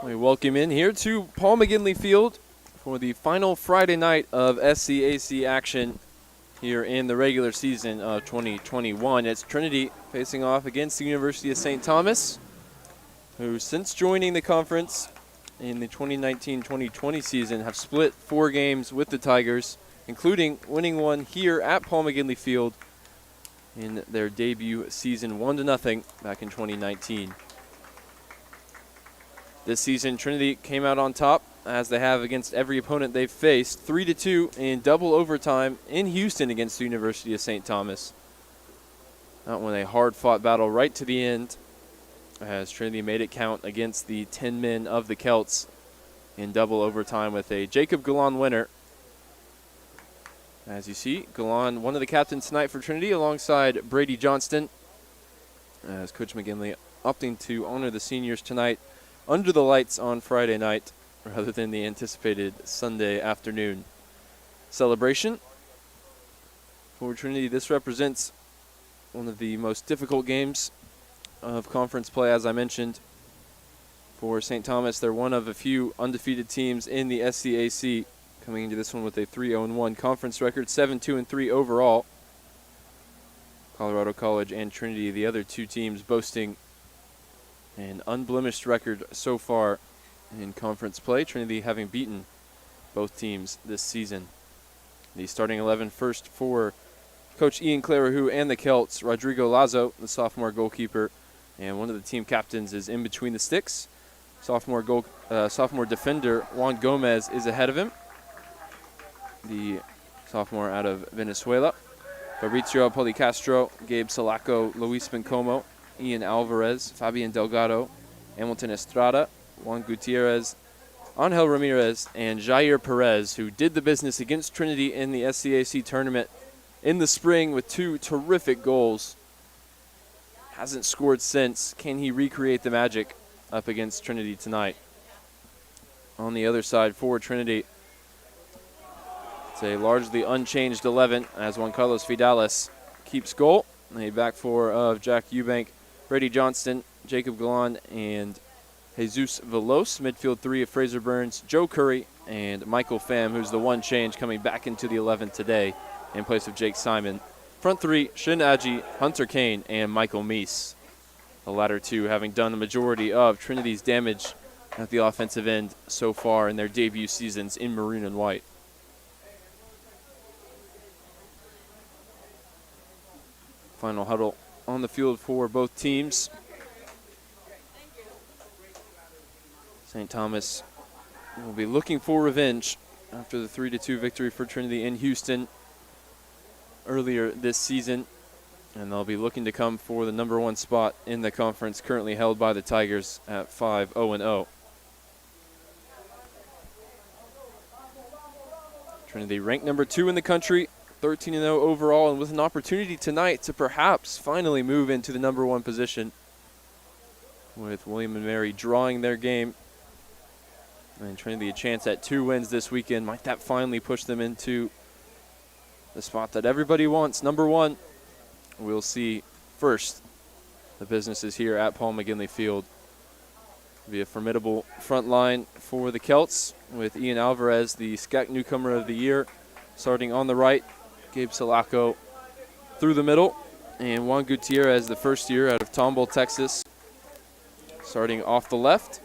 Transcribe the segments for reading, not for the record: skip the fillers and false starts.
We welcome in here to Paul McGinley Field for the final Friday night of SCAC action here in the regular season of 2021. It's Trinity facing off against the University of St. Thomas, who since joining the conference in the 2019-2020 season have split 4 games with the Tigers, including winning one here at Paul McGinley Field in their debut season 1-0 back in 2019. This season, Trinity came out on top, as they have against every opponent they've faced, 3-2 in double overtime in Houston against the University of St. Thomas. That one a hard-fought battle right to the end, as Trinity made it count against the 10 men of the Celts in double overtime with a Jacob Galan winner. As you see, Galan, one of the captains tonight for Trinity, alongside Brady Johnston, as Coach McGinley opting to honor the seniors tonight under the lights on Friday night rather than the anticipated Sunday afternoon celebration. For Trinity, this represents one of the most difficult games of conference play, as I mentioned. For St. Thomas, they're one of a few undefeated teams in the SCAC, coming into this one with a 3-0-1 conference record, 7-2-3 overall. Colorado College and Trinity, the other two teams, boasting an unblemished record so far in conference play, Trinity having beaten both teams this season. The starting 11 first for Coach Ian Clarahoux and the Celts. Rodrigo Lazo, the sophomore goalkeeper, and one of the team captains is in between the sticks. Sophomore defender Juan Gomez is ahead of him, the sophomore out of Venezuela. Fabrizio Policastro, Gabe Salaco, Luis Bencomo, Ian Alvarez, Fabian Delgado, Hamilton Estrada, Juan Gutierrez, Angel Ramirez, and Jair Perez, who did the business against Trinity in the SCAC tournament in the spring with 2 terrific goals. Hasn't scored since. Can he recreate the magic up against Trinity tonight? On the other side for Trinity, it's a largely unchanged 11 as Juan Carlos Fidales keeps goal. A back four of Jack Eubank, Brady Johnston, Jacob Galan, and Jesus Velos. Midfield 3 of Fraser Burns, Joe Curry, and Michael Pham, who's the one change coming back into the 11 today in place of Jake Simon. Front 3, Shin Aji, Hunter Kane, and Michael Meese. The latter two having done the majority of Trinity's damage at the offensive end so far in their debut seasons in maroon and white. Final huddle on the field for both teams. St. Thomas will be looking for revenge after the 3-2 victory for Trinity in Houston earlier this season, and they'll be looking to come for the number 1 spot in the conference, currently held by the Tigers at 5-0-0. Trinity ranked number 2 in the country, 13-0 overall, and with an opportunity tonight to perhaps finally move into the number 1 position, with William & Mary drawing their game. And Trinity a chance at 2 wins this weekend. Might that finally push them into the spot that everybody wants, number 1? We'll see first. The business is here at Paul McGinley Field. It'll be a formidable front line for the Celts, with Ian Alvarez, the SCAC newcomer of the year, starting on the right. Gabe Salaco through the middle, and Juan Gutierrez, the first year out of Tomball, Texas, starting off the left.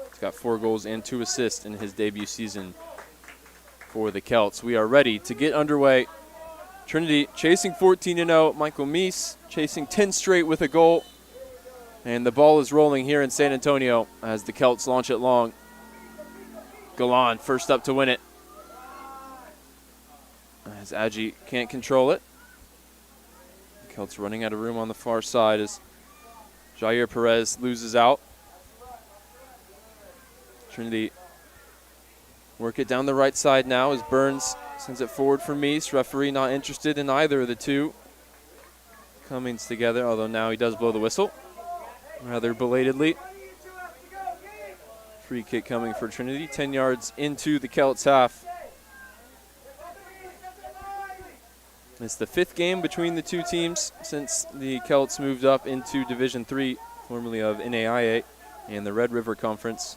He's got 4 goals and 2 assists in his debut season for the Celts. We are ready to get underway. Trinity chasing 14-0. Michael Meese chasing 10 straight with a goal. And the ball is rolling here in San Antonio as the Celts launch it long. Galan first up to win it, as Aji can't control it. The Celts running out of room on the far side as Jair Perez loses out. Trinity work it down the right side now as Burns sends it forward for Meese. Referee not interested in either of the two comings together, although now he does blow the whistle rather belatedly. Free kick coming for Trinity, 10 yards into the Celts half. It's the 5th game between the two teams since the Celts moved up into Division III, formerly of NAIA. in the Red River Conference.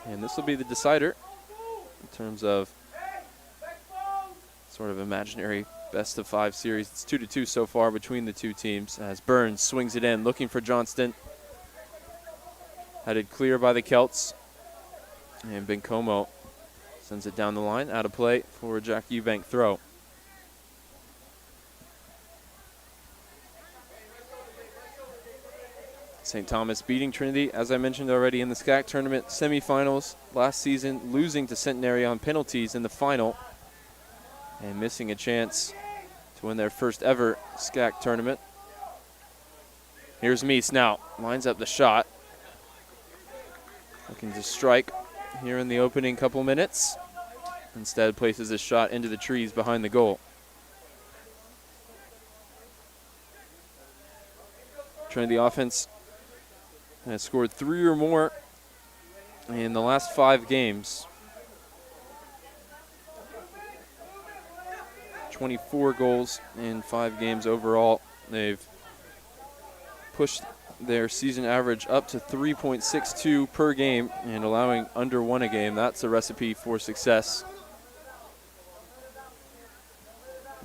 And this will be the decider in terms of sort of imaginary best-of-5 series. It's 2-2 so far between the two teams as Burns swings it in, looking for Johnston. Headed clear by the Celts. And Bencomo sends it down the line, out of play for a Jack Eubank throw. St. Thomas beating Trinity, as I mentioned already, in the SCAC tournament semifinals last season, losing to Centenary on penalties in the final and missing a chance to win their first ever SCAC tournament. Here's Meese now, lines up the shot. Looking to strike here in the opening couple minutes. Instead places his shot into the trees behind the goal. Trinity offense has scored 3 or more in the last 5 games. 24 goals in 5 games overall. They've pushed their season average up to 3.62 per game and allowing under 1 a game. That's a recipe for success.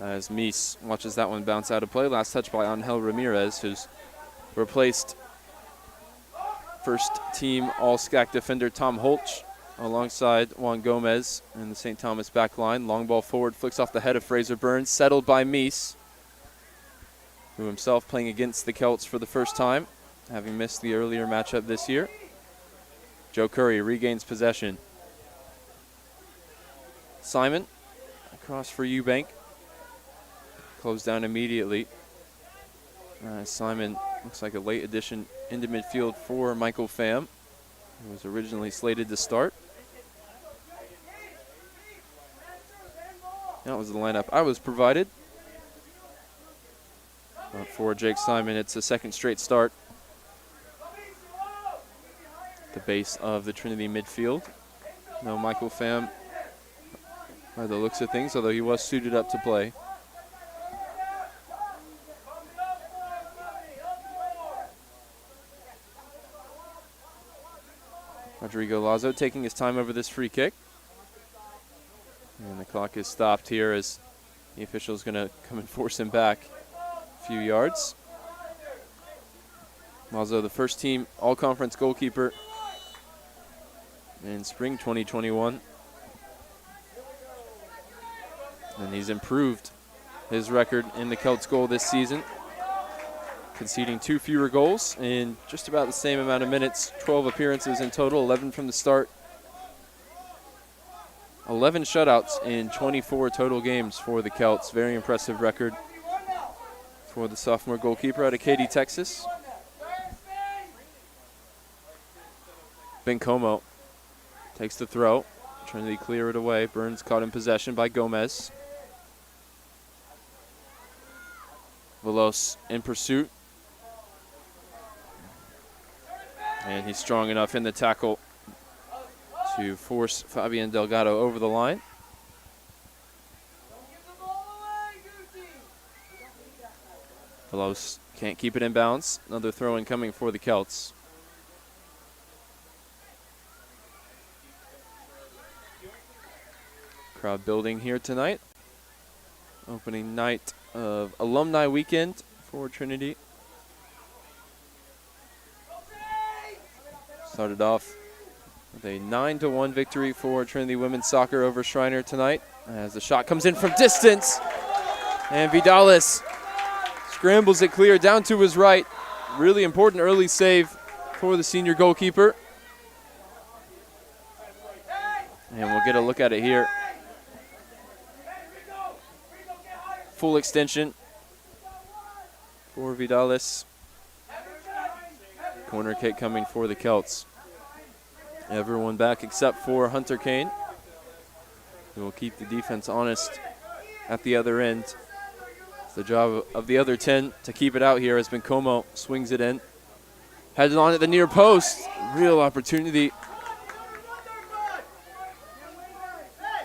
As Meese watches that one bounce out of play. Last touch by Angel Ramirez, who's replaced first team All-SCAC defender Tom Holch alongside Juan Gomez in the St. Thomas back line. Long ball forward, flicks off the head of Fraser Burns, settled by Meese, who himself playing against the Celts for the first time, having missed the earlier matchup this year. Joe Curry regains possession. Simon across for Eubank. Closed down immediately. Simon looks like a late addition into midfield for Michael Pham, who was originally slated to start. That was the lineup I was provided. But for Jake Simon, it's a second straight start. The base of the Trinity midfield. No Michael Pham by the looks of things, although he was suited up to play. Rodrigo Lazo taking his time over this free kick. And the clock is stopped here as the official is going to come and force him back a few yards. Lazo, the first team all-conference goalkeeper in spring 2021. And he's improved his record in the Celts goal this season, conceding 2 fewer goals in just about the same amount of minutes. 12 appearances in total, 11 from the start. 11 shutouts in 24 total games for the Celts. Very impressive record for the sophomore goalkeeper out of Katy, Texas. Bencomo takes the throw. Trinity clear it away. Burns caught in possession by Gomez. Velos in pursuit. And he's strong enough in the tackle to force Fabian Delgado over the line. Velos can't keep it in bounds. Another throw-in coming for the Celts. Crowd building here tonight. Opening night of Alumni Weekend for Trinity. Started off with a 9-1 victory for Trinity women's soccer over Schreiner tonight, as the shot comes in from distance, and Vidalis scrambles it clear down to his right. Really important early save for the senior goalkeeper. And we'll get a look at it here. Full extension for Vidalis. Corner kick coming for the Celts. Everyone back except for Hunter Kane, who will keep the defense honest at the other end. It's the job of the other 10 to keep it out here as Bencomo swings it in. Headed on at the near post. Real opportunity.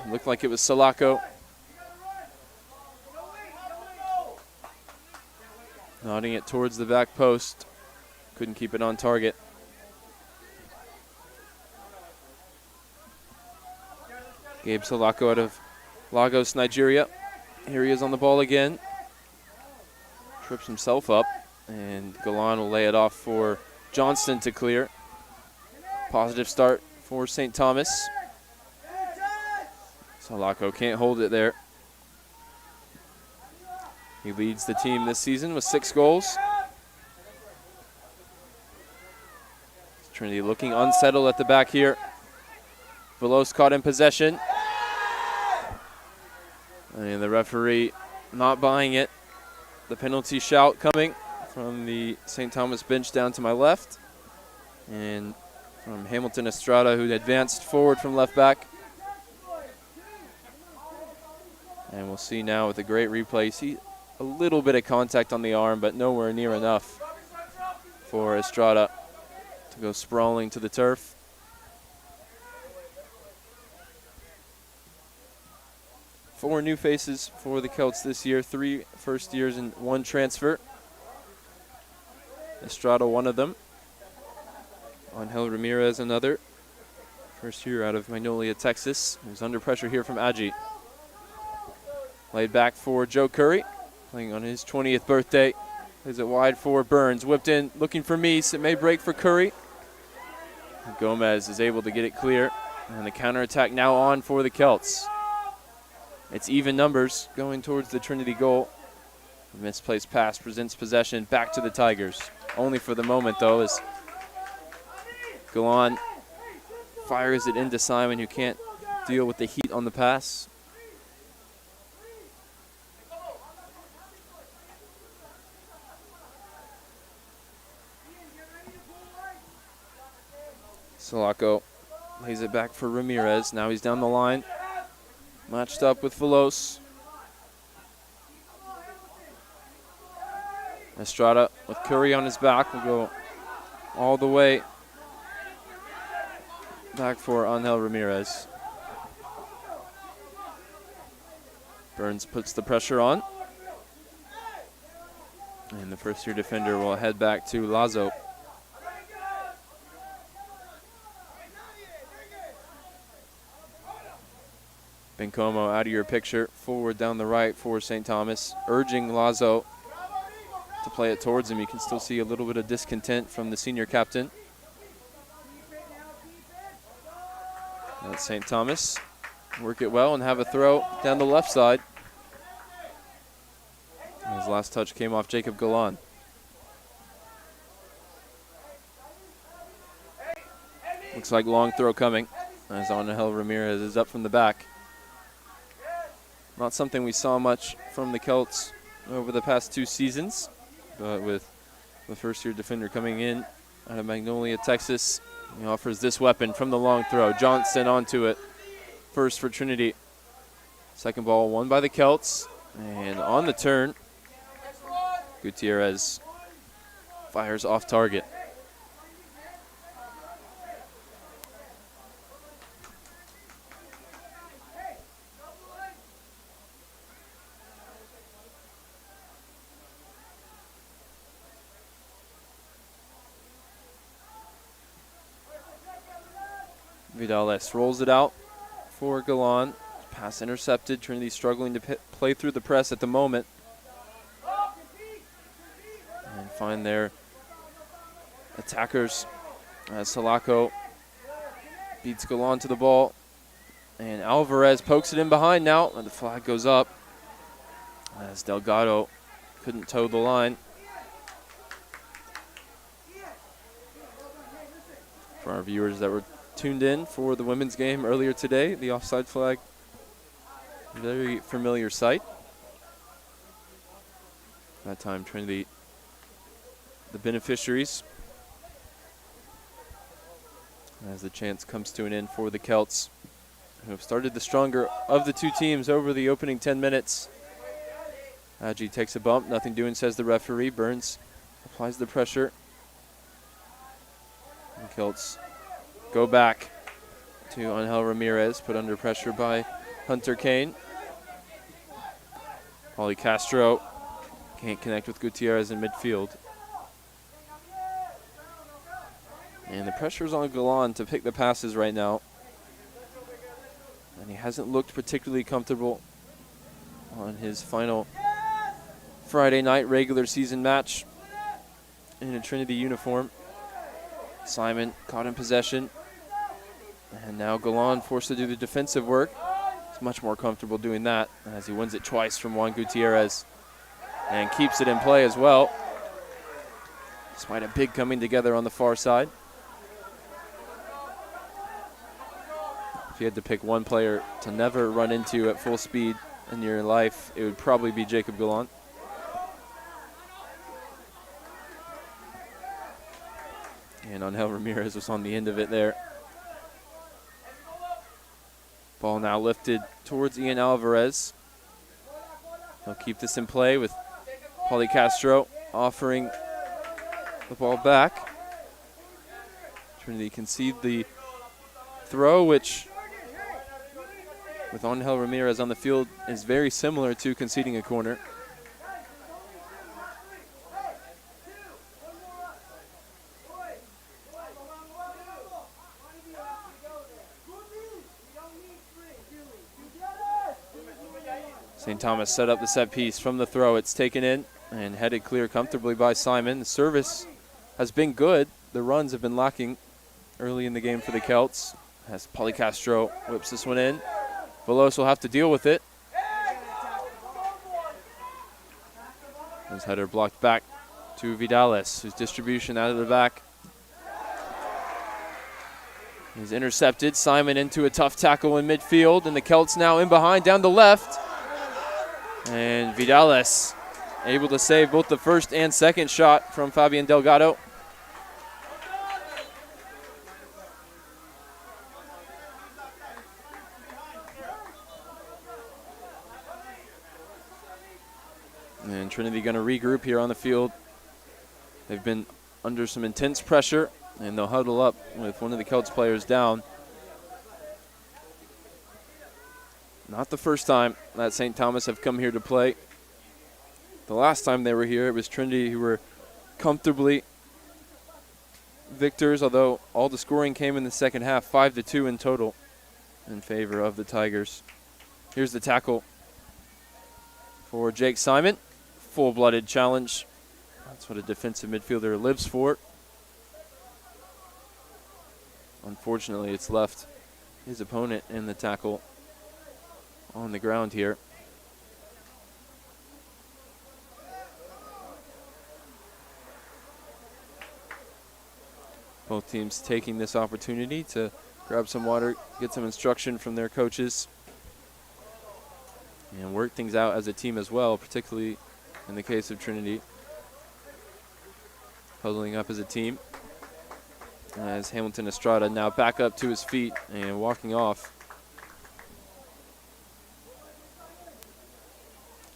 Looked like it was Salako. Nodding it towards the back post. Couldn't keep it on target. Gabe Salako out of Lagos, Nigeria. Here he is on the ball again. Trips himself up, and Galan will lay it off for Johnston to clear. Positive start for St. Thomas. Salako can't hold it there. He leads the team this season with 6 goals. Trinity looking unsettled at the back here. Velos caught in possession. And the referee not buying it. The penalty shout coming from the St. Thomas bench down to my left. And from Hamilton Estrada, who advanced forward from left back. And we'll see now with a great replay. See a little bit of contact on the arm, but nowhere near enough for Estrada to go sprawling to the turf. Four new faces for the Celts this year, 3 first years and 1 transfer. Estrada, one of them. Angel Ramirez, another. First year out of Magnolia, Texas. He was under pressure here from Adji. Laid back for Joe Curry, playing on his 20th birthday. Plays it wide for Burns. Whipped in, looking for Meese. It may break for Curry. Gomez is able to get it clear. And the counterattack now on for the Celts. It's even numbers going towards the Trinity goal. A misplaced pass presents possession back to the Tigers. Only for the moment, though, as Galan fires it into Simon, who can't deal with the heat on the pass. Salako lays it back for Ramirez. Now he's down the line. Matched up with Velos. Estrada with Curry on his back will go all the way back for Angel Ramirez. Burns puts the pressure on. And the first-year defender will head back to Lazo. Bencomo out of your picture, forward down the right for St. Thomas, urging Lazo to play it towards him. You can still see a little bit of discontent from the senior captain. That's St. Thomas. Work it well and have a throw down the left side. His last touch came off Jacob Galan. Looks like long throw coming as Angel Ramirez is up from the back. Not something we saw much from the Celts over the past 2 seasons, but with the first-year defender coming in out of Magnolia, Texas, he offers this weapon from the long throw. Johnston onto it. First for Trinity. Second ball won by the Celts, and on the turn, Gutierrez fires off target. Vidales rolls it out for Galan. Pass intercepted. Trinity struggling to play through the press at the moment. And find their attackers as Salako beats Galan to the ball. And Alvarez pokes it in behind now, and the flag goes up as Delgado couldn't toe the line. For our viewers that were tuned in for the women's game earlier today, the offside flag, very familiar sight. That time Trinity, the beneficiaries, as the chance comes to an end for the Celts, who have started the stronger of the 2 teams over the opening 10 minutes. Adji takes a bump, nothing doing, says the referee. Burns applies the pressure. The Celts go back to Angel Ramirez, put under pressure by Hunter Kane. Pauly Castro can't connect with Gutierrez in midfield. And the pressure's on Galan to pick the passes right now. And he hasn't looked particularly comfortable on his final Friday night regular season match in a Trinity uniform. Simon caught in possession. And now Galan forced to do the defensive work. He's much more comfortable doing that as he wins it twice from Juan Gutierrez and keeps it in play as well, despite a big coming together on the far side. If you had to pick one player to never run into at full speed in your life, it would probably be Jacob Galan. And Angel Ramirez was on the end of it there. Ball now lifted towards Ian Alvarez. He'll keep this in play with Pauly Castro offering the ball back. Trinity concede the throw, which with Angel Ramirez on the field is very similar to conceding a corner. St. Thomas set up the set piece from the throw. It's taken in and headed clear comfortably by Simon. The service has been good. The runs have been lacking early in the game for the Celts as Pauly Castro whips this one in. Veloz will have to deal with it. His header blocked back to Vidales, whose distribution out of the back is intercepted. Simon into a tough tackle in midfield, and the Celts now in behind down the left. And Vidales able to save both the first and second shot from Fabian Delgado. And Trinity going to regroup here on the field. They've been under some intense pressure, and they'll huddle up with one of the Celts players down. Not the first time that St. Thomas have come here to play. The last time they were here, it was Trinity who were comfortably victors, although all the scoring came in the second half, 5-2 in total in favor of the Tigers. Here's the tackle for Jake Simon. Full-blooded challenge. That's what a defensive midfielder lives for. Unfortunately, it's left his opponent in the tackle on the ground here. Both teams taking this opportunity to grab some water, get some instruction from their coaches, and work things out as a team as well, particularly in the case of Trinity. Huddling up as a team as Hamilton Estrada now back up to his feet and walking off.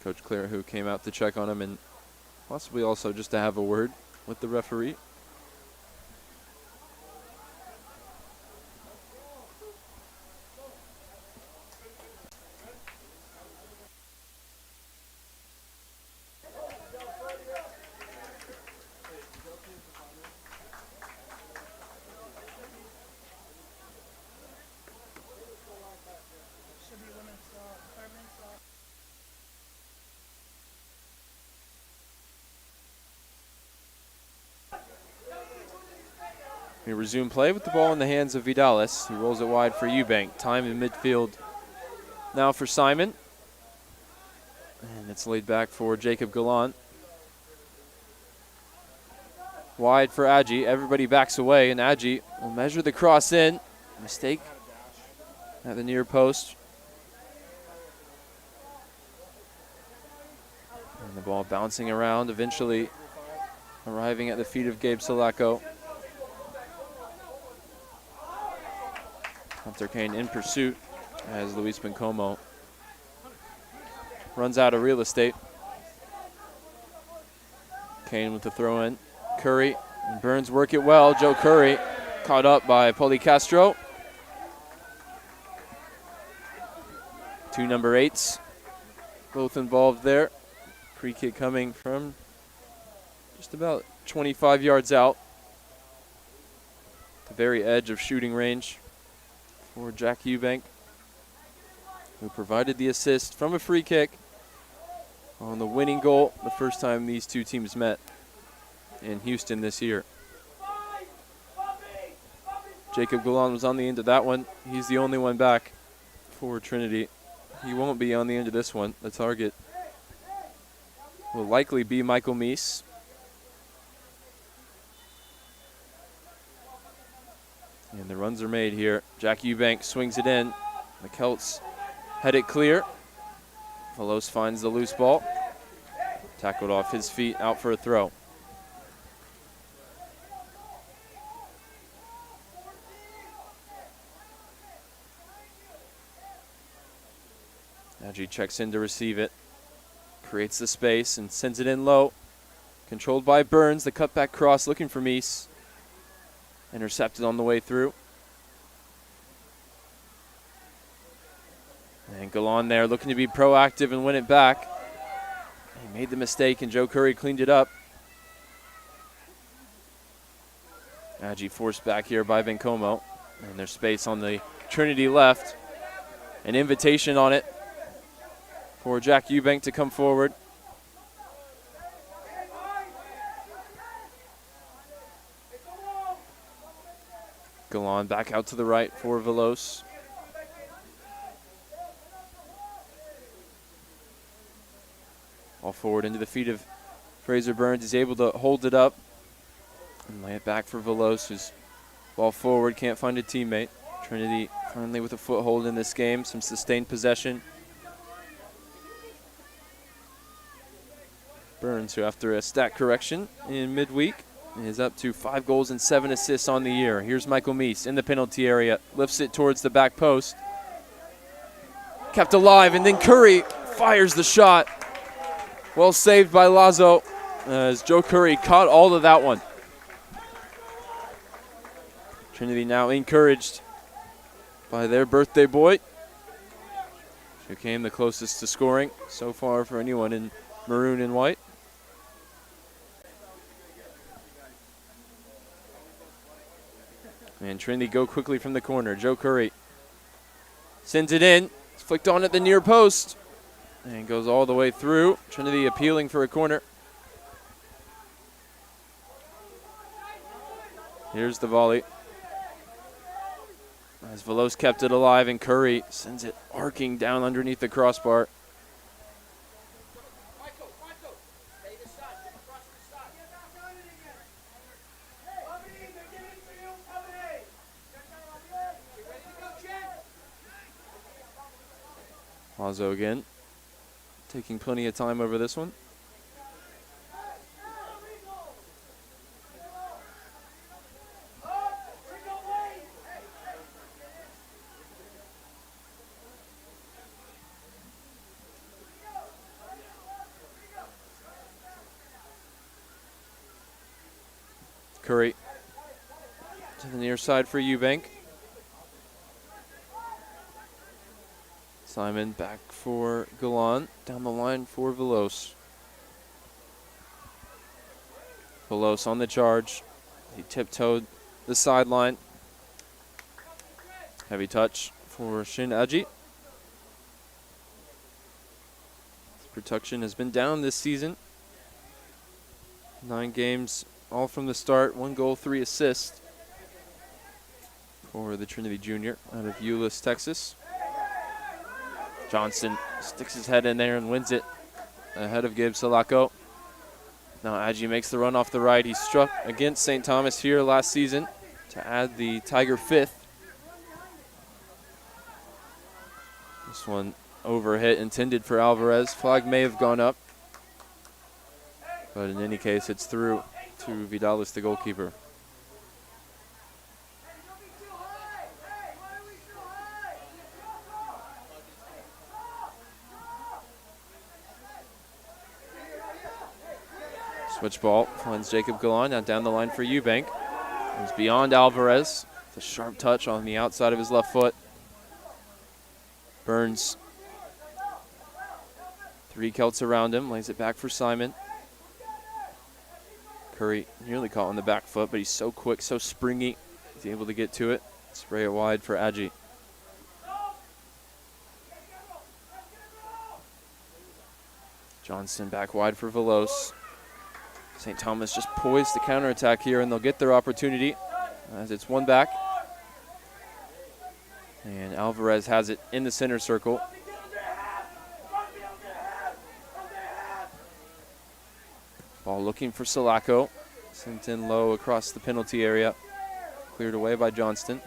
Coach Claire, who came out to check on him and possibly also just to have a word with the referee. We resume play with the ball in the hands of Vidales, who rolls it wide for Eubank. Time in midfield now for Simon. And it's laid back for Jacob Galan. Wide for Adji. Everybody backs away, and Adji will measure the cross in. Mistake at the near post. And the ball bouncing around, eventually arriving at the feet of Gabe Salako. Hunter Kane in pursuit as Luis Bencomo runs out of real estate. Kane with the throw in. Curry and Burns work it well. Joe Curry caught up by Pauly Castro. Two number 8s both involved there. Free kick coming from just about 25 yards out. The very edge of shooting range for Jack Eubank. who provided the assist from a free kick on the winning goal the first time these two teams met in Houston this year. Jacob Golan was on the end of that one. He's the only one back for Trinity. He won't be on the end of this one. The target will likely be Michael Meese. And the runs are made here. Jack Eubank swings it in. The Celts head it clear. Veloz finds the loose ball. Tackled off his feet, out for a throw. Adji checks in to receive it. Creates the space and sends it in low. Controlled by Burns. The cutback cross looking for Meese. Intercepted on the way through. And Golan there looking to be proactive and win it back. He made the mistake and Joe Curry cleaned it up. Adji forced back here by Bencomo. And there's space on the Trinity left. An invitation on it for Jack Eubank to come forward. Golan back out to the right for Veloz. All forward into the feet of Fraser Burns. He's able to hold it up and lay it back for Veloz, who's ball forward, can't find a teammate. Trinity finally with a foothold in this game, some sustained possession. Burns, who after a stat correction in midweek, is up to 5 goals and 7 assists on the year. Here's Michael Meese in the penalty area, lifts it towards the back post. Kept alive, and then Curry fires the shot. Well saved by Lazo, as Joe Curry caught all of that one. Trinity now encouraged by their birthday boy, who came the closest to scoring so far for anyone in maroon and white. And Trinity go quickly from the corner. Joe Curry sends it in. It's flicked on at the near post. And goes all the way through. Trinity appealing for a corner. Here's the volley. As Veloz kept it alive, and Curry sends it arcing down underneath the crossbar. Lazo again, taking plenty of time over this one. Curry to the near side for Eubank. Simon back for Golan, down the line for Veloz. Veloz on the charge. He tiptoed the sideline. Heavy touch for Shin Adji. His production has been down this season. 9 games, all from the start. 1 goal, 3 assists for the Trinity Junior out of Euless, Texas. Johnson sticks his head in there and wins it ahead of Gabe Salako. Now Adji makes the run off the right. He struck against St. Thomas here last season to add the Tiger 5th. This one overhit, intended for Alvarez. Flag may have gone up, but in any case, it's through to Vidalis, the goalkeeper. Switch ball finds Jacob Golan, now down the line for Eubank. It's beyond Alvarez. It's a sharp touch on the outside of his left foot. Burns. 3 Celts around him, lays it back for Simon. Curry nearly caught on the back foot, but he's so quick, so springy. He's able to get to it. Spray it wide for Adji. Johnston back wide for Velos. St. Thomas just poised to counterattack here, and they'll get their opportunity as it's one back. And Alvarez has it in the center circle. Ball looking for Sulaco. Sent in low across the penalty area. Cleared away by Johnston.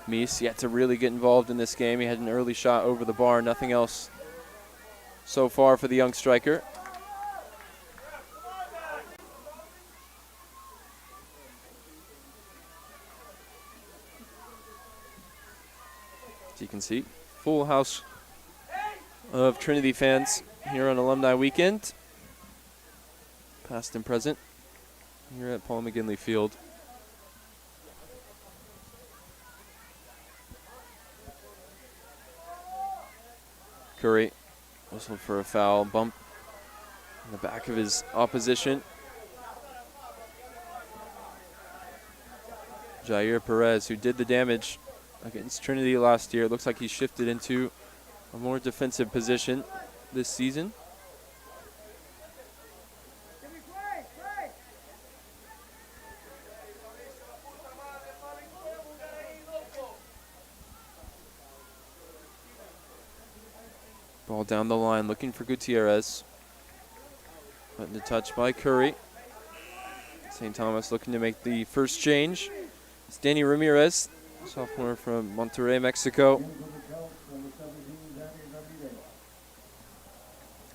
Mies yet to really get involved in this game. He had an early shot over the bar. Nothing else so far for the young striker. As you can see, full house of Trinity fans here on Alumni Weekend, past and present, here at Paul McGinley Field. Curry whistled for a foul, bump in the back of his opposition. Jair Perez, who did the damage against Trinity last year, looks like he shifted into a more defensive position this season. Ball down the line, looking for Gutierrez. Button to touch by Curry. St. Thomas looking to make the first change. It's Danny Ramirez, sophomore from Monterrey, Mexico.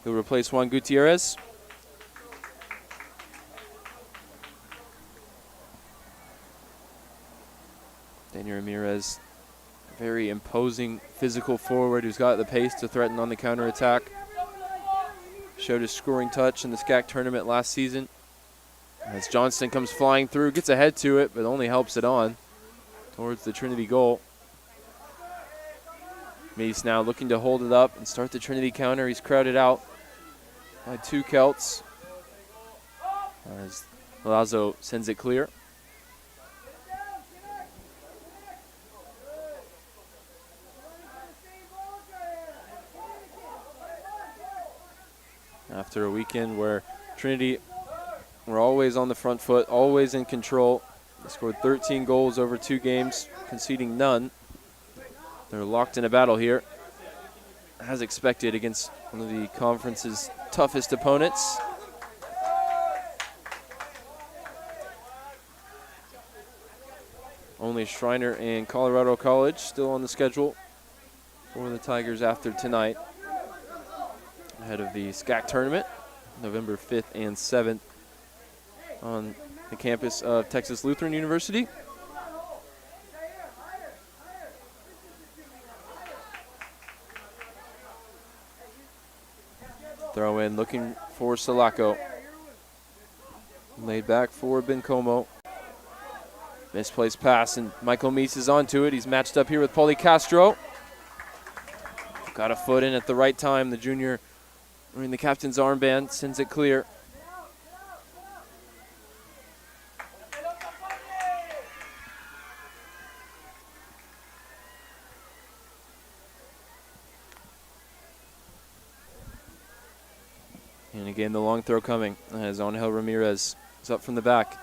He'll replace Juan Gutierrez. Danny Ramirez, very imposing physical forward who's got the pace to threaten on the counterattack. Showed his scoring touch in the SCAC tournament last season. As Johnston comes flying through, gets ahead to it, but only helps it on towards the Trinity goal. Mies now looking to hold it up and start the Trinity counter. He's crowded out by two Celts as Milazzo sends it clear. After a weekend where Trinity were always on the front foot, always in control. They scored 13 goals over 2 games, conceding none. They're locked in a battle here, as expected, against one of the conference's toughest opponents. Only Schreiner and Colorado College still on the schedule for the Tigers after tonight, ahead of the SCAC tournament, November 5th and 7th on the campus of Texas Lutheran University. Throw in looking for Sulaco. Laid back for Bencomo. Misplaced pass, and Michael Mies is onto it. He's matched up here with Paulie Castro. Got a foot in at the right time. The junior wearing the captain's armband sends it clear. And again, the long throw coming as Angel Ramirez is up from the back.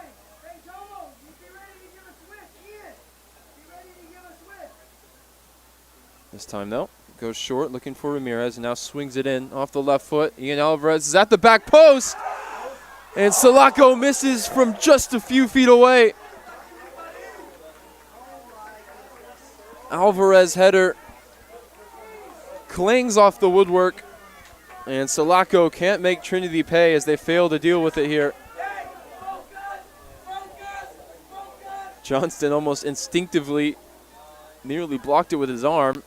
This time, though, goes short, looking for Ramirez, and now swings it in off the left foot. Ian Alvarez is at the back post, and Sulaco misses from just a few feet away. Alvarez header clings off the woodwork, and Sulaco can't make Trinity pay as they fail to deal with it here. Johnston almost instinctively nearly blocked it with his arm.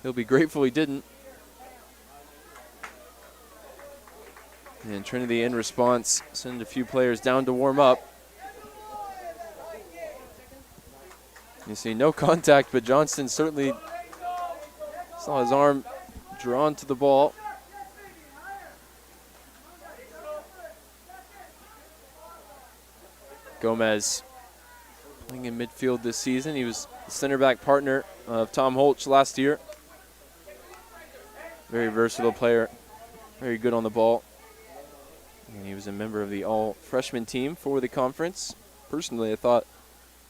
He'll be grateful he didn't. And Trinity in response send a few players down to warm up. You see no contact, but Johnston certainly saw his arm drawn to the ball. Gomez playing in midfield this season. He was the center back partner of Tom Holtz last year. Very versatile player, very good on the ball. And he was a member of the all-freshman team for the conference. Personally, I thought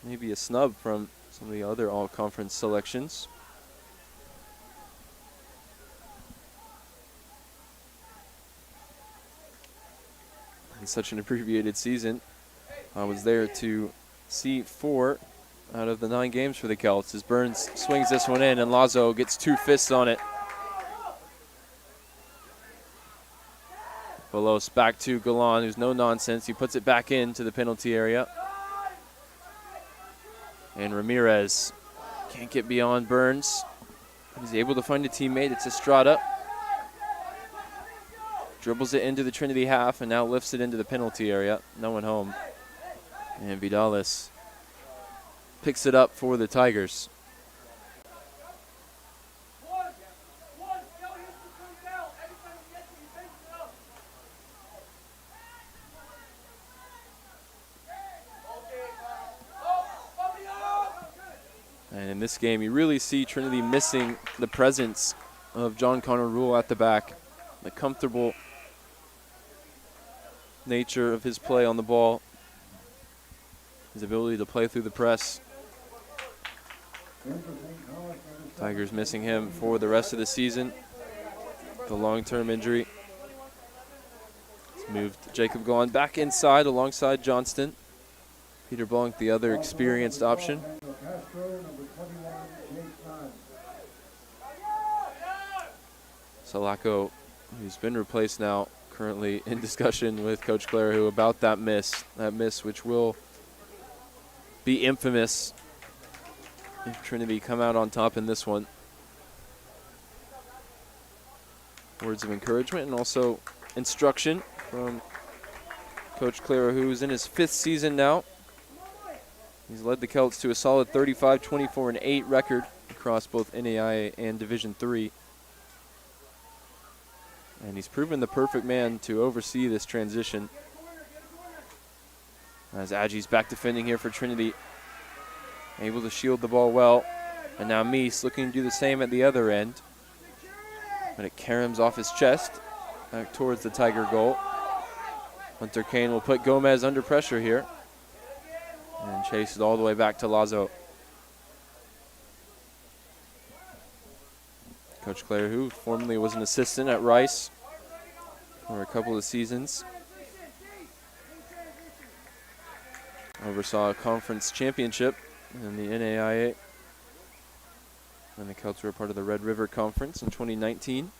maybe a snub from some of the other all-conference selections. In such an abbreviated season, I was there to see 4 out of the 9 games for the Celts as Burns swings this one in and Lazo gets 2 fists on it. Velos back to Galan, who's no nonsense. He puts it back into the penalty area. And Ramirez can't get beyond Burns. He's able to find a teammate. It's Estrada. Dribbles it into the Trinity half and now lifts it into the penalty area. No one home. And Vidalis picks it up for the Tigers. And in this game, you really see Trinity missing the presence of John Connor Rule at the back. The comfortable nature of his play on the ball. His ability to play through the press. Tigers missing him for the rest of the season. The long-term injury. It's moved Jacob Galan back inside alongside Johnston. Peter Blanc, the other experienced option. Salako, who's been replaced now, currently in discussion with Coach Clairahoo about that miss which will be infamous if Trinity come out on top in this one. Words of encouragement and also instruction from Coach Clairahoo, who's in his 5th season now. He's led the Celts to a solid 35, 24, and 8 record across both NAIA and Division III. And he's proven the perfect man to oversee this transition. As Aggie's back defending here for Trinity. Able to shield the ball well. And now Meese looking to do the same at the other end. But it caroms off his chest back towards the Tiger goal. Hunter Kane will put Gomez under pressure here. And chases all the way back to Lazo. Coach Clairahoo formerly was an assistant at Rice for a couple of seasons. Oversaw a conference championship in the NAIA. And the Celts were a part of the Red River Conference in 2019.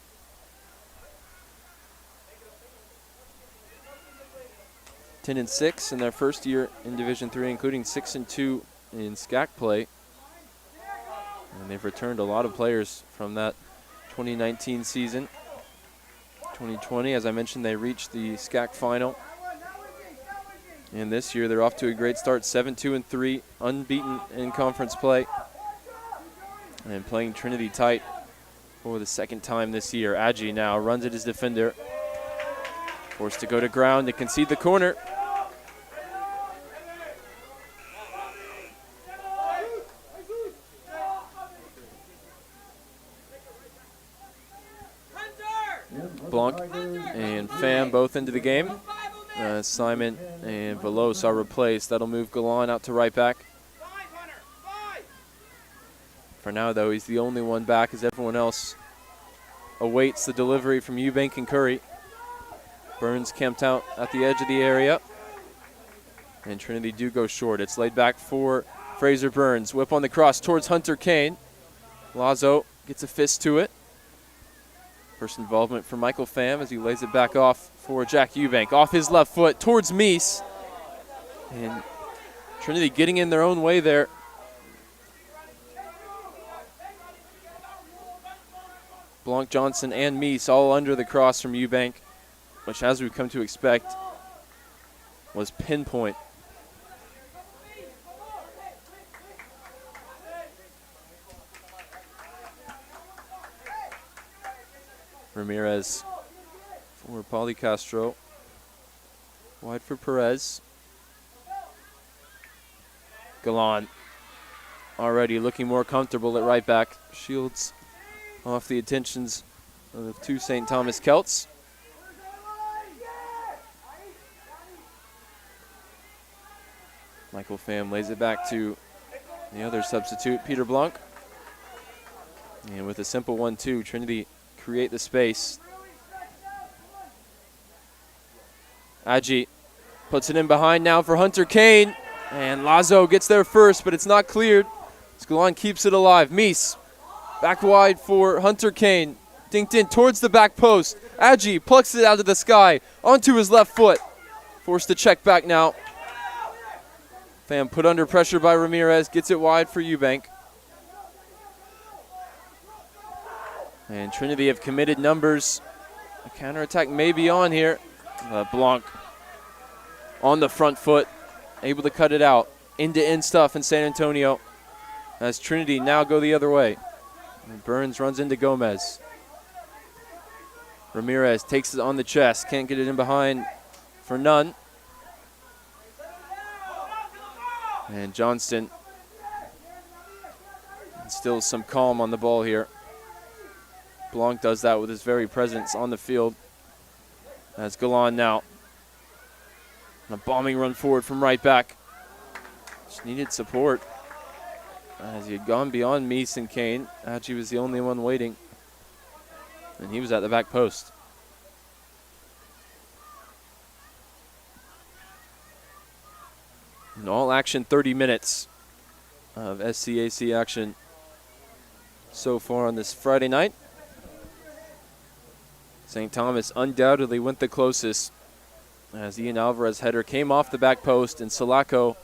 (10-6) in their first year in Division III, including 6-2 in SCAC play. And they've returned a lot of players from that 2019 season. 2020, as I mentioned, they reached the SCAC final. And this year, they're off to a great start, 7-2-3, unbeaten in conference play. And playing Trinity tight for the 2nd time this year. Aggie now runs at his defender. Forced to go to ground to concede the corner. Blanc and Pham both into the game. Simon and Velos are replaced. That'll move Galan out to right back. For now, though, he's the only one back as everyone else awaits the delivery from Eubank and Curry. Burns camped out at the edge of the area. And Trinity do go short. It's laid back for Fraser Burns. Whip on the cross towards Hunter Kane. Lazo gets a fist to it. First involvement for Michael Pham as he lays it back off for Jack Eubank. Off his left foot towards Meese. And Trinity getting in their own way there. Blanc, Johnson, and Meese all under the cross from Eubank, which, as we've come to expect, was pinpoint. Ramirez for Pauly Castro. Wide for Perez. Galan already looking more comfortable at right back. Shields off the attentions of the two St. Thomas Celts. Michael Pham lays it back to the other substitute, Peter Blanc. And with a simple 1-2, Trinity create the space. Adji puts it in behind now for Hunter Kane. And Lazo gets there first, but it's not cleared. Scalon keeps it alive. Mies back wide for Hunter Kane. Dinked in towards the back post. Adji plucks it out of the sky onto his left foot. Forced to check back now. Pham put under pressure by Ramirez. Gets it wide for Eubank. And Trinity have committed numbers. A counterattack may be on here. Blanc on the front foot. Able to cut it out. End-to-end stuff in San Antonio. As Trinity now go the other way. And Burns runs into Gomez. Ramirez takes it on the chest. Can't get it in behind for Nunn. And Johnston instills some calm on the ball here. Blanc does that with his very presence on the field. As Galan now. A bombing run forward from right back. Just needed support. As he had gone beyond Mies and Kane. Adji was the only one waiting. And he was at the back post. An all action 30 minutes of SCAC action so far on this Friday night. St. Thomas undoubtedly went the closest as Ian Alvarez header came off the back post and Salako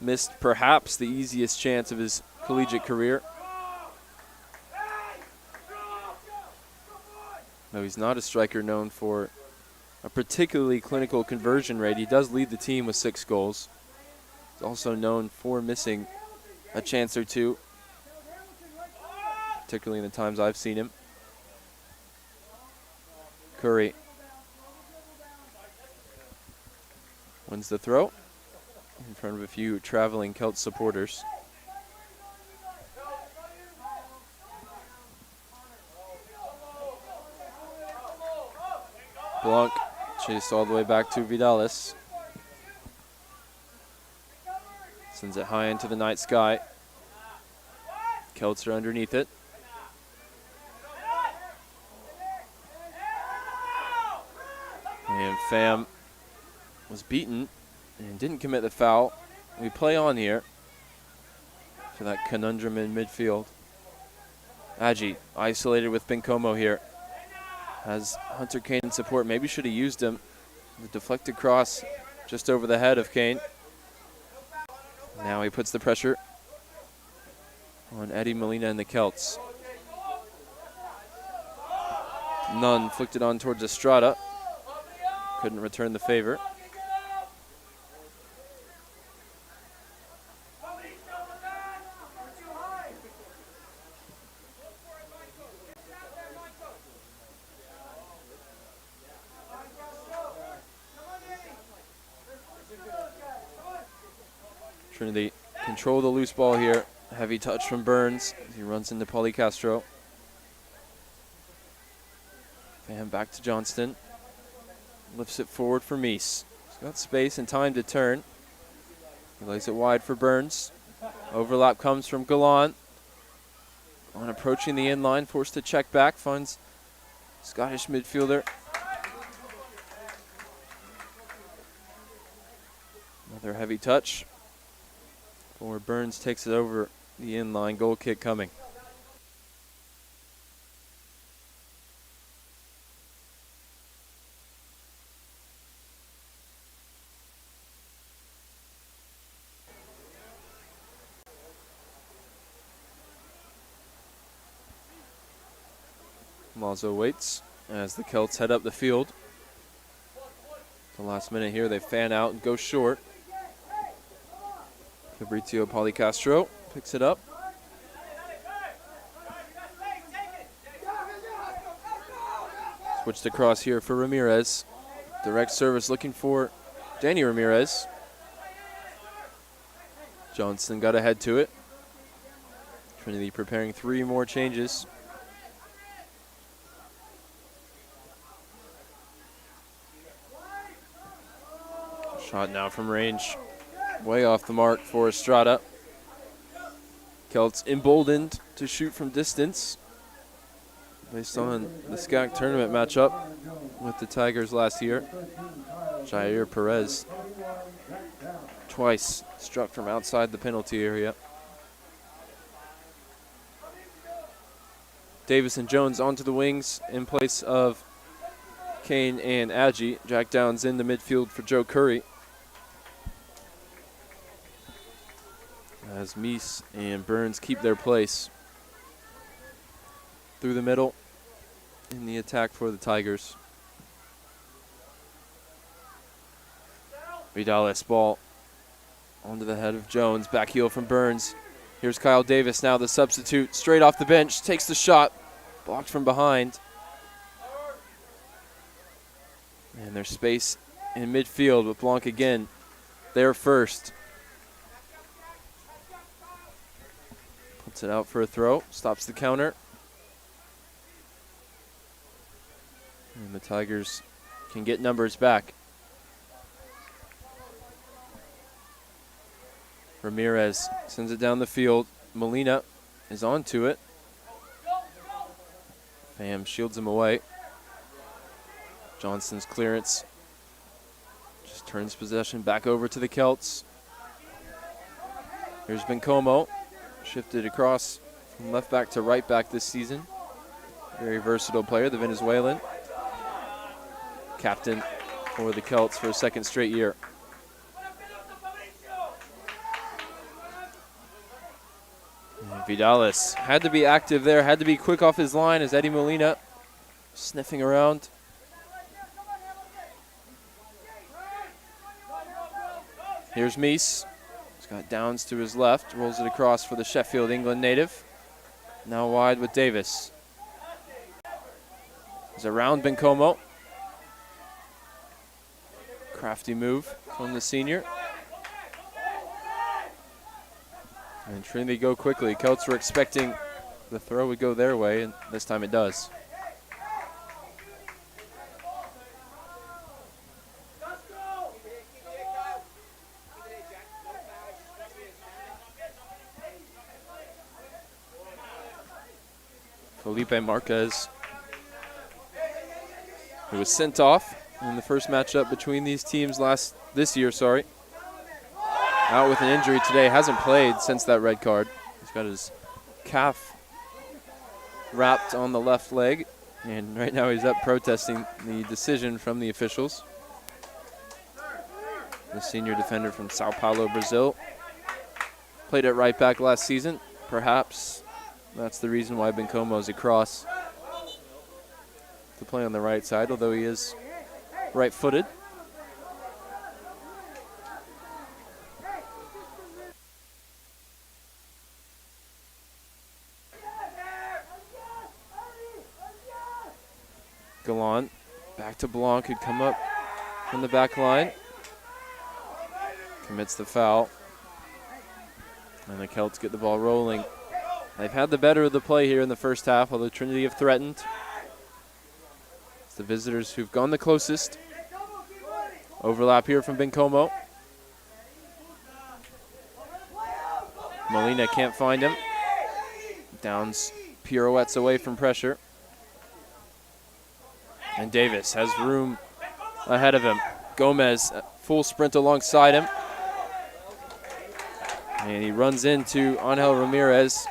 missed perhaps the easiest chance of his collegiate career. Though he's not a striker known for a particularly clinical conversion rate, he does lead the team with 6 goals. He's also known for missing a chance or two, particularly in the times I've seen him. Curry wins the throw in front of a few traveling Celt supporters. Blanc chased all the way back to Vidalis. Sends it high into the night sky. Celts are underneath it. And Pham was beaten and didn't commit the foul. We play on here for that conundrum in midfield. Adji isolated with Bencomo here. Has Hunter Kane in support. Maybe should have used him. The deflected cross just over the head of Kane. Now he puts the pressure on Eddie Molina and the Celts. Nunn flicked it on towards Estrada. Couldn't return the favor. Trinity control the loose ball here. Heavy touch from Burns. He runs into Pauly Castro. Pham back to Johnston. Lifts it forward for Mies. He's got space and time to turn. He lays it wide for Burns. Overlap comes from Galan. On approaching the end line, forced to check back, finds Scottish midfielder. Another heavy touch. Before Burns takes it over the in-line, goal kick coming. Lazo waits as the Celts head up the field. The last minute here, they fan out and go short. Fabrizio Pauly Castro picks it up. Switched across here for Ramirez. Direct service looking for Danny Ramirez. Johnston got ahead to it. Trinity preparing 3 more changes. Shot now from range. Way off the mark for Estrada. Celts emboldened to shoot from distance based on the SCAC tournament matchup with the Tigers last year. Jair Perez twice struck from outside the penalty area. Davis and Jones onto the wings in place of Kane and Adji. Jack Downs in the midfield for Joe Curry. As Meese and Burns keep their place. Through the middle in the attack for the Tigers. Vidales ball onto the head of Jones. Back heel from Burns. Here's Kyle Davis now, the substitute. Straight off the bench, takes the shot. Blocked from behind. And there's space in midfield with Blanc again there first. Puts it out for a throw. Stops the counter. And the Tigers can get numbers back. Ramirez sends it down the field. Molina is onto it. Pham shields him away. Johnston's clearance just turns possession back over to the Celts. Here's Bencomo. Shifted across from left back to right back this season. Very versatile player, the Venezuelan. Captain for the Celts for a second straight year. And Vidales had to be active there, had to be quick off his line as Eddie Molina sniffing around. Here's Meese. He's got Downs to his left, rolls it across for the Sheffield, England native. Now wide with Davis. He's around Bencomo. Crafty move from the senior. And Trinity go quickly. Celts were expecting the throw would go their way, and this time it does. Felipe Marquez, who was sent off in the first matchup between these teams this year, out with an injury today, hasn't played since that red card. He's got his calf wrapped on the left leg, and right now he's up protesting the decision from the officials. The senior defender from Sao Paulo, Brazil, played at right back last season. Perhaps that's the reason why Bencomo's across to play on the right side, although he is right-footed. Gallant back to Blanc, who'd come up from the back line. Commits the foul. And the Celts get the ball rolling. They've had the better of the play here in the first half, although Trinity have threatened. It's the visitors who've gone the closest. Overlap here from Bencomo. Molina can't find him. Downs pirouettes away from pressure. And Davis has room ahead of him. Gomez, full sprint alongside him. And he runs into Angel Ramirez.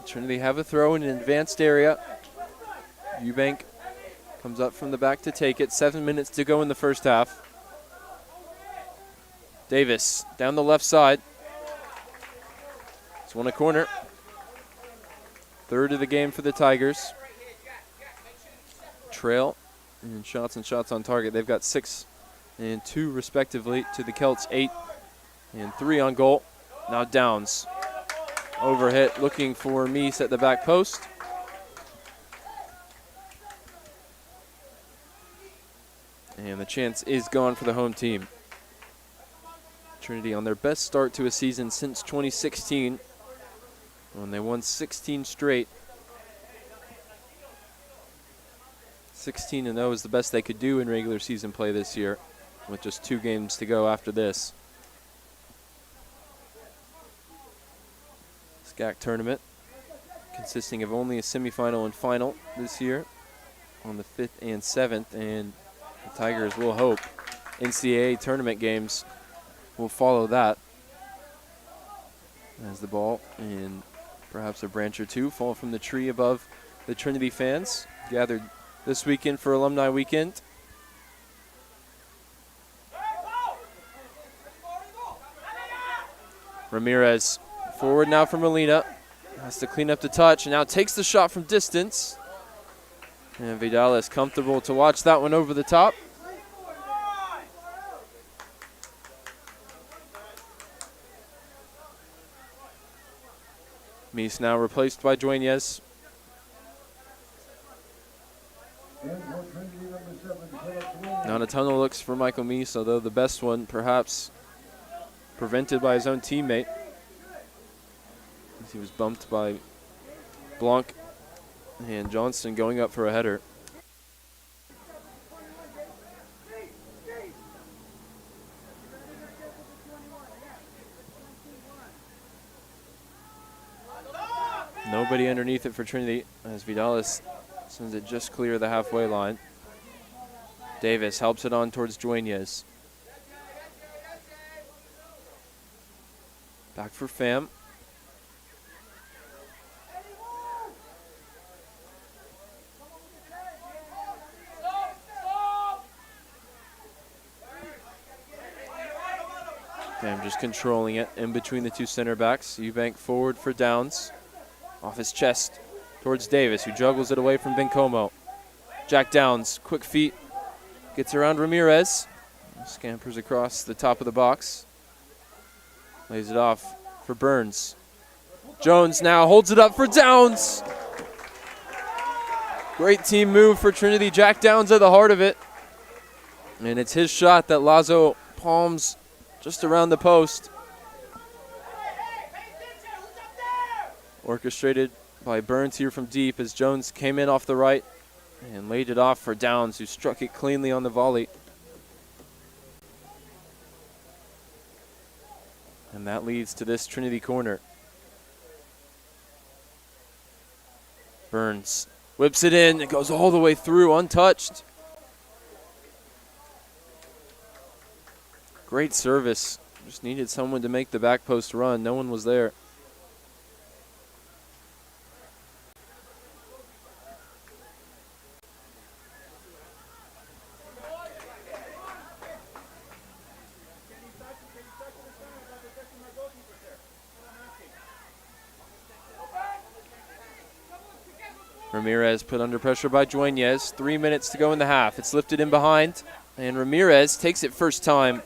Trinity have a throw in an advanced area. Eubank comes up from the back to take it. 7 minutes to go in the first half. Davis down the left side. It's won a corner. Third of the game for the Tigers. Trail and shots on target. They've got 6 and 2 respectively to the Celts, 8 and 3 on goal. Now Downs. Overhit looking for Meese at the back post. And the chance is gone for the home team. Trinity on their best start to a season since 2016 when they won 16 straight. 16-0 is the best they could do in regular season play this year. with just 2 games to go after this. SCAC tournament consisting of only a semifinal and final this year on the 5th and 7th, and the Tigers will hope NCAA tournament games will follow that, as the ball and perhaps a branch or two fall from the tree above the Trinity fans gathered this weekend for Alumni Weekend. Ramirez forward now for Molina. Has to clean up the touch and now takes the shot from distance. And Vidal is comfortable to watch that one over the top. Mies now replaced by Dueñez. Not a ton of looks for Michael Mies, although the best one perhaps prevented by his own teammate. He was bumped by Blanc and Johnston going up for a header. Nobody underneath it for Trinity as Vidalis sends it just clear of the halfway line. Davis helps it on towards Dueñez. Back for Pham. Pham just controlling it in between the 2 center backs. Eubank forward for Downs. Off his chest towards Davis, who juggles it away from Bencomo. Jack Downs, quick feet, gets around Ramirez. Scampers across the top of the box. Lays it off for Burns. Jones now holds it up for Downs. Great team move for Trinity. Jack Downs at the heart of it. And it's his shot that Lazo palms just around the post. Orchestrated by Burns here from deep as Jones came in off the right and laid it off for Downs, who struck it cleanly on the volley. And that leads to this Trinity corner. Burns whips it in. It goes all the way through, untouched. Great service. Just needed someone to make the back post run. No one was there. Ramirez put under pressure by Dueñez. 3 minutes to go in the half. It's lifted in behind, and Ramirez takes it first time.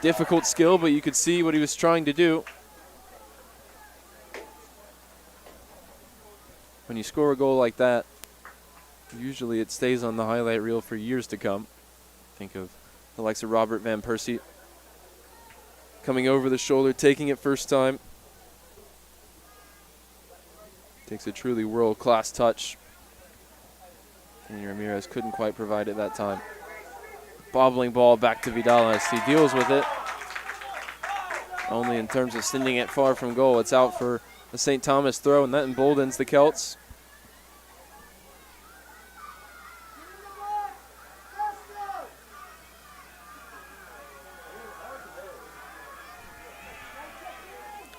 Difficult skill, but you could see what he was trying to do. When you score a goal like that, usually it stays on the highlight reel for years to come. Think of the likes of Robert Van Persie coming over the shoulder, taking it first time. Takes a truly world-class touch. And Ramirez couldn't quite provide it that time. Bobbling ball back to Vidalis. He deals with it. Only in terms of sending it far from goal. It's out for the St. Thomas throw, and that emboldens the Celts.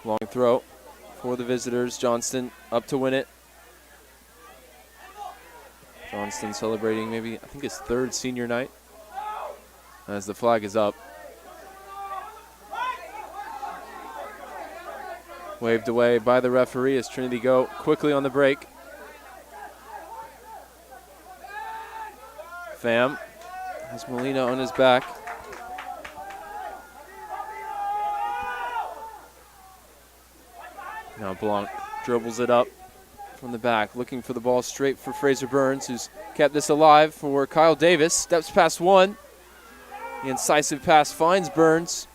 Long throw for the visitors. Johnston up to win it. Johnston celebrating maybe, I think, his 3rd senior night as the flag is up. Waved away by the referee as Trinity go quickly on the break. Pham has Molina on his back. Now Blanc dribbles it up from the back, looking for the ball straight for Fraser Burns, who's kept this alive for Kyle Davis. Steps past one. The incisive pass finds Burns.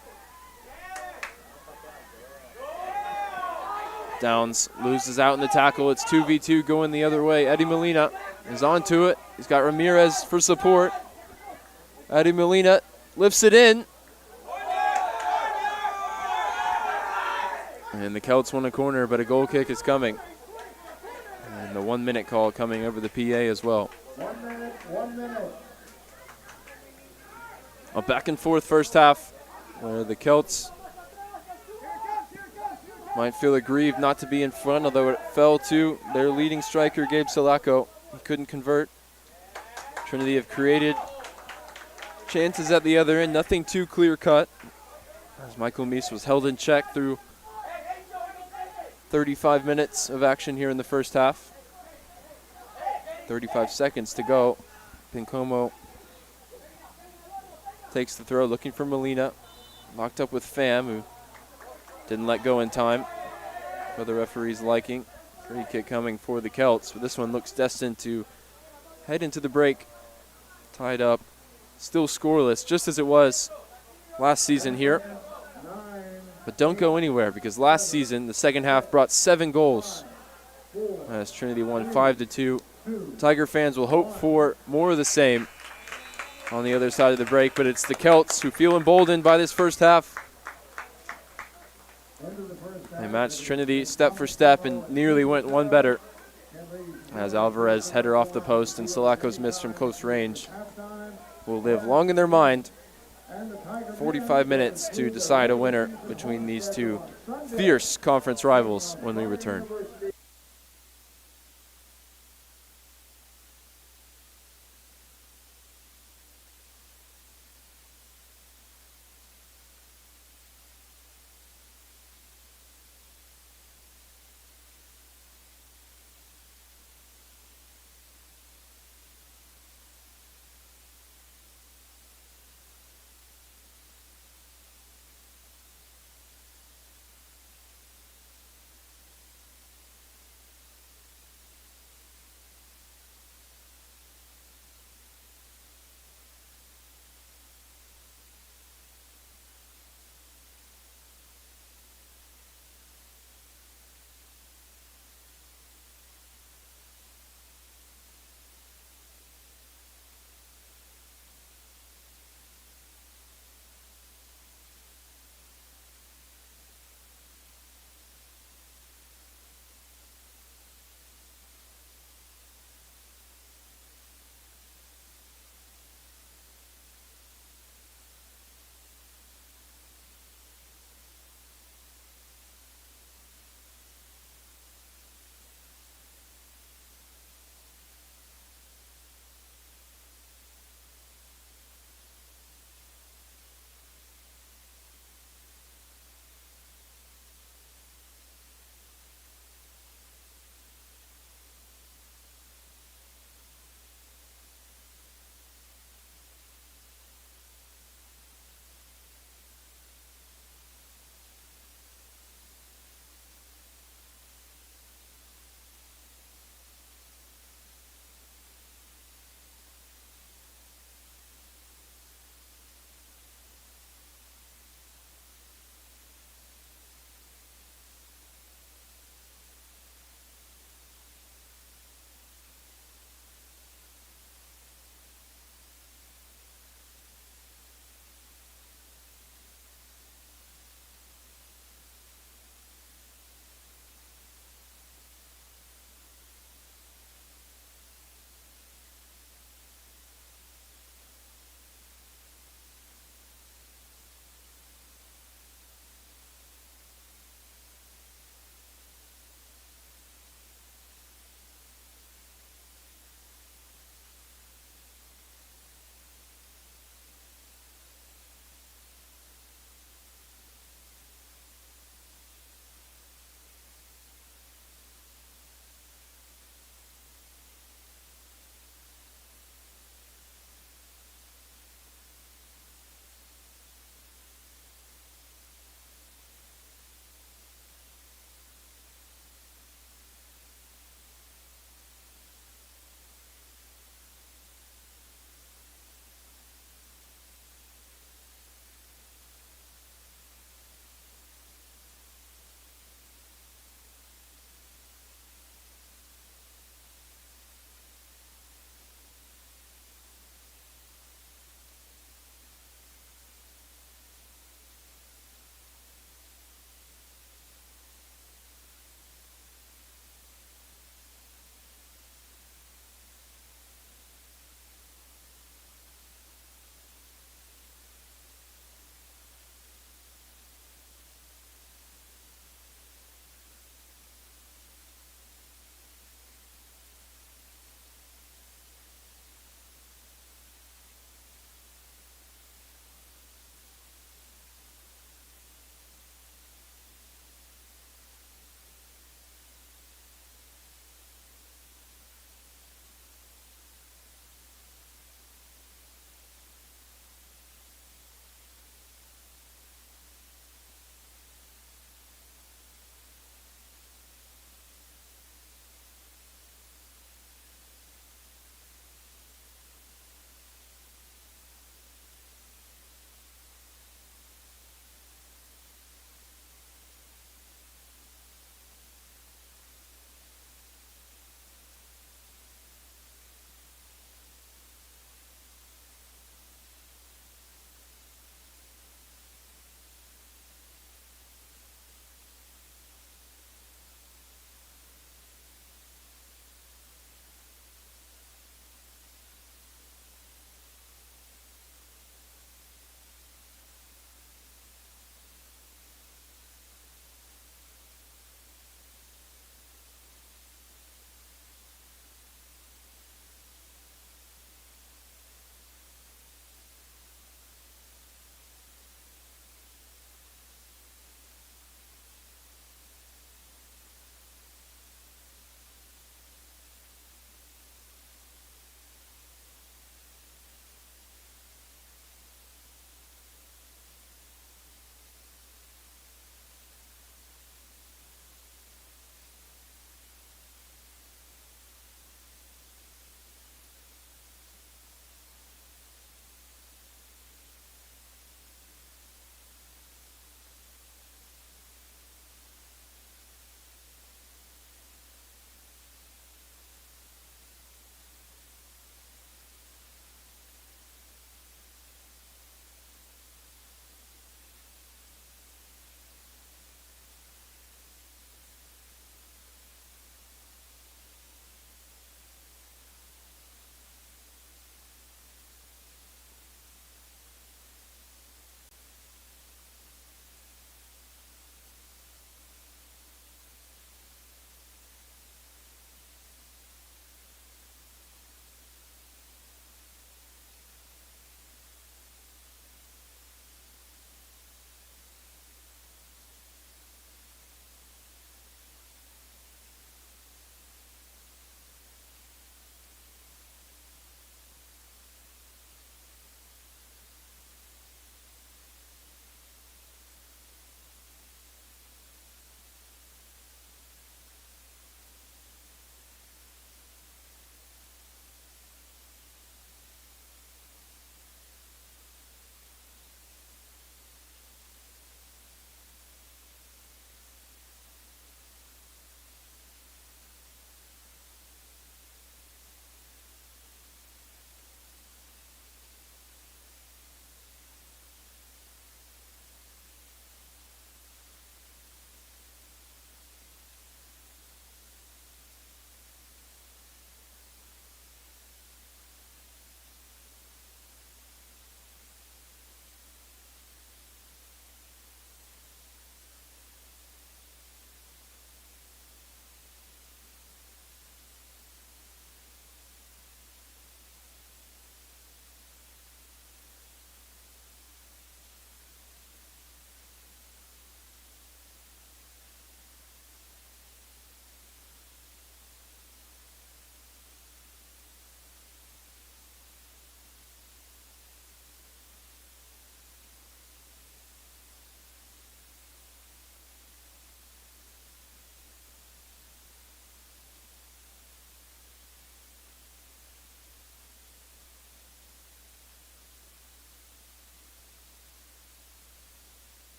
Downs loses out in the tackle. It's 2v2 going the other way. Eddie Molina is onto it. He's got Ramirez for support. Adi Molina lifts it in. And the Celts won a corner, but a goal kick is coming. And the 1 minute call coming over the PA as well. 1 minute. A back and forth first half where the Celts might feel aggrieved not to be in front, although it fell to their leading striker, Gabe Salako. He couldn't convert. Trinity have created chances at the other end, nothing too clear cut, as Michael Meese was held in check through 35 minutes of action here in the first half. 35 seconds to go. Pincomo takes the throw, looking for Molina. Locked up with Pham, who didn't let go in time for the referee's liking. Free kick coming for the Celts, but this one looks destined to head into the break. Tied up, still scoreless, just as it was last season here. But don't go anywhere, because last season, the second half brought 7 goals as Trinity won 5-2. Tiger fans will hope for more of the same on the other side of the break, but it's the Celts who feel emboldened by this first half. They matched Trinity step for step and nearly went one better, as Alvarez header off the post and Salako's miss from close range will live long in their mind. 45 minutes to decide a winner between these two fierce conference rivals when we return.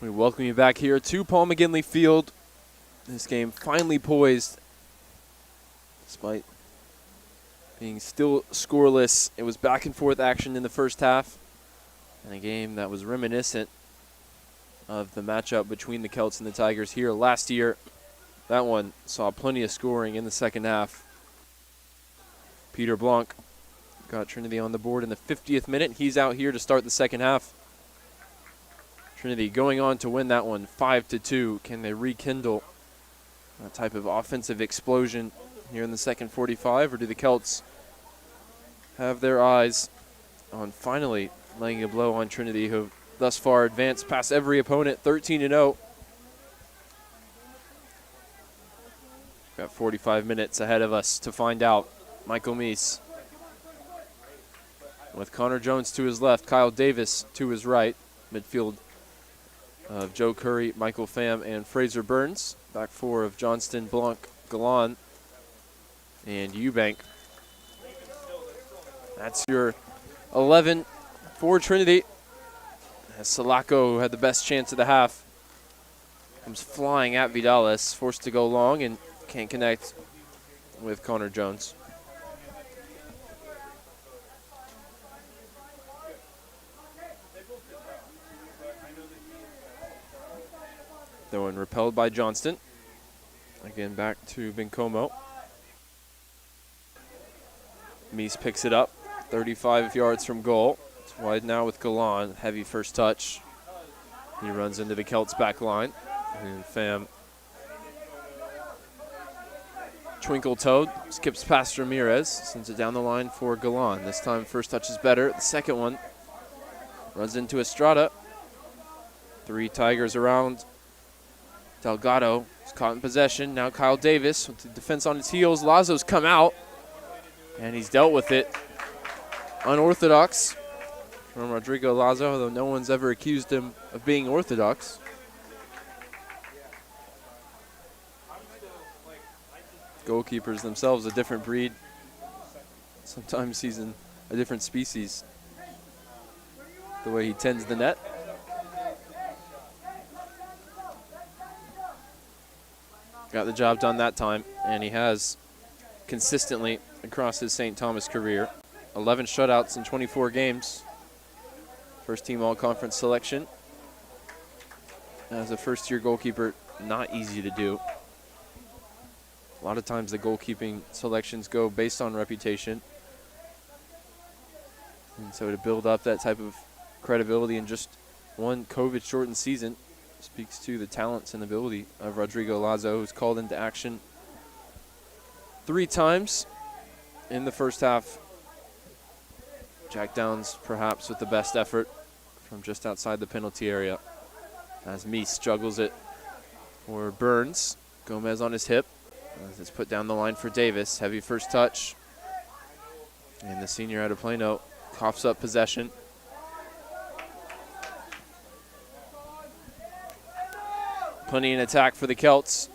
We welcome you back here to Paul McGinley Field. This game finally poised, despite being still scoreless. It was back and forth action in the first half, and a game that was reminiscent of the matchup between the Celts and the Tigers here last year. That one saw plenty of scoring in the second half. Peter Blanc got Trinity on the board in the 50th minute. He's out here to start the second half. Trinity going on to win that one 5-2. Can they rekindle that type of offensive explosion here in the second 45, or do the Celts have their eyes on finally laying a blow on Trinity, who thus far advanced past every opponent, 13-0. Got 45 minutes ahead of us to find out. Michael Meese with Connor Jones to his left, Kyle Davis to his right. Midfield of Joe Curry, Michael Pham, and Fraser Burns. Back four of Johnston, Blanc, Galan, and Eubank. That's your 11 for Trinity. As Salako, who had the best chance of the half, comes flying at Vidalis, forced to go long and can't connect with Connor Jones. Though repelled by Johnston. Again, back to Bencomo. Meese picks it up, 35 yards from goal. It's wide now with Galan, heavy first touch. He runs into the Celts back line. And Pham, twinkle-toed, skips past Ramirez, sends it down the line for Galan. This time first touch is better. The second one runs into Estrada. Three Tigers around. Delgado is caught in possession. Now Kyle Davis with the defense on his heels. Lazo's come out, and he's dealt with it. Unorthodox from Rodrigo Lazo, although no one's ever accused him of being orthodox. Goalkeepers themselves a different breed. Sometimes he's in a different species, the way he tends the net. Got the job done that time, and he has consistently across his St. Thomas career. 11 shutouts in 24 games. First team all-conference selection. As a first-year goalkeeper, not easy to do. A lot of times the goalkeeping selections go based on reputation. And so to build up that type of credibility in just one COVID-shortened season speaks to the talents and ability of Rodrigo Lazo, who's called into action 3 times in the first half. Jack Downs perhaps with the best effort from just outside the penalty area, as Meese juggles it for Burns. Gomez on his hip as it's put down the line for Davis. Heavy first touch, and the senior out of Plano coughs up possession. Plenty in attack for the Celts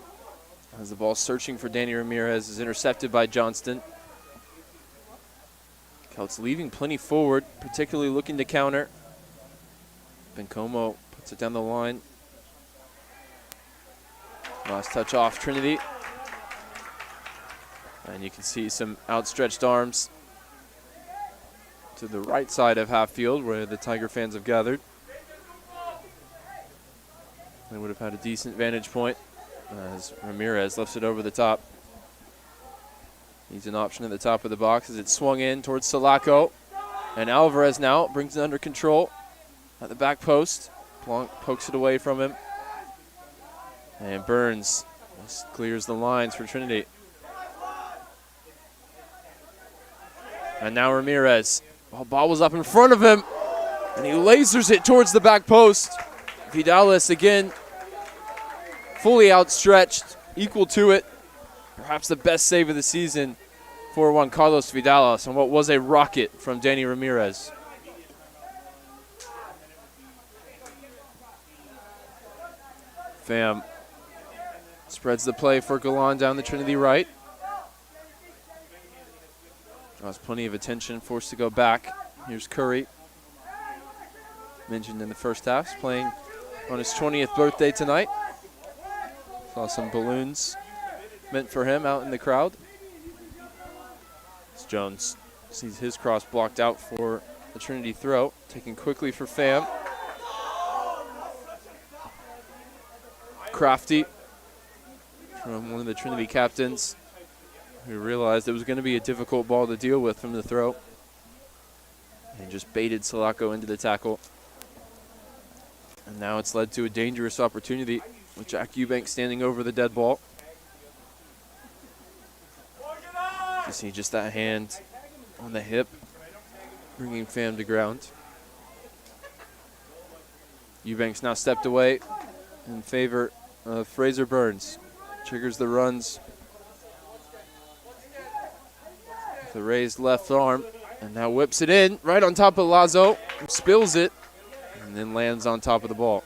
as the ball searching for Danny Ramirez is intercepted by Johnston. Celts leaving plenty forward, particularly looking to counter. Bencomo puts it down the line. Last touch off Trinity. And you can see some outstretched arms to the right side of half field where the Tiger fans have gathered. They would have had a decent vantage point as Ramirez lifts it over the top. He's an option at the top of the box as it's swung in towards Salako. And Alvarez now brings it under control at the back post. Blanc pokes it away from him. And Burns just clears the lines for Trinity. And now Ramirez. Well, ball was up in front of him, and he lasers it towards the back post. Vidalis again, fully outstretched, equal to it. Perhaps the best save of the season for Juan Carlos Vidalis on what was a rocket from Danny Ramirez. Pham spreads the play for Galan down the Trinity right. Draws plenty of attention, forced to go back. Here's Curry. Mentioned in the first half, playing on his 20th birthday tonight. Saw some balloons meant for him out in the crowd. As Jones sees his cross blocked out for the Trinity throw. Taking quickly for Pham. Crafty from one of the Trinity captains who realized it was going to be a difficult ball to deal with from the throw. And just baited Salako into the tackle. And now it's led to a dangerous opportunity with Jack Eubank standing over the dead ball. You see just that hand on the hip, bringing Pham to ground. Eubank's now stepped away in favor of Fraser Burns. Triggers the runs with the raised left arm, and now whips it in right on top of Lazo, spills it, and then lands on top of the ball.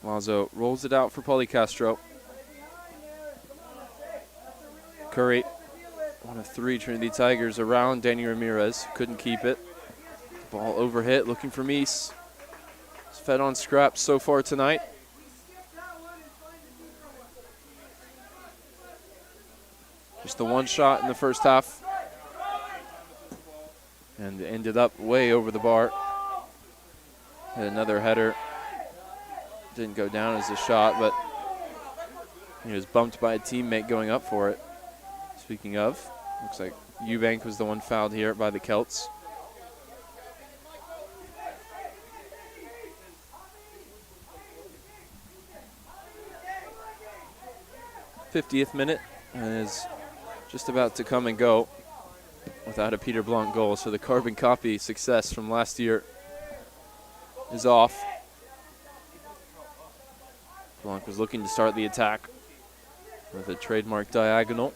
Lazo rolls it out for Policastro. Curry, one of 3 Trinity Tigers around Danny Ramirez. Couldn't keep it. Ball overhit, looking for Meese. He's fed on scraps so far tonight. Just the one shot in the first half. And ended up way over the bar. Had another header. Didn't go down as a shot, but he was bumped by a teammate going up for it. Speaking of, looks like Eubank was the one fouled here by the Celts. '50th minute is just about to come and go without a Peter Blanc goal, so the carbon copy success from last year is off. Blanc was looking to start the attack with a trademark diagonal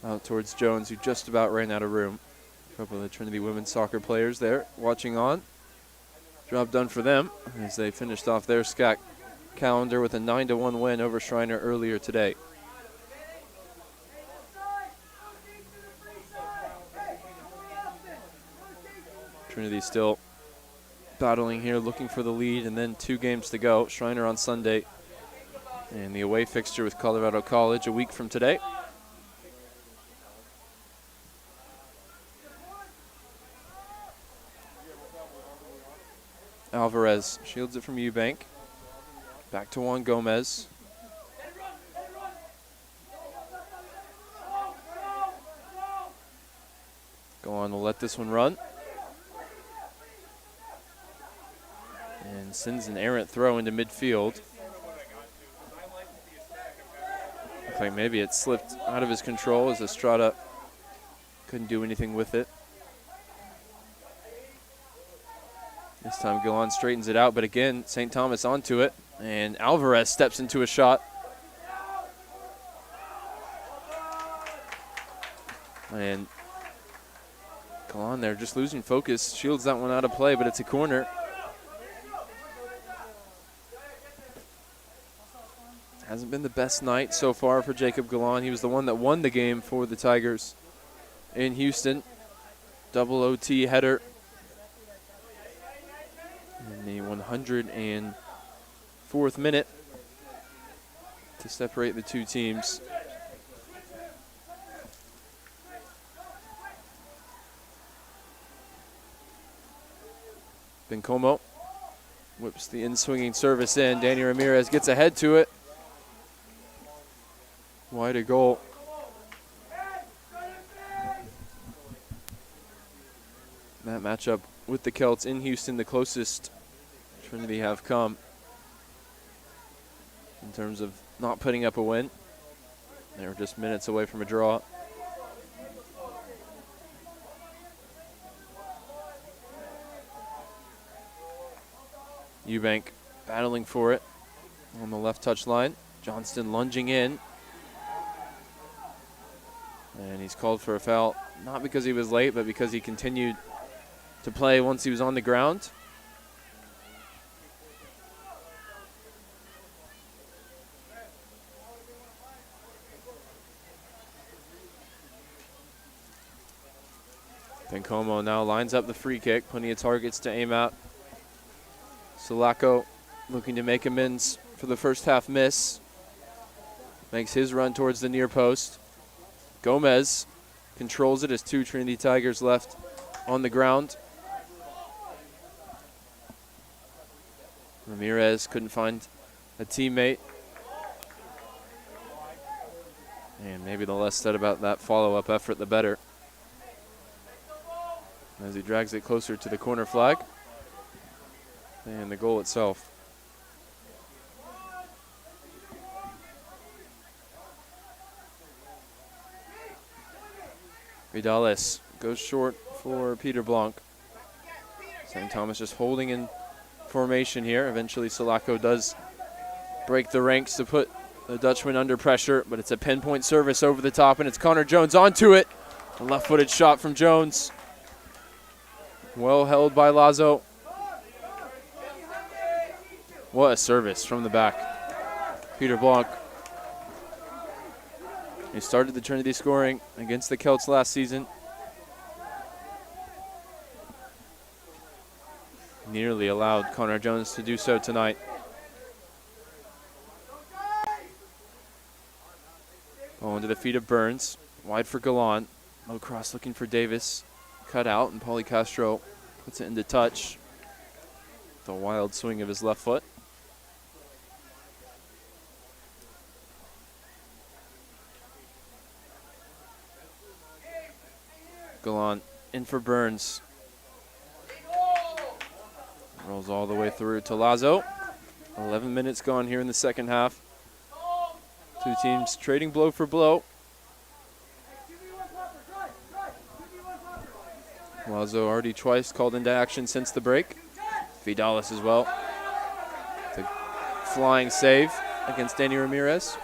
out towards Jones, who just about ran out of room. A couple of the Trinity women's soccer players there watching on. Job done for them as they finished off their SCAC calendar with a 9-1 win over Shriner earlier today. Trinity still battling here, looking for the lead, and then 2 games to go. Shriner on Sunday, and the away fixture with Colorado College a week from today. Alvarez shields it from Eubank. Back to Juan Gomez. Go on, we'll let this one run. And sends an errant throw into midfield. Looks like maybe it slipped out of his control as Estrada couldn't do anything with it. This time Galan straightens it out, but again, St. Thomas onto it, and Alvarez steps into a shot. And Galan there just losing focus, shields that one out of play, but it's a corner. Hasn't been the best night so far for Jacob Galan. He was the one that won the game for the Tigers in Houston. Double OT header in the 104th minute to separate the 2 teams. Bencomo whips the in-swinging service in. Danny Ramirez gets ahead to it. Wide a goal. That matchup with the Celts in Houston, the closest Trinity have come in terms of not putting up a win. They were just minutes away from a draw. Eubank battling for it on the left touch line. Johnston lunging in. And he's called for a foul, not because he was late, but because he continued to play once he was on the ground. Bencomo now lines up the free kick. Plenty of targets to aim at. Sulaco looking to make amends for the first half miss. Makes his run towards the near post. Gomez controls it as 2 Trinity Tigers left on the ground. Ramirez couldn't find a teammate. And maybe the less said about that follow-up effort, the better. As he drags it closer to the corner flag and the goal itself. Vidales goes short for Peter Blanc. St. Thomas just holding in formation here. Eventually Sulaco does break the ranks to put the Dutchman under pressure, but it's a pinpoint service over the top, and it's Connor Jones onto it. A left-footed shot from Jones. Well held by Lazo. What a service from the back. Peter Blanc. He started the Trinity scoring against the Celts last season. Nearly allowed Connor Jones to do so tonight. Ball into the feet of Burns. Wide for Galan. Low cross looking for Davis. Cut out, and Pauly Castro puts it into touch. The wild swing of his left foot. Galan in for Burns. Rolls all the way through to Lazo. 11 minutes gone here in the second half. 2 teams trading blow for blow. Lazo already twice called into action since the break. Vidales as well. The flying save against Danny Ramirez.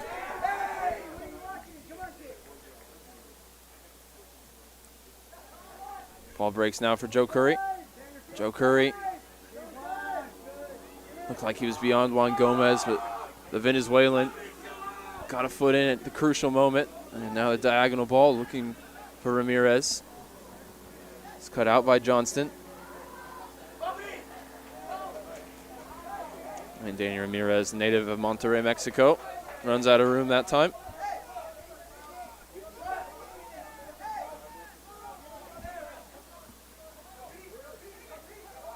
Ball breaks now for Joe Curry. Joe Curry looked like he was beyond Juan Gomez, but the Venezuelan got a foot in at the crucial moment. And now the diagonal ball looking for Ramirez. It's cut out by Johnston. And Danny Ramirez, native of Monterrey, Mexico, runs out of room that time.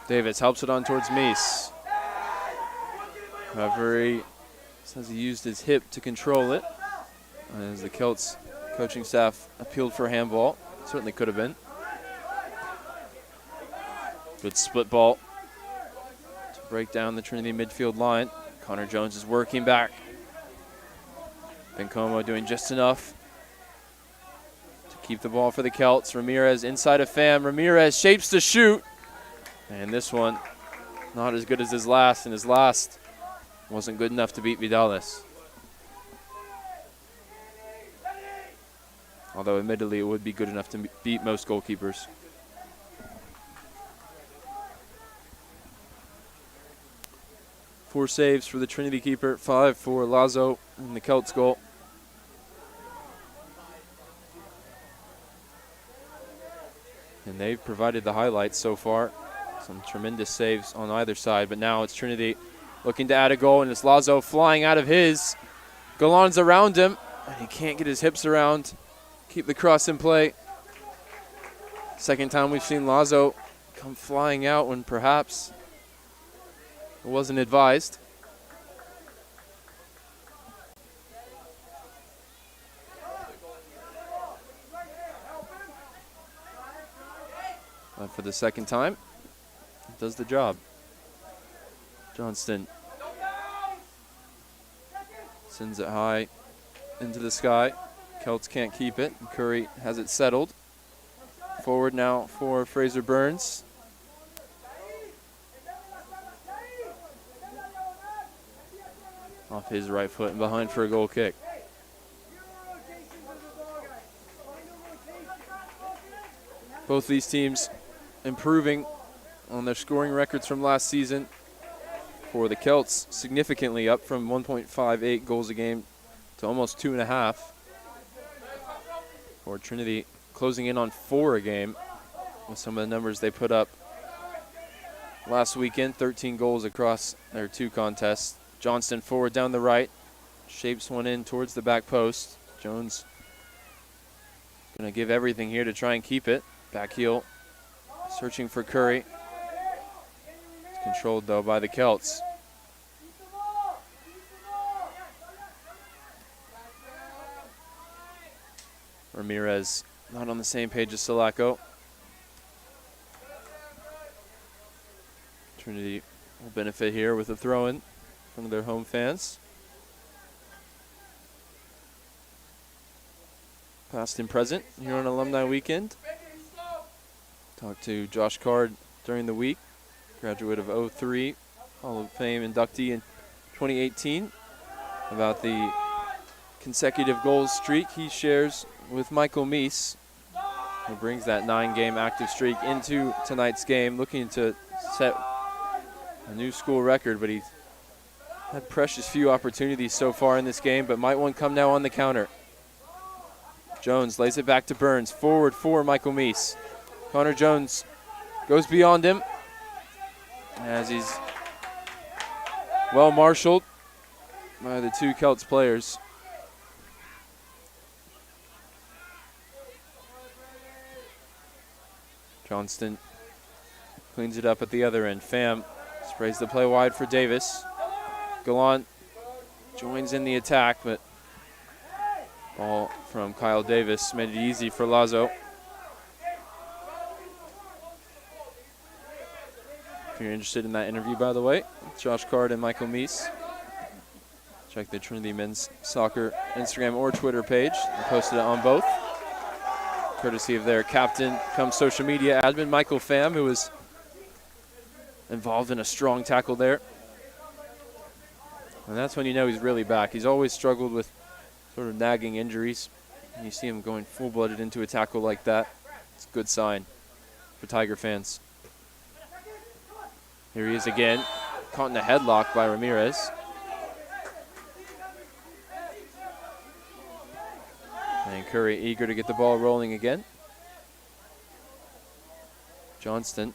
Davis helps it on towards Meese. However, he says he used his hip to control it. As the Celts coaching staff appealed for handball. Certainly could have been. Good split ball to break down the Trinity midfield line. Connor Jones is working back. Bencomo doing just enough to keep the ball for the Celts. Ramirez inside of Pham. Ramirez shapes to shoot. And this one, not as good as his last, and his last wasn't good enough to beat Vidales. Although admittedly it would be good enough to beat most goalkeepers. Four saves for the Trinity keeper, 5 for Lazo in the Celts goal. And they've provided the highlights so far. Some tremendous saves on either side, but now it's Trinity looking to add a goal, and it's Lazo flying out of his. Galan's around him, and he can't get his hips around. Keep the cross in play. Second time we've seen Lazo come flying out when perhaps it wasn't advised. But for the second time, it does the job. Johnston sends it high into the sky. Celts can't keep it. Curry has it settled. Forward now for Fraser Burns. Off his right foot and behind for a goal kick. Both these teams improving on their scoring records from last season. For the Celts, significantly up from 1.58 goals a game to almost 2.5. For Trinity, closing in on 4 a game with some of the numbers they put up last weekend. 13 goals across their 2 contests. Johnston forward down the right. Shapes one in towards the back post. Jones going to give everything here to try and keep it. Back heel. Searching for Curry. It's controlled, though, by the Celts. Ramirez not on the same page as Sulaco. Trinity will benefit here with a throw-in from their home fans. Past and present here on Alumni Weekend. Talked to Josh Card during the week, graduate of 03, Hall of Fame inductee in 2018, about the consecutive goals streak he shares with Michael Meese, who brings that 9-game active streak into tonight's game, looking to set a new school record, but he's had precious few opportunities so far in this game, but might one come now on the counter. Jones lays it back to Burns, forward for Michael Meese. Connor Jones goes beyond him as he's well marshaled by the 2 Celts players. Johnston cleans it up at the other end. Pham sprays the play wide for Davis. Gallant joins in the attack, but ball from Kyle Davis made it easy for Lazo. If you're interested in that interview, by the way, Josh Card and Michael Meese, check the Trinity Men's Soccer Instagram or Twitter page. I posted it on both, courtesy of their captain come social media admin, Michael Pham, who was involved in a strong tackle there. And that's when you know he's really back. He's always struggled with sort of nagging injuries. And you see him going full-blooded into a tackle like that. It's a good sign for Tiger fans. Here he is again, caught in a headlock by Ramirez. And Curry eager to get the ball rolling again. Johnston,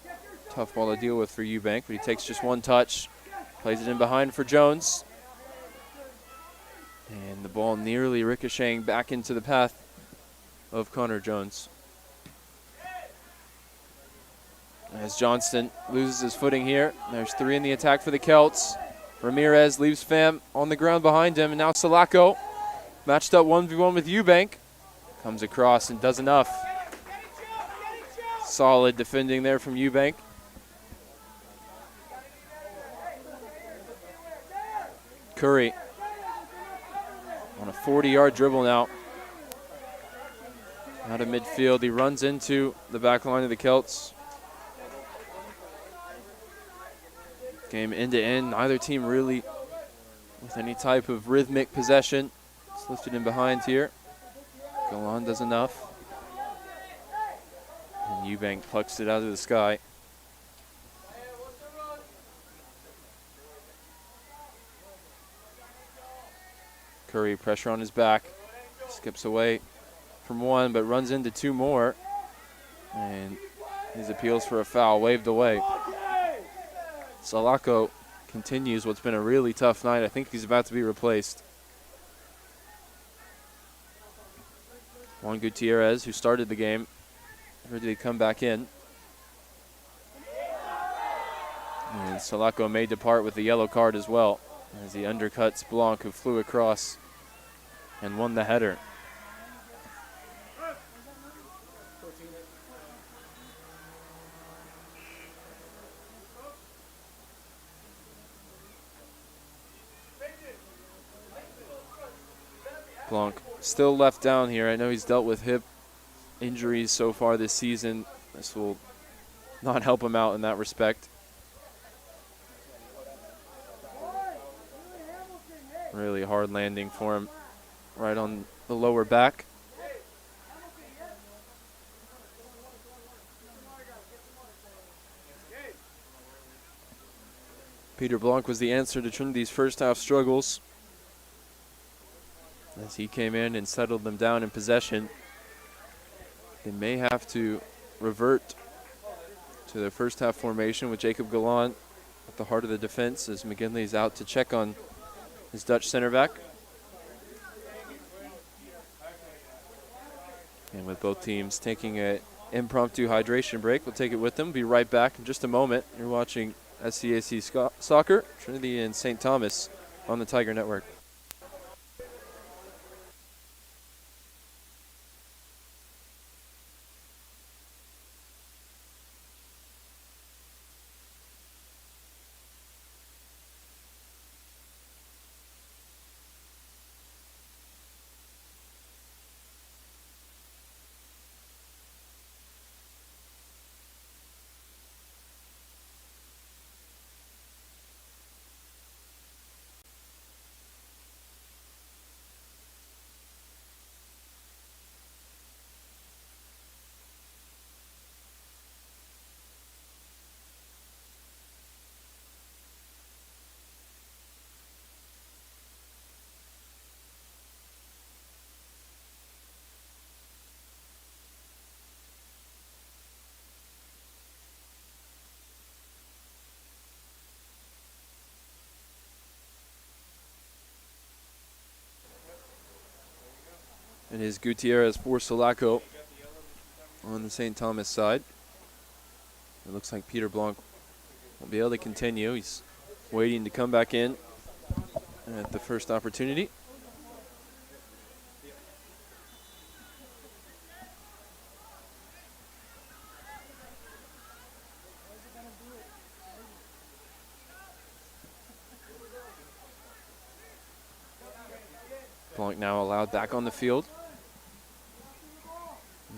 tough ball to deal with for Eubank, but he takes just one touch. Plays it in behind for Jones. And the ball nearly ricocheting back into the path of Connor Jones. As Johnston loses his footing here. There's 3 in the attack for the Celts. Ramirez leaves Pham on the ground behind him. And now Sulaco matched up 1v1 with Eubank. Comes across and does enough. Solid defending there from Eubank. Curry on a 40-yard dribble now. Out of midfield, he runs into the back line of the Celts. Game end to end, neither team really with any type of rhythmic possession. It's lifted in behind here. Golan does enough. And Eubank plucks it out of the sky. Curry pressure on his back. Skips away from one, but runs into 2 more. And his appeals for a foul waved away. Sulaco continues what's been a really tough night. I think he's about to be replaced. Juan Gutierrez, who started the game, ready to come back in. And Sulaco may depart with the yellow card as well, as he undercuts Blanc, who flew across and won the header. Blanc still left down here. I know he's dealt with hip injuries so far this season. This will not help him out in that respect. Really hard landing for him right on the lower back. Peter Blanc was the answer to Trinity's first half struggles, as he came in and settled them down in possession. They may have to revert to their first half formation with Jacob Gallant at the heart of the defense as McGinley's out to check on his Dutch center back. And with both teams taking an impromptu hydration break, we'll take it with them. Be right back in just a moment. You're watching SCAC Soccer, Trinity and St. Thomas on the Tiger Network. It is Gutierrez for Sulaco on the St. Thomas side. It looks like Peter Blanc won't be able to continue. He's waiting to come back in at the first opportunity. Blanc now allowed back on the field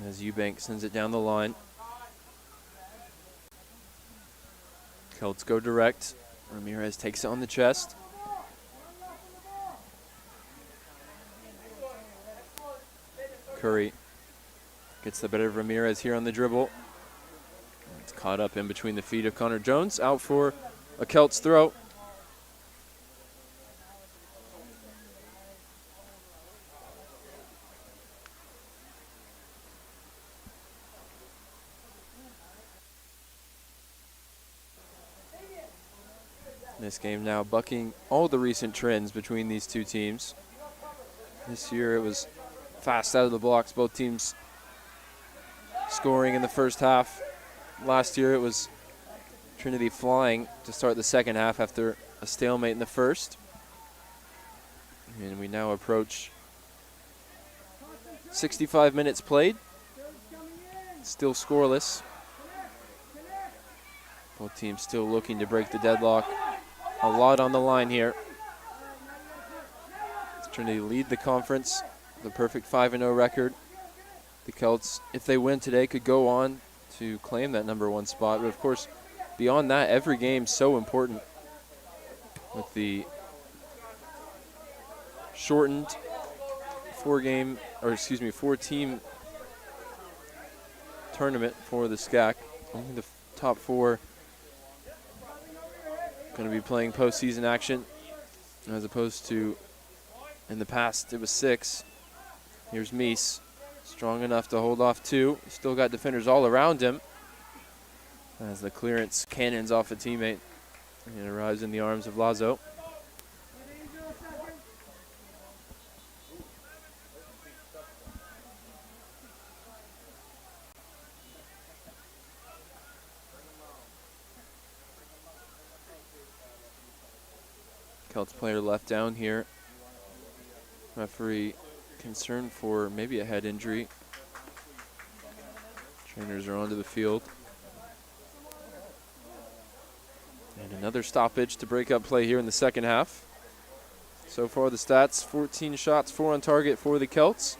as Eubank sends it down the line. Celts go direct. Ramirez takes it on the chest. Curry gets the better of Ramirez here on the dribble. It's caught up in between the feet of Connor Jones. Out for a Celts throw. This game now bucking all the recent trends between these two teams. This year it was fast out of the blocks, both teams scoring in the first half. Last year it was Trinity flying to start the second half after a stalemate in the first. And we now approach 65 minutes played. Still scoreless. Both teams still looking to break the deadlock. A lot on the line here. Trinity lead the conference, the perfect 5-0 record. The Celts, if they win today, could go on to claim that _1 spot. But of course, beyond that, every game's so important. With the shortened 4-team tournament for the SCAC. Only the top 4 going to be playing postseason action, as opposed to in the past it was 6. Here's Meese, strong enough to hold off 2. Still got defenders all around him as the clearance cannons off a teammate and arrives in the arms of Lazo. Celts player left down here. Referee concerned for maybe a head injury. Trainers are onto the field. And another stoppage to break up play here in the second half. So far the stats, 14 shots, 4 on target for the Celts.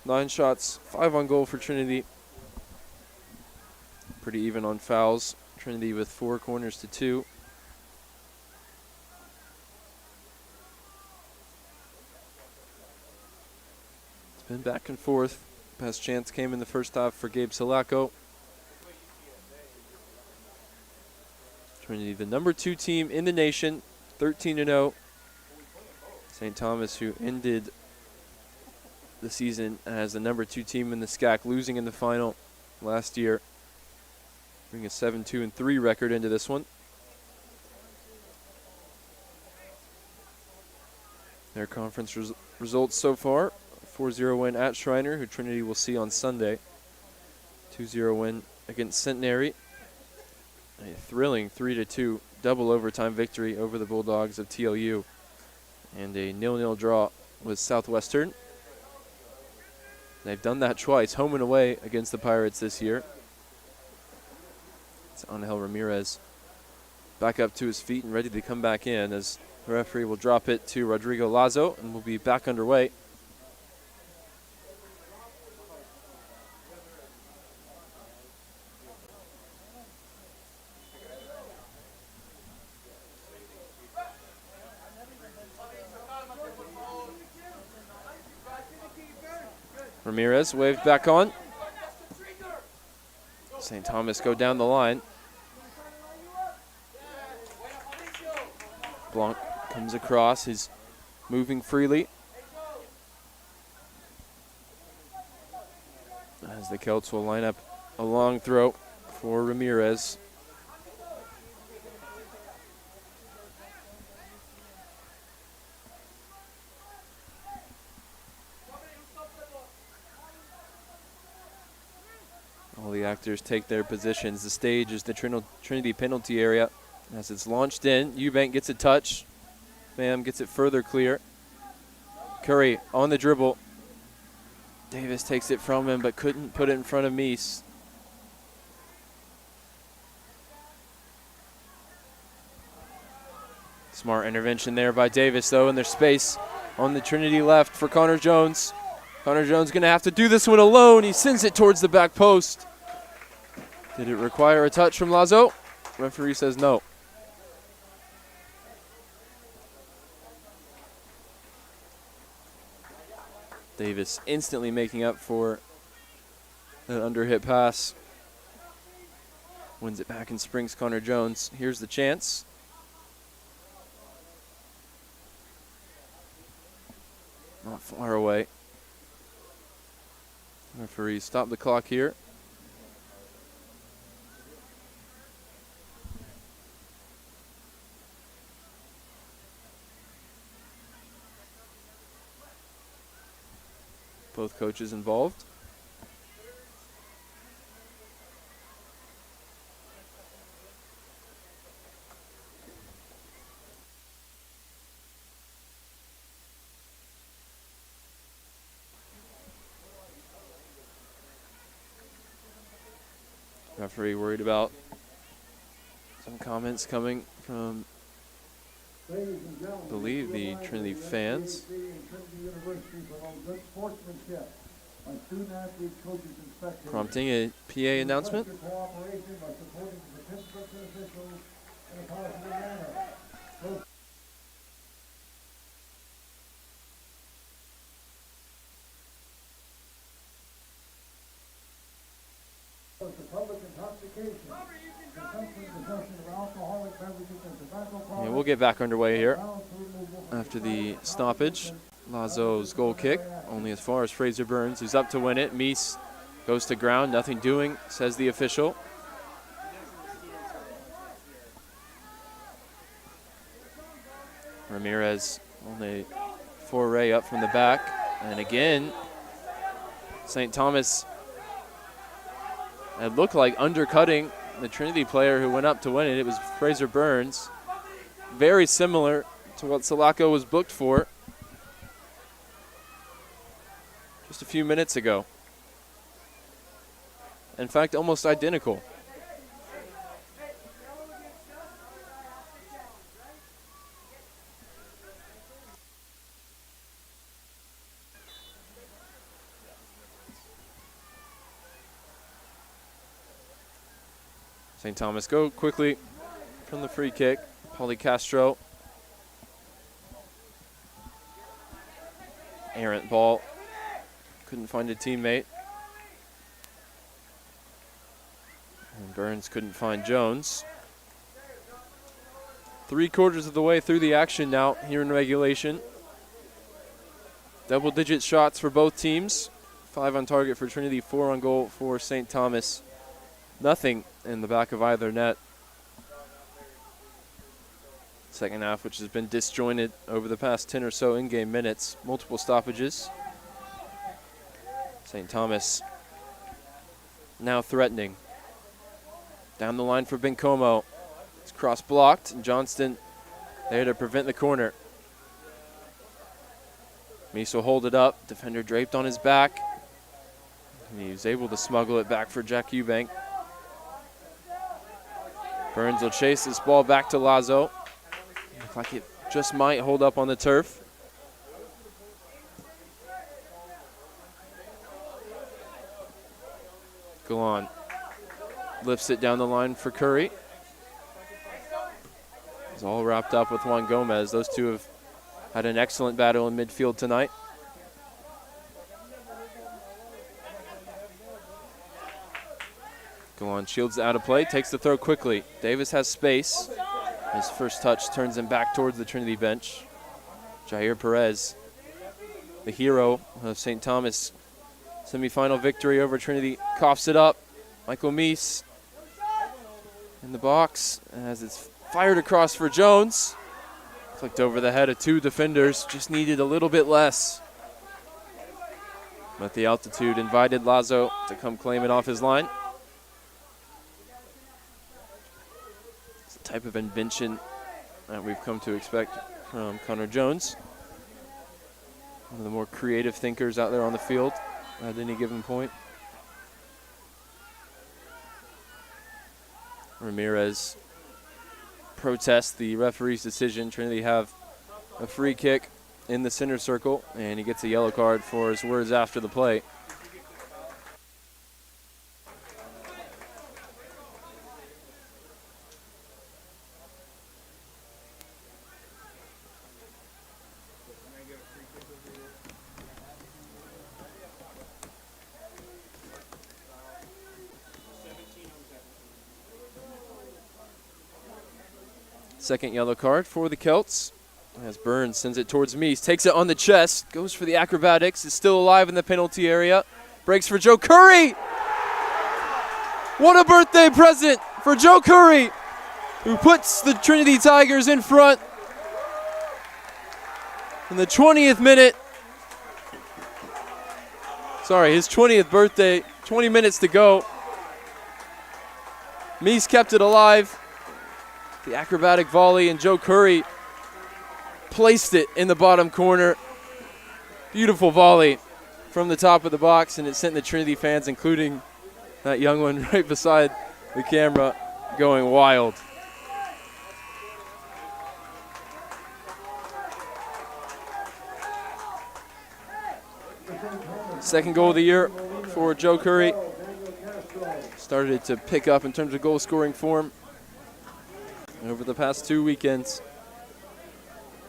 9 shots, 5 on goal for Trinity. Pretty even on fouls. Trinity with 4 corners to 2. Been back and forth. Best chance came in the first half for Gabe Sulaco. Trinity, the #2 team in the nation, 13-0. St. Thomas, who ended the season as the #2 team in the SCAC, losing in the final last year. bring a 7-2-3 record into this one. Their conference results so far: 4-0 win at Schreiner, who Trinity will see on Sunday. 2-0 win against Centenary. A thrilling 3-2 double overtime victory over the Bulldogs of TLU. And a 0-0 draw with Southwestern. They've done that twice, home and away against the Pirates this year. It's Angel Ramirez back up to his feet and ready to come back in as the referee will drop it to Rodrigo Lazo, and we'll be back underway. Ramirez waved back on. St. Thomas go down the line. Blanc comes across. He's moving freely as the Celts will line up a long throw for Ramirez. All the actors take their positions. The stage is the Trinity penalty area. As it's launched in, Eubank gets a touch. Bam gets it further clear. Curry on the dribble. Davis takes it from him but couldn't put it in front of Meese. Smart intervention there by Davis, though, and there's space on the Trinity left for Connor Jones. Connor Jones going to have to do this one alone. He sends it towards the back post. Did it require a touch from Lazo? Referee says no. Davis instantly making up for that under-hit pass. Wins it back and springs Connor Jones. Here's the chance. Not far away. Referee stop the clock here. Both coaches involved. Referee worried about some comments coming from, I believe, the Trinity fans. Prompting a PA announcement. And we'll get back underway here after the stoppage. Lazo's goal kick, only as far as Fraser Burns, who's up to win it. Meese goes to ground, nothing doing, says the official. Ramirez on a foray up from the back. And again, St. Thomas, it looked like undercutting the Trinity player who went up to win it. It was Fraser Burns. Very similar to what Sulaco was booked for just a few minutes ago. In fact, almost identical. St. Thomas go quickly from the free kick. Pauly Castro. Errant ball. Couldn't find a teammate. And Burns couldn't find Jones. 3/4 of the way through the action now here in regulation. Double-digit shots for both teams. 5 on target for Trinity, 4 on goal for St. Thomas. nothing in the back of either net. Second half, which has been disjointed over the past 10 or so in-game minutes. Multiple stoppages. St. Thomas now threatening. Down the line for Bencomo. It's cross-blocked, and Johnston there to prevent the corner. Meese will hold it up. Defender draped on his back. And he was able to smuggle it back for Jack Eubank. Burns will chase this ball back to Lazo. Looks like it just might hold up on the turf. Galan lifts it down the line for Curry. It's all wrapped up with Juan Gomez. Those two have had an excellent battle in midfield tonight. Galan shields out of play, takes the throw quickly. Davis has space. His first touch turns him back towards the Trinity bench. Jair Perez, the hero of St. Thomas' semifinal victory over Trinity, coughs it up. Michael Meese in the box as it's fired across for Jones. Flicked over the head of two defenders, just needed a little bit less. But the altitude invited Lazo to come claim it off his line. It's the type of invention that we've come to expect from Connor Jones. One of the more creative thinkers out there on the field at any given point. Ramirez protests the referee's decision. Trinity have a free kick in the center circle, and he gets a yellow card for his words after the play. Second yellow card for the Celts as Burns sends it towards Meese, takes it on the chest, goes for the acrobatics, is still alive in the penalty area, breaks for Joe Curry. What a birthday present for Joe Curry, who puts the Trinity Tigers in front in the 20th minute. Sorry, his 20th birthday, 20 minutes to go. Meese kept it alive. The acrobatic volley, and Joe Curry placed it in the bottom corner. Beautiful volley from the top of the box, and it sent the Trinity fans, including that young one right beside the camera, going wild. Second goal of the year for Joe Curry. Started to pick up in terms of goal scoring form over the past 2 weekends.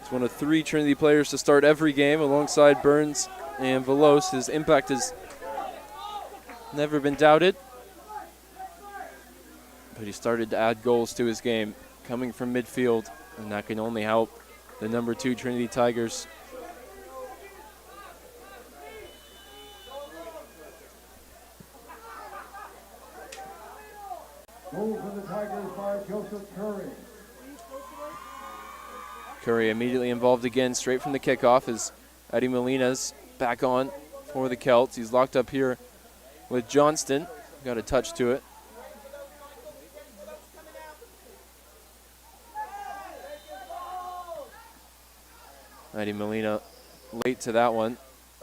He's one of 3 Trinity players to start every game alongside Burns and Velos. His impact has never been doubted, but he started to add goals to his game coming from midfield, and that can only help the number 2 Trinity Tigers. Goal for the Tigers by Joseph Curry. Curry immediately involved again, straight from the kickoff, as Eddie Molina's back on for the Celts. He's locked up here with Johnston. Got a touch to it. Eddie Molina late to that one,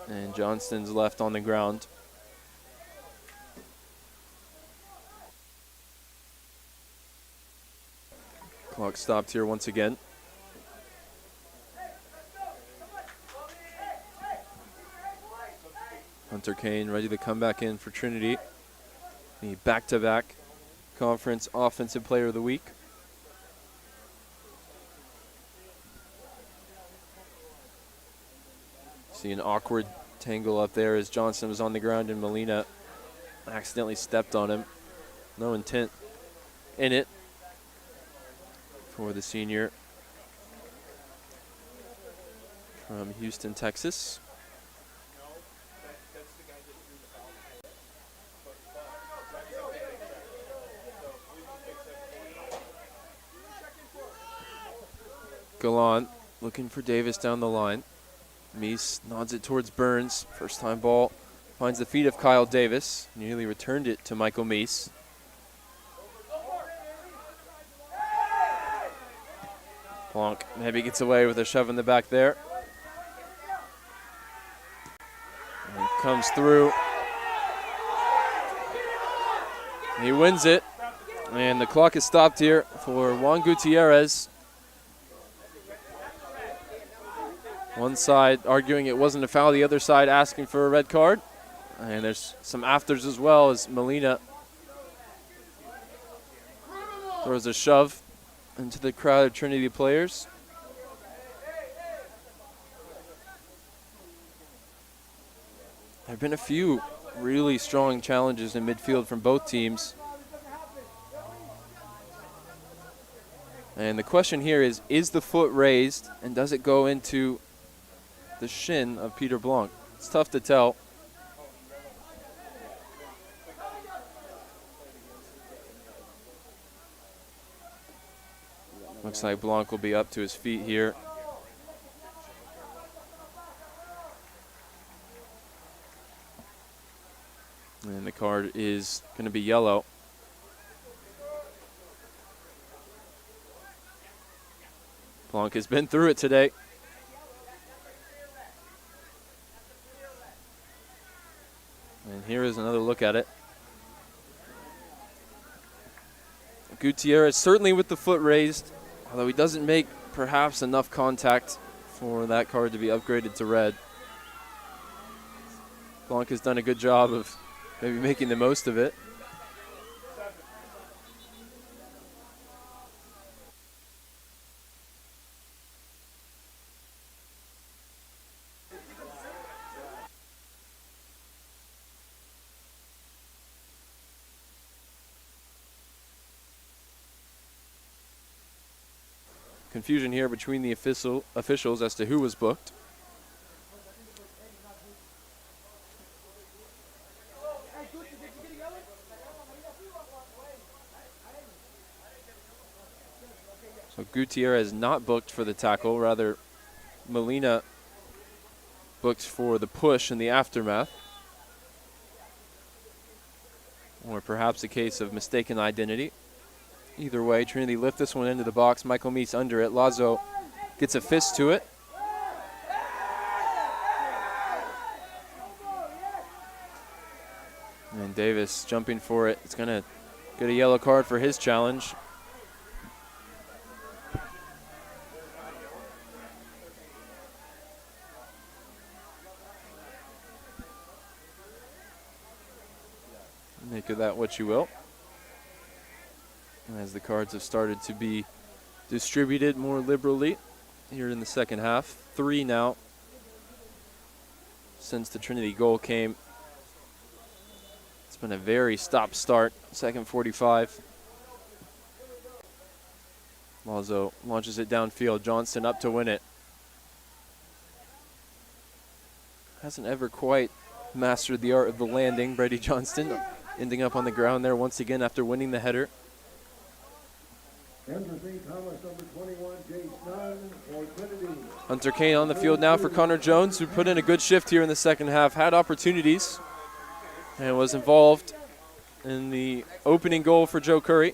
and Johnston's left on the ground. Clock stopped here once again. Hunter Kane ready to come back in for Trinity. The back-to-back conference offensive player of the week. See an awkward tangle up there as Johnson was on the ground and Molina accidentally stepped on him. No intent in it for the senior from Houston, Texas. Galan looking for Davis down the line. Meese nods it towards Burns. First time ball finds the feet of Kyle Davis. Nearly returned it to Michael Meese. Blanc maybe gets away with a shove in the back there. And comes through. He wins it. And the clock is stopped here for Juan Gutierrez. One side arguing it wasn't a foul, the other side asking for a red card. And there's some afters as well as Molina throws a shove into the crowd of Trinity players. There have been a few really strong challenges in midfield from both teams. And the question here is the foot raised and does it go into the shin of Peter Blanc? It's tough to tell. Looks like Blanc will be up to his feet here. And the card is going to be yellow. Blanc has been through it today. And here is another look at it. Gutierrez certainly with the foot raised, although he doesn't make perhaps enough contact for that card to be upgraded to red. Blanc has done a good job of maybe making the most of it. Confusion here between the officials as to who was booked. So Gutierrez not booked for the tackle, rather Molina booked for the push in the aftermath. Or perhaps a case of mistaken identity. Either way, Trinity lift this one into the box. Michael Meese under it. Lazo gets a fist to it. And Davis jumping for it. It's going to get a yellow card for his challenge. Make of that what you will. As the cards have started to be distributed more liberally here in the second half. 3 now since the Trinity goal came. It's been a very stop-start, second 45. Lazo launches it downfield. Johnston up to win it. Hasn't ever quite mastered the art of the landing. Brady Johnston ending up on the ground there once again after winning the header. Hunter Kane on the field now for Connor Jones, who put in a good shift here in the second half, had opportunities, and was involved in the opening goal for Joe Curry.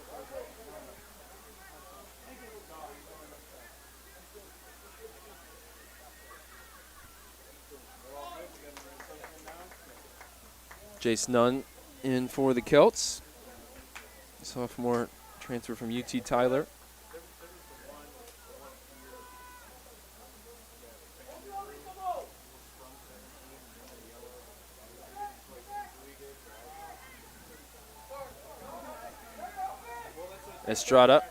Jace Nunn in for the Celts. Sophomore transfer from UT Tyler. Estrada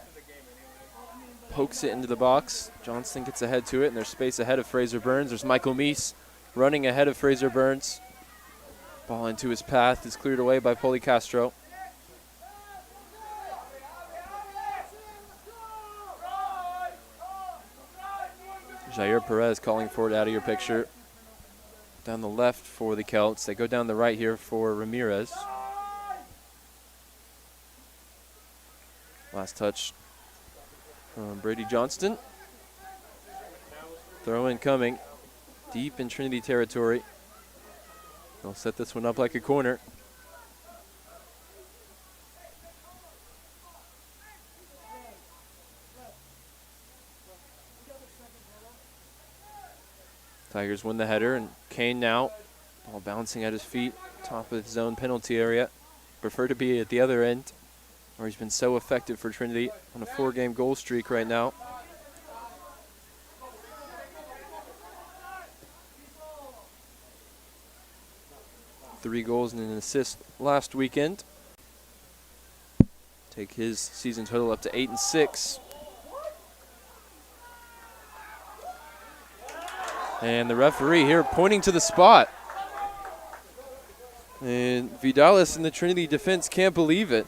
pokes it into the box. Johnston gets ahead to it, and there's space ahead of Fraser Burns. There's Michael Meese running ahead of Fraser Burns. Ball into his path is cleared away by Poli Castro. Jair Perez calling for it out of your picture. Down the left for the Celts. They go down the right here for Ramirez. Last touch from Brady Johnston. Throw in coming. Deep in Trinity territory. They'll set this one up like a corner. Tigers win the header, and Kane now, ball bouncing at his feet, top of his own penalty area. Prefer to be at the other end, where he's been so effective for Trinity on a 4-game goal streak right now. Three goals and an assist last weekend. Take his season total up to 8 and 6. And the referee here pointing to the spot. And Vidalis in the Trinity defense can't believe it.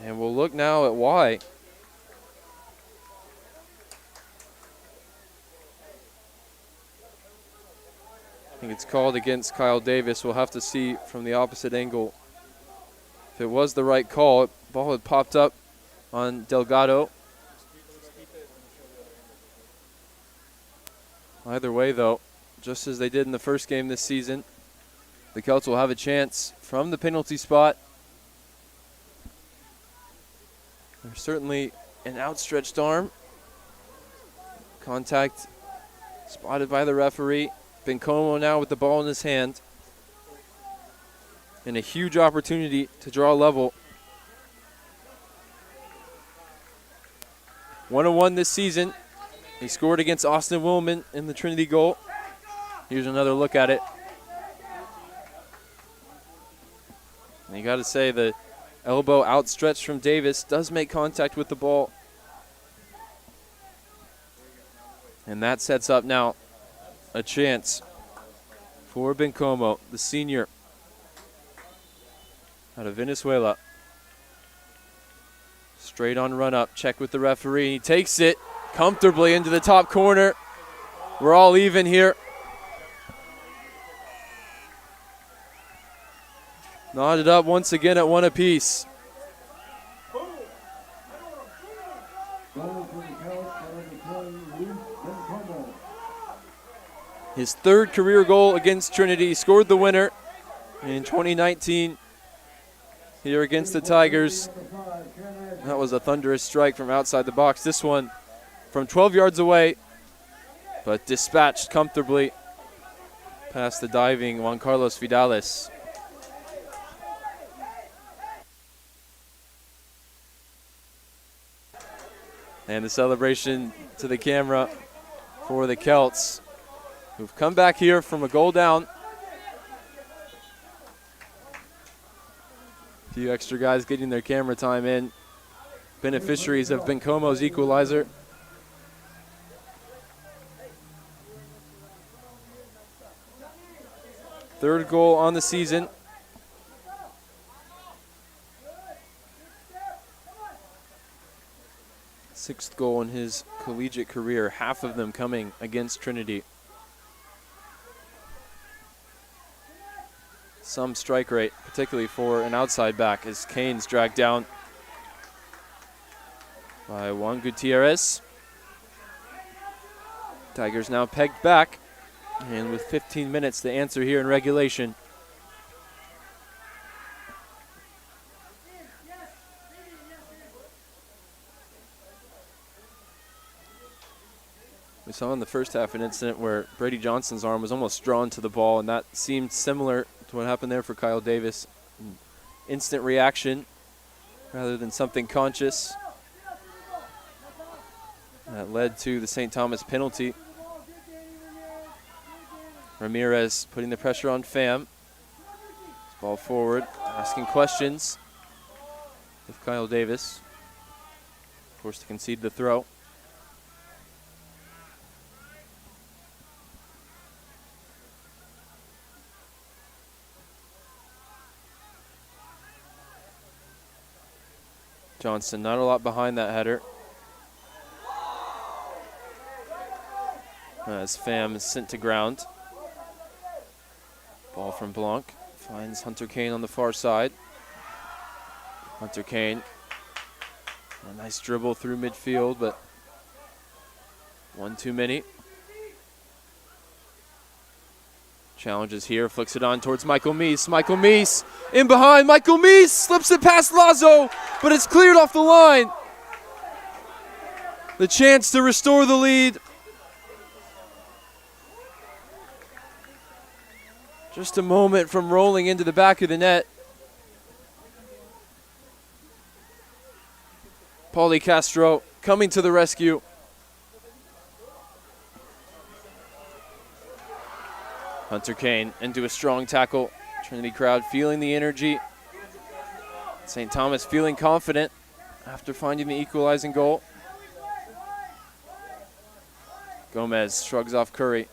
And we'll look now at why. I think it's called against Kyle Davis. We'll have to see from the opposite angle if it was the right call. Ball had popped up on Delgado. Either way, though, just as they did in the first game this season, the Celts will have a chance from the penalty spot. There's certainly an outstretched arm. Contact spotted by the referee. Bencomo now with the ball in his hand. And a huge opportunity to draw level. 1-1 this season. He scored against Austin Willman in the Trinity goal. Here's another look at it. And you got to say the elbow outstretched from Davis does make contact with the ball. And that sets up now a chance for Bencomo, the senior out of Venezuela. Straight on run up, check with the referee. He takes it comfortably into the top corner. We're all even here. Knotted up once again at 1 apiece. His third career goal against Trinity. He scored the winner in 2019 here against the Tigers. That was a thunderous strike from outside the box. This one from 12 yards away, but dispatched comfortably past the diving Juan Carlos Vidalis. And the celebration to the camera for the Celts, who've come back here from a goal down. A few extra guys getting their camera time in. Beneficiaries of Bencomo's equalizer. Third goal on the season. Sixth goal in his collegiate career, half of them coming against Trinity. Some strike rate, particularly for an outside back, as Kane's dragged down by Juan Gutierrez. Tigers now pegged back, and with 15 minutes to answer here in regulation. We saw in the first half an incident where Brady Johnson's arm was almost drawn to the ball, and that seemed similar to what happened there for Kyle Davis. Instant reaction rather than something conscious. That led to the St. Thomas penalty. Ramirez putting the pressure on Pham. Ball forward, asking questions of Kyle Davis. Forced to concede the throw. Johnson not a lot behind that header. As Pham is sent to ground. Ball from Blanc. Finds Hunter Kane on the far side. Hunter Kane A nice dribble through midfield, but one too many. Challenges here, flicks it on towards Michael Meese. Michael Meese in behind. Michael Meese slips it past Lazo, but it's cleared off the line. The chance to restore the lead. Just a moment from rolling into the back of the net. Paulie Castro coming to the rescue. Hunter Kane into a strong tackle. Trinity crowd feeling the energy. St. Thomas feeling confident after finding the equalizing goal. Gomez shrugs off Curry.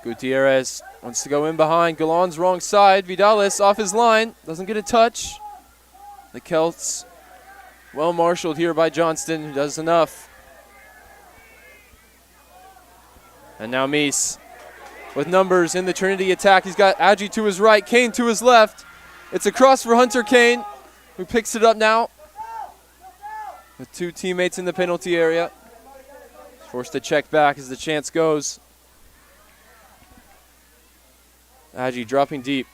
Gutierrez wants to go in behind. Galan's wrong side. Vidalis off his line. Doesn't get a touch. The Celts well marshaled here by Johnston, who does enough. And now Meese with numbers in the Trinity attack. He's got Adji to his right, Kane to his left. It's a cross for Hunter Kane, who picks it up now with two teammates in the penalty area. He's forced to check back as the chance goes. Adji dropping deep.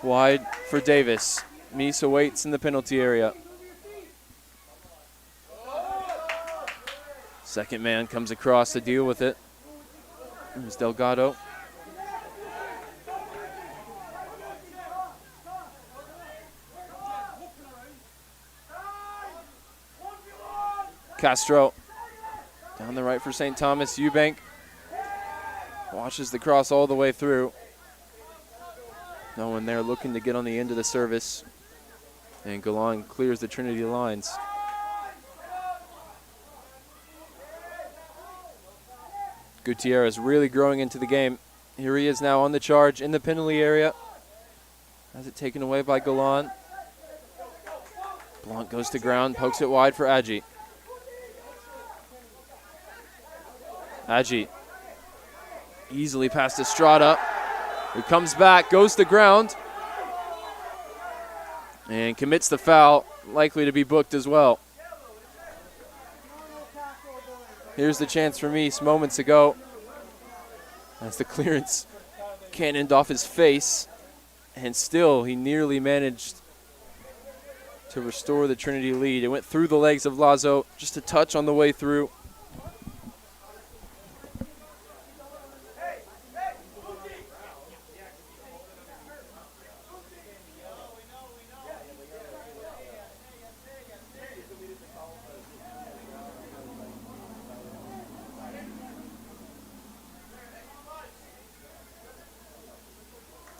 Wide for Davis. Meese awaits in the penalty area. Second man comes across to deal with it. There's Delgado. Castro down the right for St. Thomas. Eubank watches the cross all the way through. No one there looking to get on the end of the service. And Galan clears the Trinity lines. Gutierrez really growing into the game. Here he is now on the charge in the penalty area. Has it taken away by Galan. Blanc goes to ground, pokes it wide for Adji. Adji easily past Estrada, who comes back, goes to ground, and commits the foul, likely to be booked as well. Here's the chance for Meese moments ago as the clearance cannoned off his face, and still he nearly managed to restore the Trinity lead. It went through the legs of Lazo, just a touch on the way through.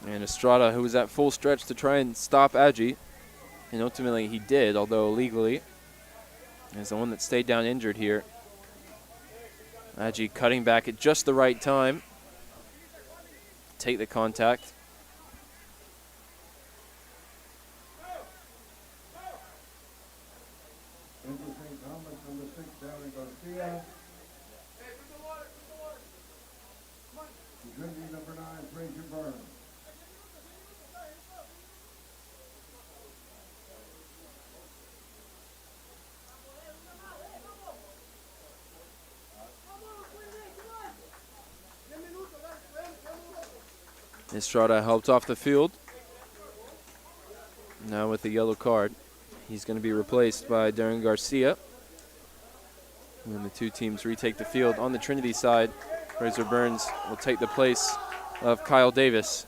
And Estrada, who was at full stretch to try and stop Adji, and ultimately he did, although illegally, is the one that stayed down injured here. Adji cutting back at just the right time. Take the contact. Into St. Thomas, number 6, Darren Garcia. Trinity, number 9, Fraser Burns. Estrada helped off the field. Now with the yellow card, he's going to be replaced by Darren Garcia. When the two teams retake the field on the Trinity side, Fraser Burns will take the place of Kyle Davis.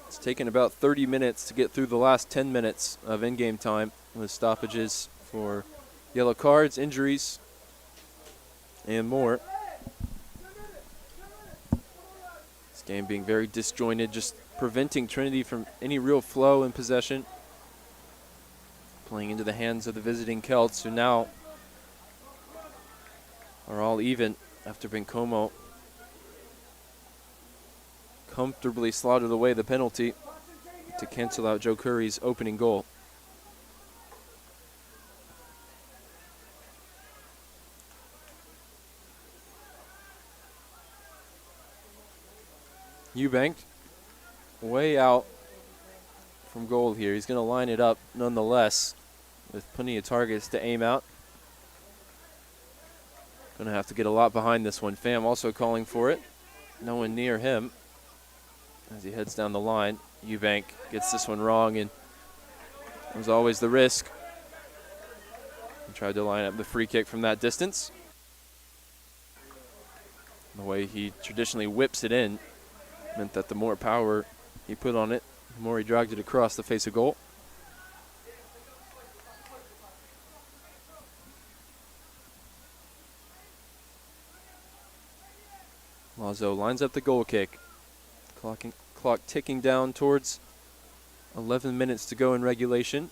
It's taken about 30 minutes to get through the last 10 minutes of in-game time with stoppages for yellow cards, injuries, and more. This game being very disjointed, just preventing Trinity from any real flow in possession. Playing into the hands of the visiting Celts, who now are all even after Bencomo comfortably slotted away the penalty to cancel out Joe Curry's opening goal. Eubank way out from goal here. He's going to line it up nonetheless with plenty of targets to aim out. Going to have to get a lot behind this one. Pham also calling for it. No one near him as he heads down the line. Eubank gets this one wrong, and there's always the risk. He tried to line up the free kick from that distance. The way he traditionally whips it in meant that the more power he put on it, the more he dragged it across the face of goal. Lazo lines up the goal kick. Clock ticking down towards 11 minutes to go in regulation.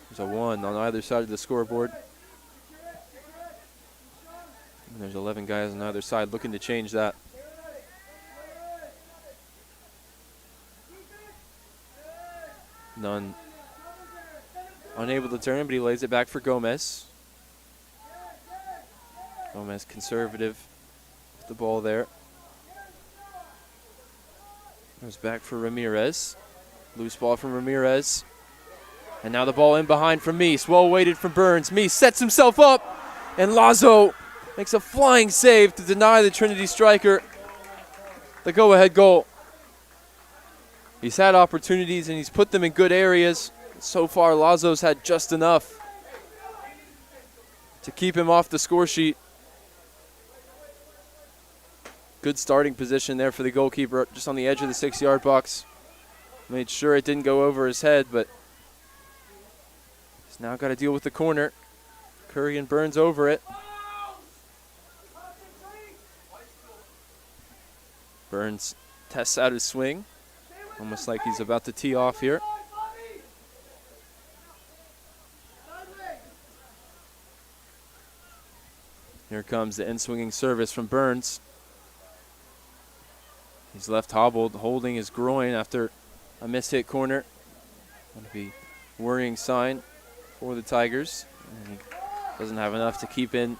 There's a 1 on either side of the scoreboard. And there's 11 guys on either side looking to change that. Nunn unable to turn, but he lays it back for Gomez. Gomez conservative with the ball there. Goes back for Ramirez. Loose ball from Ramirez. And now the ball in behind from Meese. Well weighted from Burns. Meese sets himself up. And Lazo makes a flying save to deny the Trinity striker the go-ahead goal. He's had opportunities and he's put them in good areas. So far, Lazo's had just enough to keep him off the score sheet. Good starting position there for the goalkeeper, just on the edge of the 6-yard box. Made sure it didn't go over his head, but he's now got to deal with the corner. Curry and Burns over it. Burns tests out his swing, almost like he's about to tee off here. Here comes the in-swinging service from Burns. He's left hobbled, holding his groin after a mishit corner. Going to be worrying sign for the Tigers. And he doesn't have enough to keep in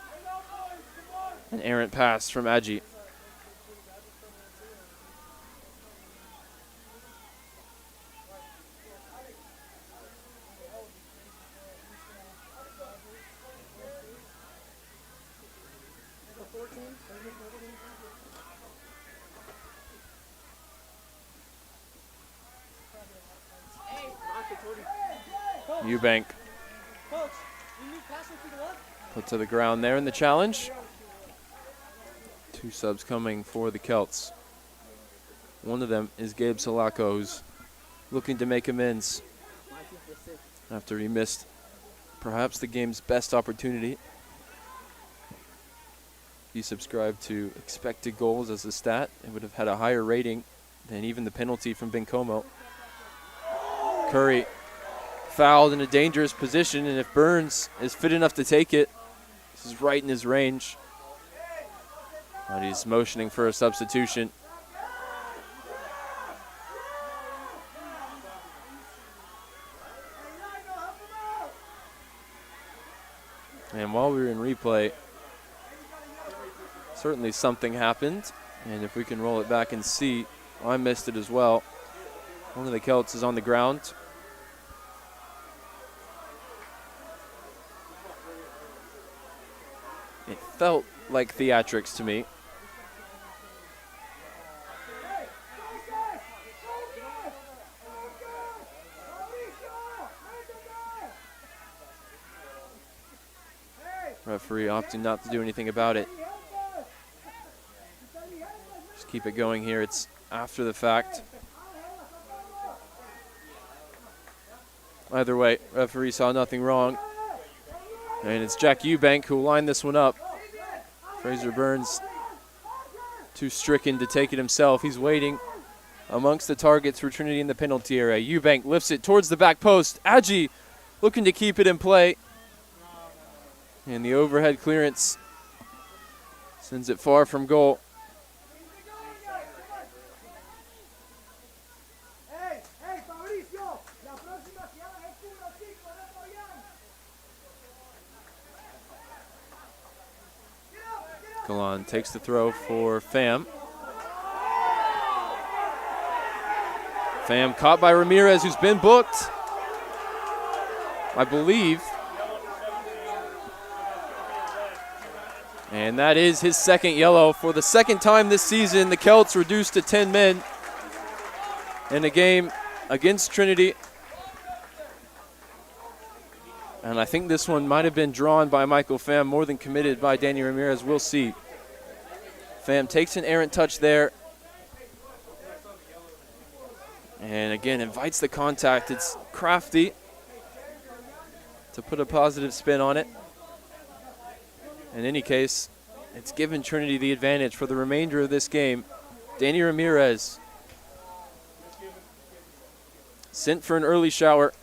an errant pass from Adji. Eubank put to the ground there in the challenge. 2 subs coming for the Celts. One of them is Gabe Salako, who's looking to make amends after he missed perhaps the game's best opportunity. If you subscribe to expected goals as a stat, it would have had a higher rating than even the penalty from Bencomo. Curry fouled in a dangerous position, and if Burns is fit enough to take it, this is right in his range. But he's motioning for a substitution. And while we were in replay, certainly something happened. And if we can roll it back and see, I missed it as well. One of the Celts is on the ground. It felt like theatrics to me. Referee opting not to do anything about it. Just keep it going here. It's after the fact. Either way, referee saw nothing wrong. And it's Jack Eubank who will line this one up. Fraser Burns too stricken to take it himself. He's waiting amongst the targets for Trinity in the penalty area. Eubank lifts it towards the back post. Adji looking to keep it in play. And the overhead clearance sends it far from goal. Galan takes the throw for Pham. Pham caught by Ramirez, who's been booked, I believe. And that is his second yellow. For the second time this season, the Celts reduced to 10 men in a game against Trinity. And I think this one might have been drawn by Michael Pham, more than committed by Danny Ramirez. We'll see. Pham takes an errant touch there. And again, invites the contact. It's crafty to put a positive spin on it. In any case, it's given Trinity the advantage for the remainder of this game. Danny Ramirez sent for an early shower.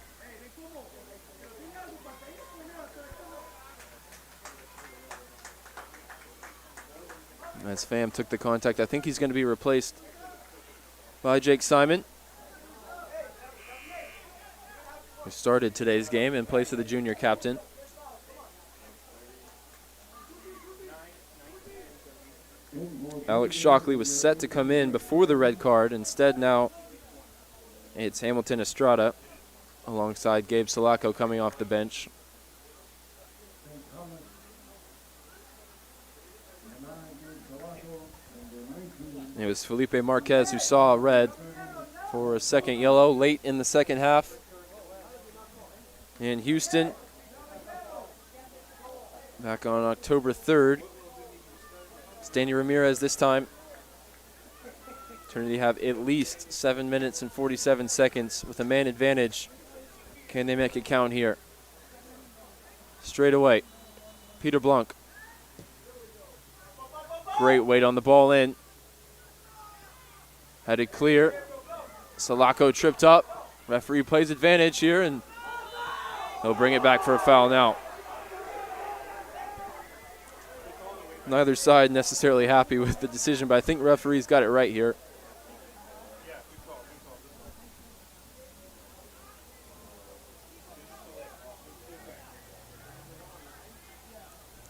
As Pham took the contact, I think he's going to be replaced by Jake Simon, who started today's game in place of the junior captain. Alex Shockley was set to come in before the red card. Instead, now it's Hamilton Estrada alongside Gabe Sulaco coming off the bench. It was Felipe Marquez who saw red for a second yellow late in the second half. In Houston, back on October 3rd. It's Danny Ramirez this time. Trinity have at least 7 minutes and 47 seconds with a man advantage. Can they make it count here? Straight away, Peter Blanc. Great weight on the ball in. Headed clear. Sulaco tripped up. Referee plays advantage here, and he'll bring it back for a foul now. Neither side necessarily happy with the decision, but I think referee's got it right here.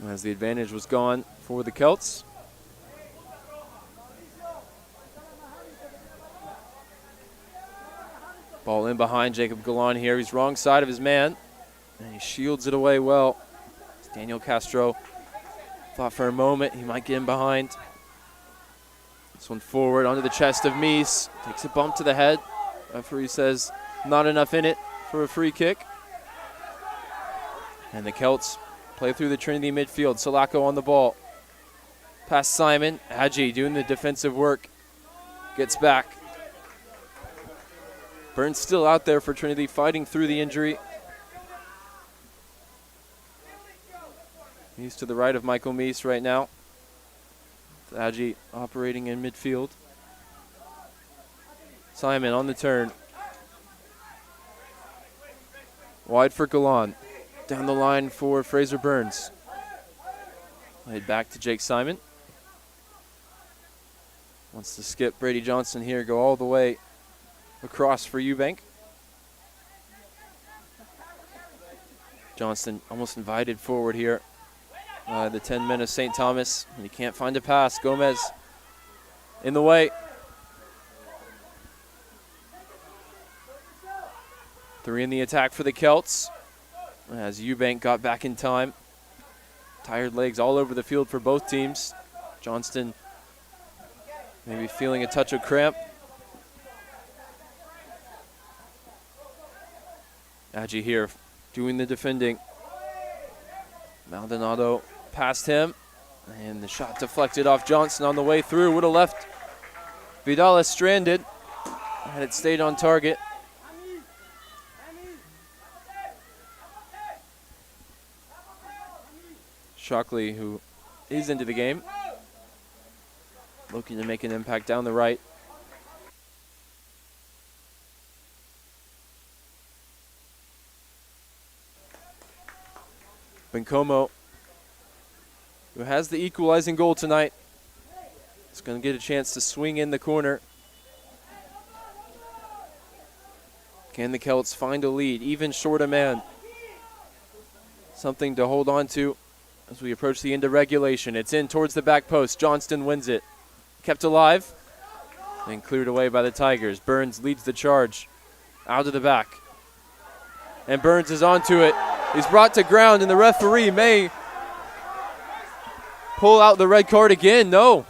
As the advantage was gone for the Celts. Ball in behind Jacob Galan here. He's wrong side of his man, and he shields it away well. Daniel Castro thought for a moment he might get in behind. This one forward onto the chest of Mies. Takes a bump to the head. Referee says not enough in it for a free kick. And the Celts play through the Trinity midfield. Sulaco on the ball. Past Simon. Hadji doing the defensive work. Gets back. Burns still out there for Trinity, fighting through the injury. He's to the right of Michael Mies right now. Hadji operating in midfield. Simon on the turn. Wide for Galan. Down the line for Fraser Burns. Played back to Jake Simon. Wants to skip Brady Johnson here, go all the way across for Eubank. Johnston almost invited forward here. The 10 men of St. Thomas, and he can't find a pass. Gomez in the way. Three in the attack for the Celts, as Eubank got back in time. Tired legs all over the field for both teams. Johnston maybe feeling a touch of cramp. Hadji here doing the defending. Maldonado past him, and the shot deflected off Johnson on the way through. Would have left Vidales stranded had it stayed on target. Shockley, who is into the game, looking to make an impact down the right. Bencomo, who has the equalizing goal tonight, is going to get a chance to swing in the corner. Can the Celts find a lead, even short a man? Something to hold on to as we approach the end of regulation. It's in towards the back post. Johnston wins it. Kept alive. and cleared away by the Tigers. Burns leads the charge out of the back. And Burns is onto it. He's brought to ground, and the referee may pull out the red card again. No.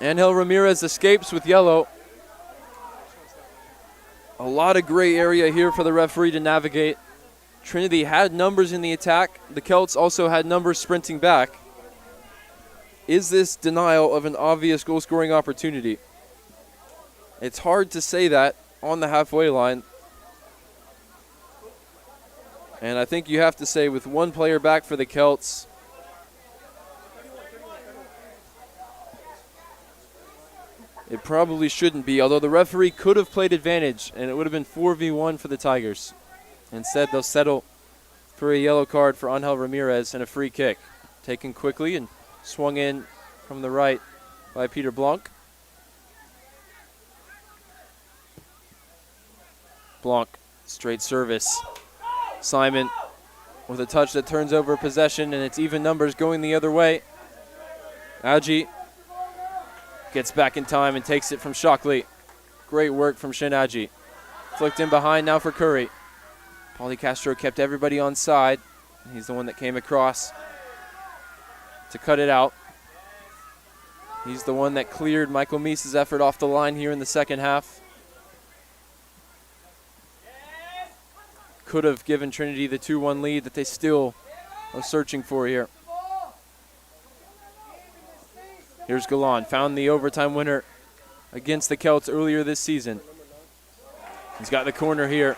Angel Ramirez escapes with yellow. A lot of gray area here for the referee to navigate. Trinity had numbers in the attack. The Celts also had numbers sprinting back. Is this denial of an obvious goal-scoring opportunity? It's hard to say that on the halfway line. And I think you have to say with one player back for the Celts, it probably shouldn't be, although the referee could have played advantage, and it would have been 4v1 for the Tigers. Instead, they'll settle for a yellow card for Angel Ramirez and a free kick. Taken quickly and swung in from the right by Peter Blanc. Blanc, straight service. Simon with a touch that turns over possession, and it's even numbers going the other way. Aji gets back in time and takes it from Shockley. Great work from Shin Aji. Flicked in behind now for Curry. Paulie Castro kept everybody on side. He's the one that came across to cut it out. He's the one that cleared Michael Meese's effort off the line here in the second half. Could have given Trinity the 2-1 lead that they still are searching for here. Here's Galan, found the overtime winner against the Celts earlier this season. He's got the corner here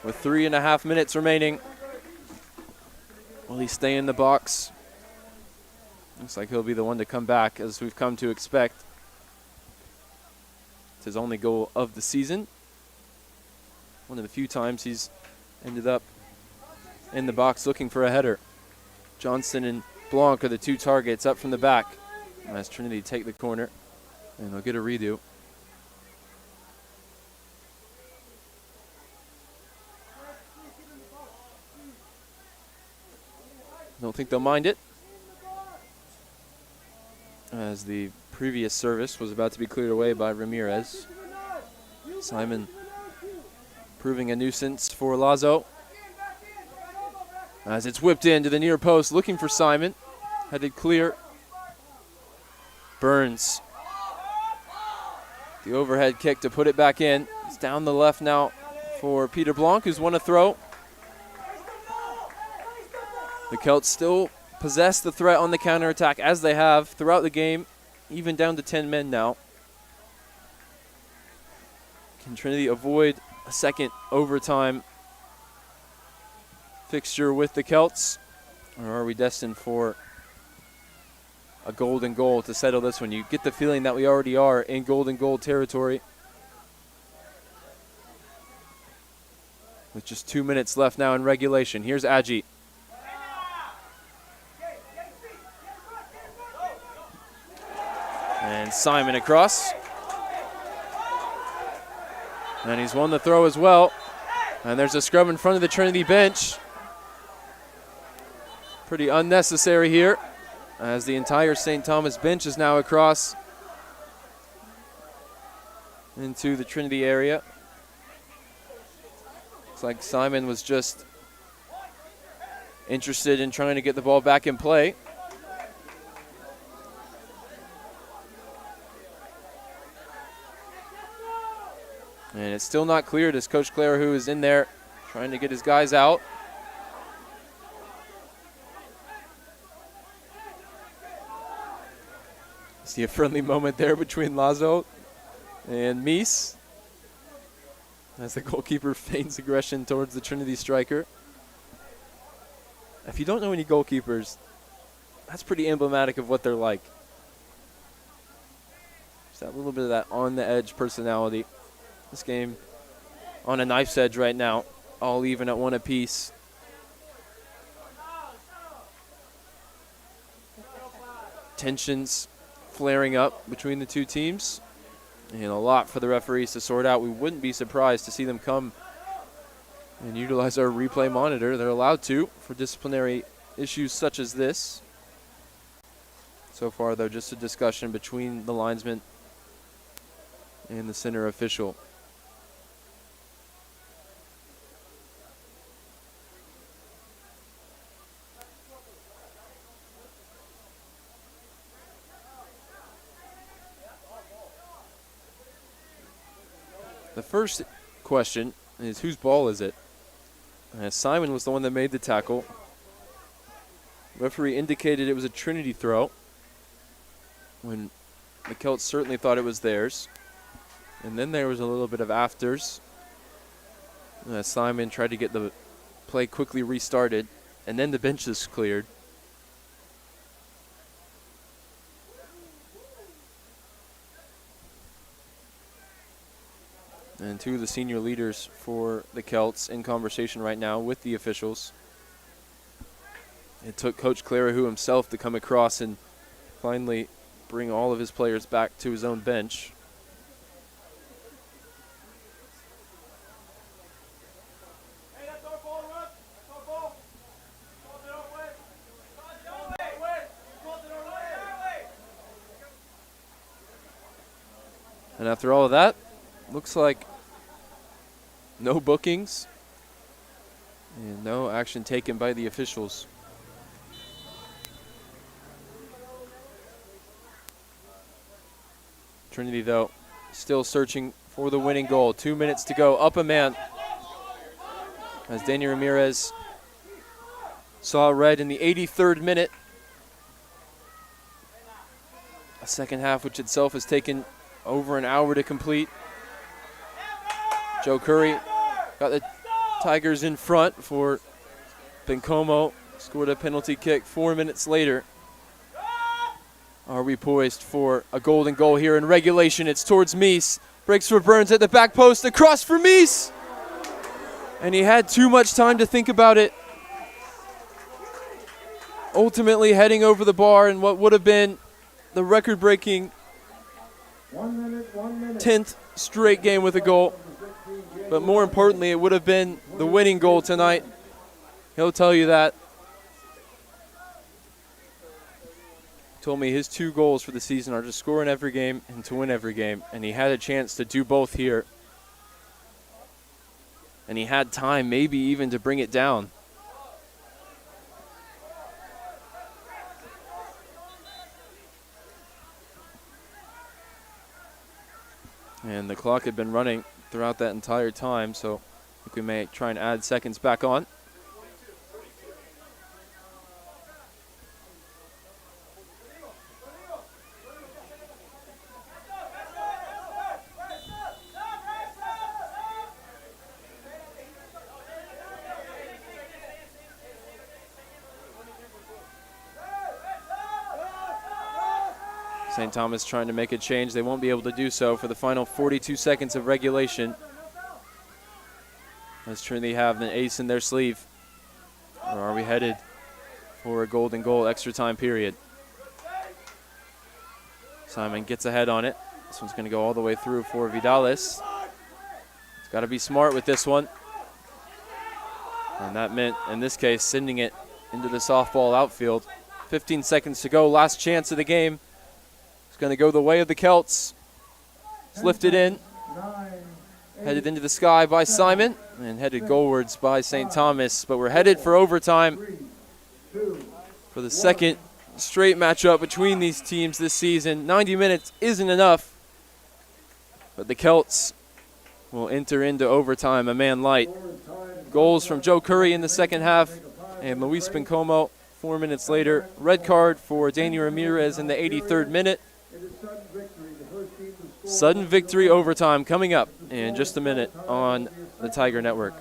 with 3.5 minutes remaining. Will he stay in the box? Looks like he'll be the one to come back, as we've come to expect. It's his only goal of the season. One of the few times he's ended up in the box looking for a header. Johnson and Blanc are the two targets up from the back as Trinity take the corner, and they'll get a redo. Don't think they'll mind it, as the previous service was about to be cleared away by Ramirez. Simon proving a nuisance for Lazo, as it's whipped into the near post, looking for Simon. Headed clear. Burns. The overhead kick to put it back in. It's down the left now for Peter Blanc, who's won a throw. The Celts still possess the threat on the counterattack, as they have throughout the game, even down to 10 men now. Can Trinity avoid a second overtime fixture with the Celts, or are we destined for a golden goal to settle this one? You get the feeling that we already are in golden goal territory. With just 2 minutes left now in regulation. Here's Aji. And Simon across. And he's won the throw as well. And there's a scrum in front of the Trinity bench. Pretty unnecessary here, as the entire St. Thomas bench is now across into the Trinity area. Looks like Simon was just interested in trying to get the ball back in play. And it's still not cleared, as Coach Clare, who is in there trying to get his guys out. See a friendly moment there between Lazo and Meese, as the goalkeeper feigns aggression towards the Trinity striker. If you don't know any goalkeepers, that's pretty emblematic of what they're like. Just that little bit of that on-the-edge personality. This game on a knife's edge right now, all even at 1 apiece. Tensions flaring up between the two teams, and a lot for the referees to sort out. We wouldn't be surprised to see them come and utilize our replay monitor. They're allowed to for disciplinary issues such as this. So far, though, just a discussion between the linesman and the center official. The first question is, whose ball is it? Simon was the one that made the tackle. Referee indicated it was a Trinity throw when the Celts certainly thought it was theirs. And then there was a little bit of afters. Simon tried to get the play quickly restarted, and then the benches cleared. And two of the senior leaders for the Celts in conversation right now with the officials. It took Coach Clarahout himself to come across and finally bring all of his players back to his own bench. And after all of that, looks like no bookings and no action taken by the officials. Trinity, though, still searching for the winning goal. 2 minutes to go. Up a man as Daniel Ramirez saw red in the 83rd minute. A second half which itself has taken over an hour to complete. Joe Curry got the Tigers in front for Bencomo. Scored a penalty kick 4 minutes later. Are we poised for a golden goal here in regulation? It's towards Meese. Breaks for Burns at the back post. Across for Meese. And he had too much time to think about it. Ultimately heading over the bar in what would have been the record-breaking 10th straight game with a goal. But more importantly, it would have been the winning goal tonight. He'll tell you that. Told me his 2 goals for the season are to score in every game and to win every game. And he had a chance to do both here. And he had time maybe even to bring it down. And the clock had been running throughout that entire time, so I think we may try and add seconds back on. St. Thomas trying to make a change. They won't be able to do so for the final 42 seconds of regulation. As Trinity have an ace in their sleeve. Or are we headed for a golden goal extra time period? Simon gets ahead on it. This one's going to go all the way through for Vidalis. He's got to be smart with this one. And that meant, in this case, sending it into the softball outfield. 15 seconds to go. Last chance of the game. It's going to go the way of the Celts. It's lifted in. Headed into the sky by Simon. And headed goalwards by St. Thomas. But we're headed for overtime for the second straight matchup between these teams this season. 90 minutes isn't enough. But the Celts will enter into overtime a man light. Goals from Joe Curry in the second half and Luis Bencomo 4 minutes later. Red card for Daniel Ramirez in the 83rd minute. Sudden victory overtime coming up in just a minute on the Tiger Network.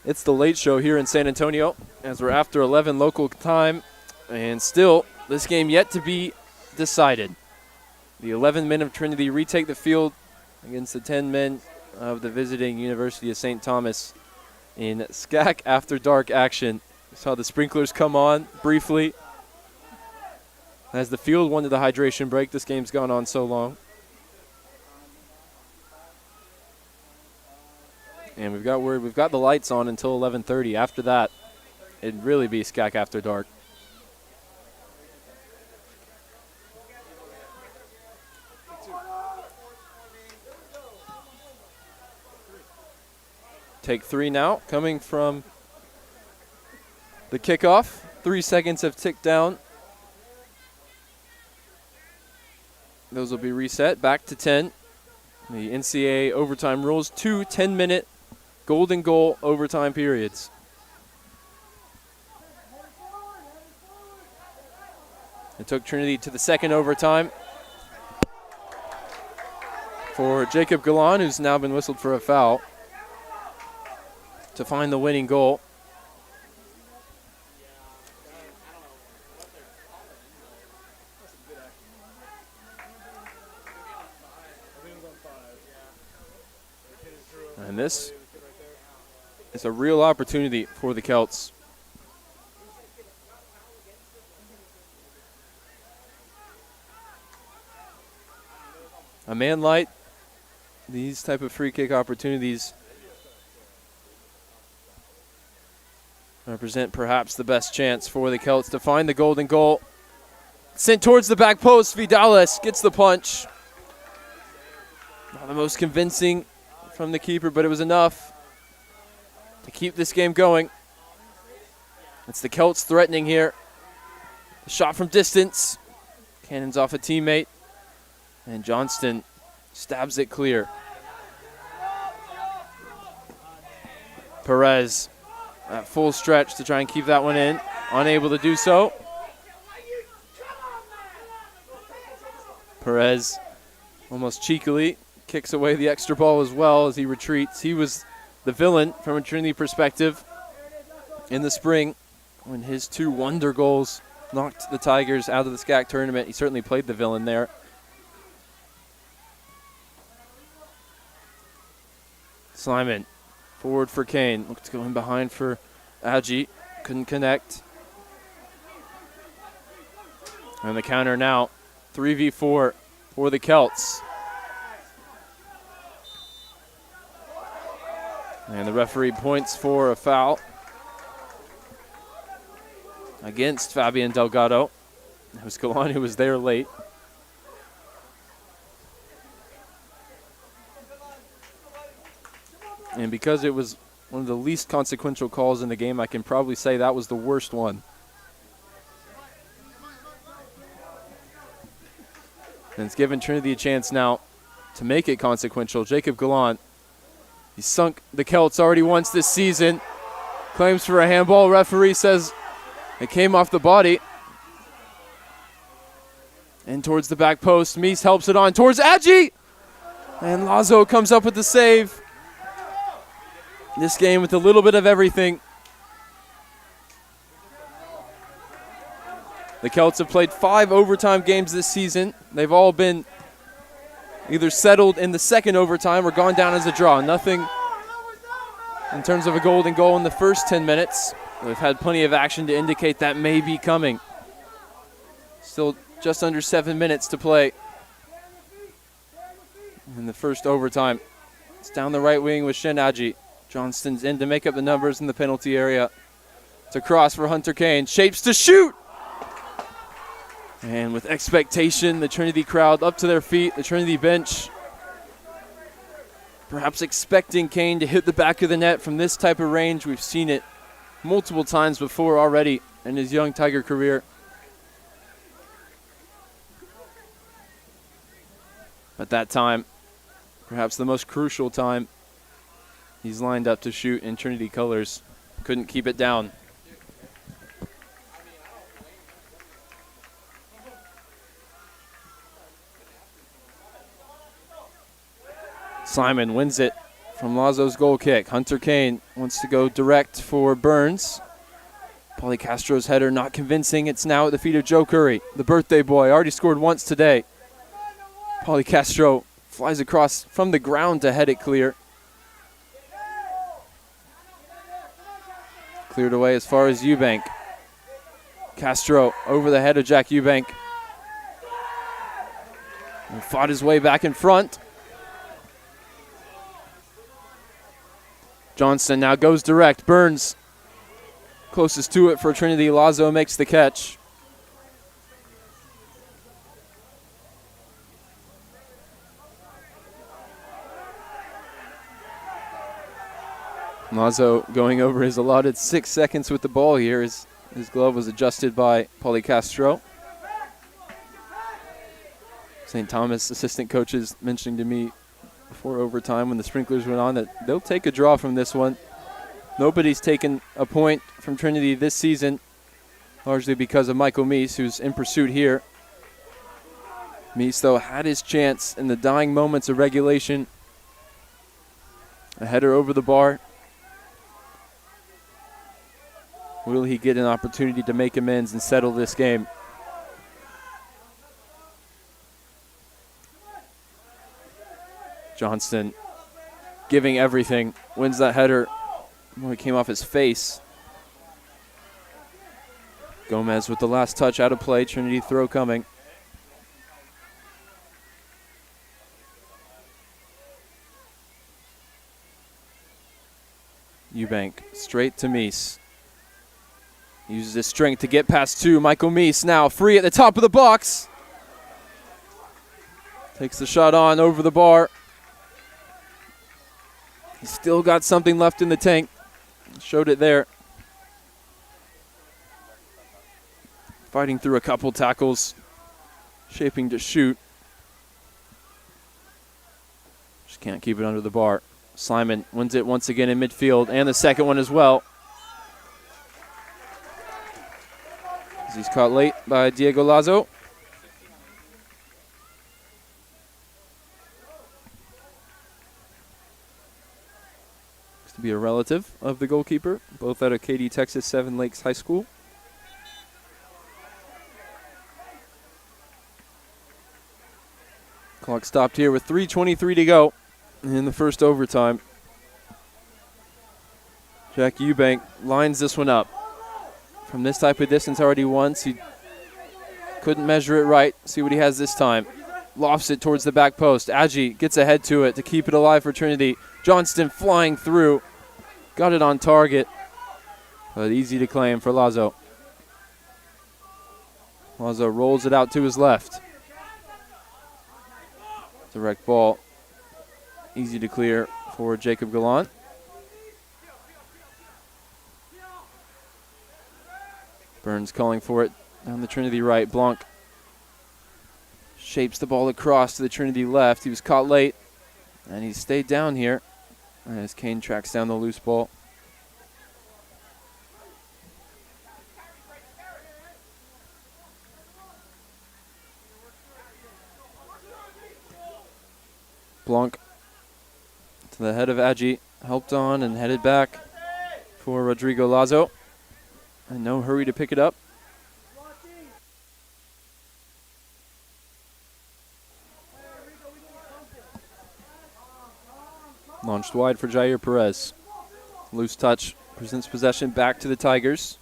It's the late show here in San Antonio as we're after 11 local time, and still this game yet to be decided. The 11 men of Trinity retake the field against the 10 men of the visiting University of St. Thomas in SCAC After Dark action. We saw the sprinklers come on briefly as the field wanted the hydration break. This game's gone on so long. And we've got the lights on until 11:30. After that, it'd really be SCAC After Dark. Take 3 now, coming from the kickoff. 3 seconds have ticked down. Those will be reset back to 10. The NCAA overtime rules, 2 10-minute golden goal overtime periods. It took Trinity to the second overtime for Jacob Galan, who's now been whistled for a foul, to find the winning goal. And this is a real opportunity for the Celts. A man light, these type of free kick opportunities represent perhaps the best chance for the Celts to find the golden goal. Sent towards the back post, Vidales gets the punch. Not the most convincing from the keeper, but it was enough to keep this game going. It's the Celts threatening here. The shot from distance. Cannons off a teammate. And Johnston stabs it clear. Perez at full stretch to try and keep that one in. Unable to do so. Perez almost cheekily kicks away the extra ball as well as he retreats. He was the villain from a Trinity perspective in the spring when his 2 wonder goals knocked the Tigers out of the SCAC tournament. He certainly played the villain there. Simon, forward for Kane. Looked to go in behind for Agi. Couldn't connect. And the counter now, 3v4 for the Celts. And the referee points for a foul against Fabian Delgado. It was Galan who was there late. And because it was one of the least consequential calls in the game, I can probably say that was the worst one. And it's given Trinity a chance now to make it consequential. Jacob Galan, he sunk the Celts already once this season. Claims for a handball. Referee says it came off the body. And towards the back post, Mies helps it on towards Agi. And Lazo comes up with the save. This game with a little bit of everything. The Celts have played 5 overtime games this season. They've all been either settled in the second overtime or gone down as a draw. Nothing in terms of a golden goal in the first 10 minutes. They've had plenty of action to indicate that may be coming. Still just under 7 minutes to play in the first overtime. It's down the right wing with Shen Agi. Johnston's in to make up the numbers in the penalty area. It's a cross for Hunter Kane. Shapes to shoot! And with expectation, the Trinity crowd up to their feet, the Trinity bench perhaps expecting Kane to hit the back of the net from this type of range. We've seen it multiple times before already in his young Tiger career. But that time, perhaps the most crucial time, he's lined up to shoot in Trinity colors. Couldn't keep it down. Simon wins it from Lazo's goal kick. Hunter Kane wants to go direct for Burns. Pauly Castro's header not convincing. It's now at the feet of Joe Curry, the birthday boy. Already scored once today. Pauly Castro flies across from the ground to head it clear. Cleared away as far as Eubank. Castro over the head of Jack Eubank. And fought his way back in front. Johnston now goes direct. Burns closest to it for Trinity. Lazo makes the catch. Lazo going over his allotted 6 seconds with the ball here. His glove was adjusted by Pauly Castro. St. Thomas assistant coaches mentioning to me before overtime when the sprinklers went on that they'll take a draw from this one. Nobody's taken a point from Trinity this season, largely because of Michael Meese, who's in pursuit here. Meese, though, had his chance in the dying moments of regulation. A header over the bar. Will he get an opportunity to make amends and settle this game? Johnston giving everything, wins that header. Well, it came off his face. Gomez with the last touch out of play. Trinity throw coming. Eubank straight to Meese. Uses his strength to get past two. Michael Meese now free at the top of the box. Takes the shot on over the bar. He's still got something left in the tank. Showed it there. Fighting through a couple tackles. Shaping to shoot. Just can't keep it under the bar. Simon wins it once again in midfield, and the second one as well. As he's caught late by Diego Lazo. To be a relative of the goalkeeper, both out of Katy, Texas, Seven Lakes High School. Clock stopped here with 3:23 to go in the first overtime. Jack Eubank lines this one up. From this type of distance already once, he couldn't measure it right. See what he has this time. Lofts it towards the back post. Agee gets ahead to it to keep it alive for Trinity. Johnston flying through. Got it on target, but easy to claim for Lazo. Lazo rolls it out to his left. Direct ball. Easy to clear for Jacob Gallant. Burns calling for it down the Trinity right. Blanc shapes the ball across to the Trinity left. He was caught late, and he stayed down here as Kane tracks down the loose ball. Blanc to the head of Agee, helped on and headed back for Rodrigo Lazo. And no hurry to pick it up. Launched wide for Jair Perez. Loose touch presents possession back to the Tigers.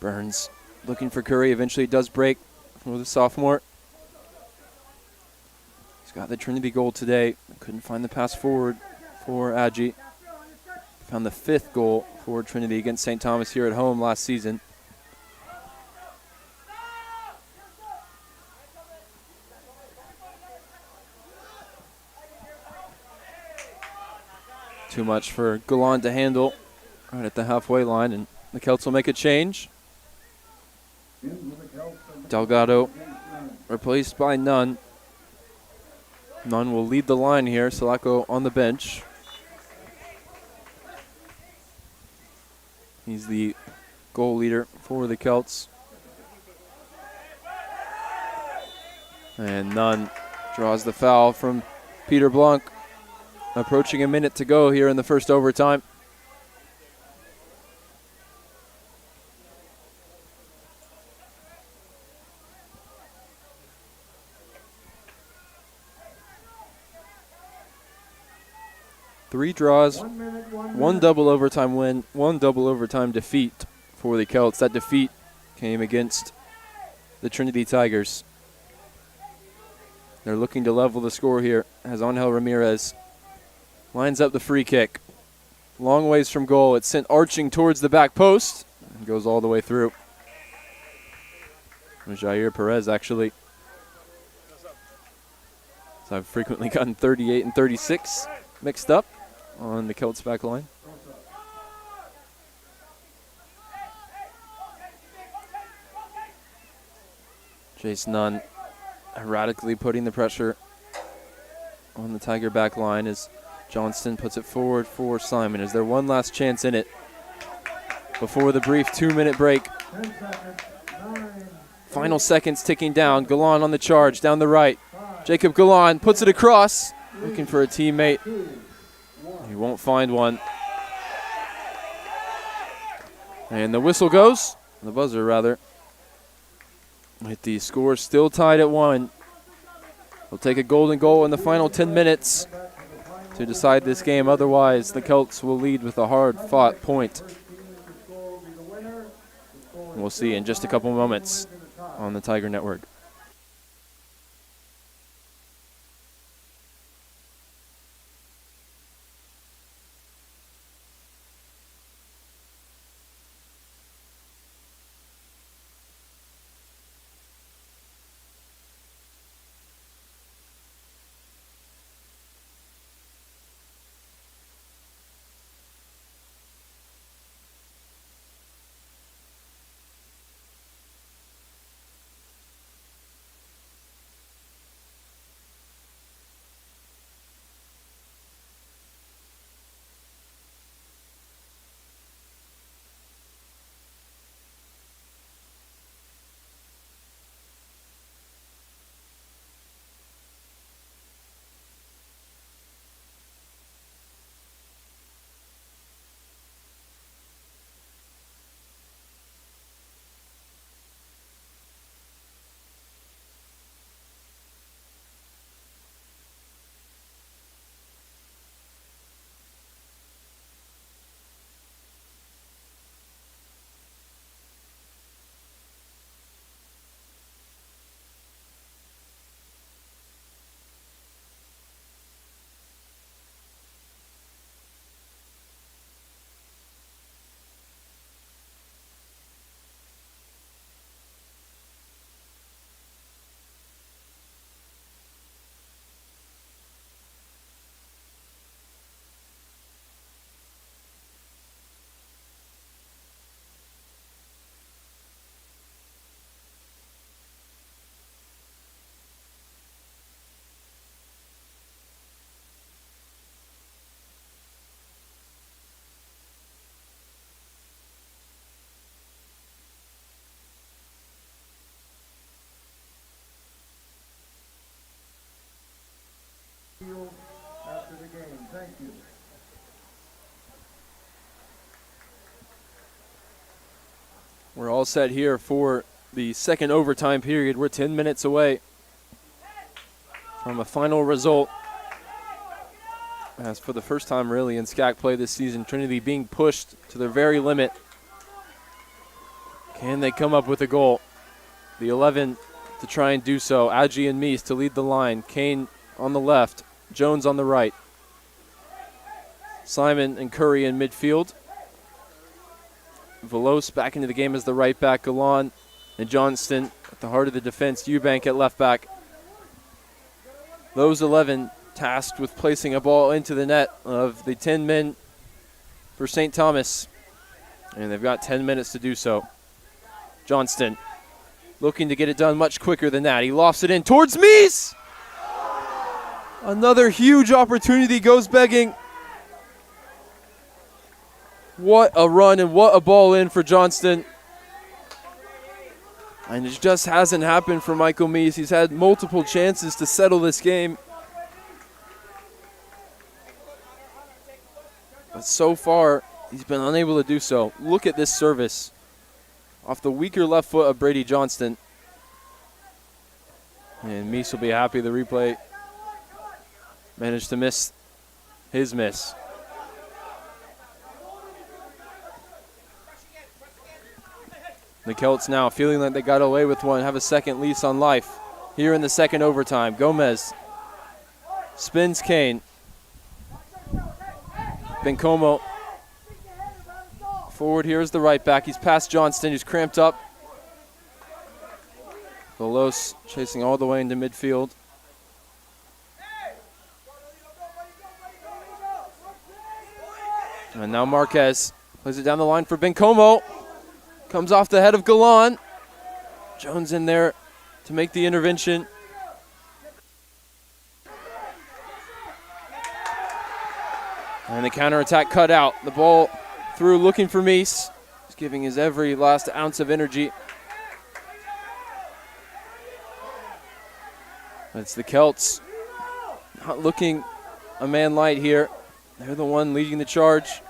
Burns looking for Curry. Eventually it does break for the sophomore. He's got the Trinity goal today. Couldn't find the pass forward for Agee. Found the 5th goal for Trinity against St. Thomas here at home last season. Too much for Gallant to handle right at the halfway line, and the Celts will make a change. Delgado replaced by Nunn. Nunn will lead the line here. Salako on the bench. He's the goal leader for the Celts. And Nunn draws the foul from Peter Blanc. approaching a minute to go here in the first overtime. Three draws, 1 minute, 1 one minute. double overtime win, one double overtime defeat for the Celts. That defeat came against the Trinity Tigers. They're looking to level the score here as Angel Ramirez lines up the free kick. Long ways from goal. It's sent arching towards the back post and goes all the way through. Jair Perez, actually. So I've frequently gotten 38 and 36 mixed up on the Celts back line. Jace Nunn erratically putting the pressure on the Tiger back line as Johnston puts it forward for Simon. Is there one last chance in it before the brief 2-minute break? 10 seconds. 9. Final seconds ticking down. Galan on the charge down the right. Jacob Galan puts it across, looking for a teammate. He won't find one. And the whistle goes, the buzzer rather, with the score still tied at 1. We'll take a golden goal in the final 10 minutes to decide this game. Otherwise, the Celts will lead with a hard-fought point. And we'll see in just a couple moments on the Tiger Network. After the game. Thank you. We're all set here for the second overtime period. We're 10 minutes away from a final result. As for the first time really in SCAC play this season, Trinity being pushed to their very limit. Can they come up with a goal? The 11 to try and do so. Adji and Meese to lead the line. Kane on the left. Jones on the right. Simon and Curry in midfield. Velos back into the game as the right back. Galan and Johnston at the heart of the defense. Eubank at left back. Those 11 tasked with placing a ball into the net of the 10 men for St. Thomas. And they've got 10 minutes to do so. Johnston looking to get it done much quicker than that. He lofts it in towards Meese. Another huge opportunity goes begging. What a run and what a ball in for Johnston. And it just hasn't happened for Michael Meese. He's had multiple chances to settle this game. But so far, he's been unable to do so. Look at this service off the weaker left foot of Brady Johnston. And Meese will be happy the replay managed to miss his miss. The Celts now feeling like they got away with one, have a second lease on life here in the second overtime. Gomez spins Kane. Bencomo forward here is the right back. He's past Johnston, who's cramped up. Velos chasing all the way into midfield. And now Marquez plays it down the line for Bencomo. Comes off the head of Galan. Jones in there to make the intervention. And the counterattack cut out. The ball through looking for Meese. He's giving his every last ounce of energy. It's the Celts not looking a man light here. They're the one leading the charge.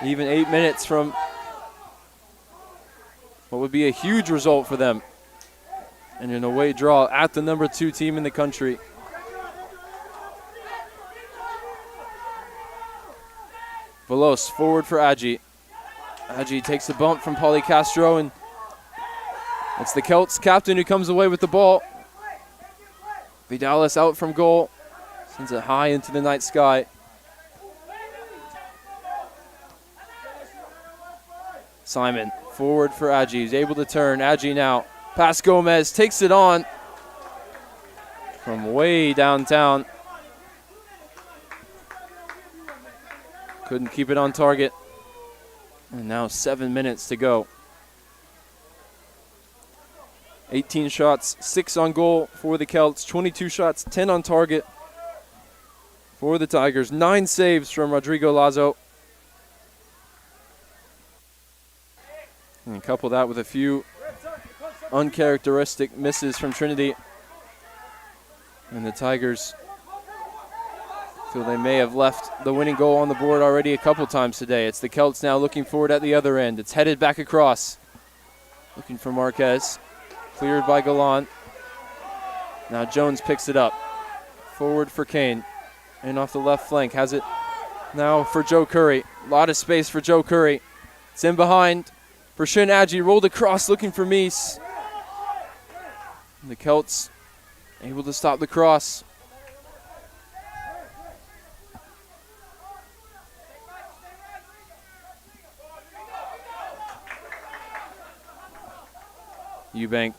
Even 8 minutes from what would be a huge result for them. And an away draw at the number 2 team in the country. Velos forward for Agee. Agee takes a bump from Pauly Castro, and it's the Celts captain who comes away with the ball. Vidalis out from goal, sends it high into the night sky. Simon forward for Agee. He's able to turn. Agee now past Gomez, takes it on from way downtown. Couldn't keep it on target. And now 7 minutes to go. 18 shots, 6 on goal for the Celts. 22 shots, 10 on target for the Tigers. 9 saves from Rodrigo Lazo. And couple that with a few uncharacteristic misses from Trinity. And the Tigers feel they may have left the winning goal on the board already a couple times today. It's the Celts now looking forward at the other end. It's headed back across. Looking for Marquez. Cleared by Galan. Now Jones picks it up. Forward for Kane. And off the left flank. Has it now for Joe Curry. A lot of space for Joe Curry. It's in behind for Shin Agee. Rolled across looking for Meese. And the Celts able to stop the cross. Eubank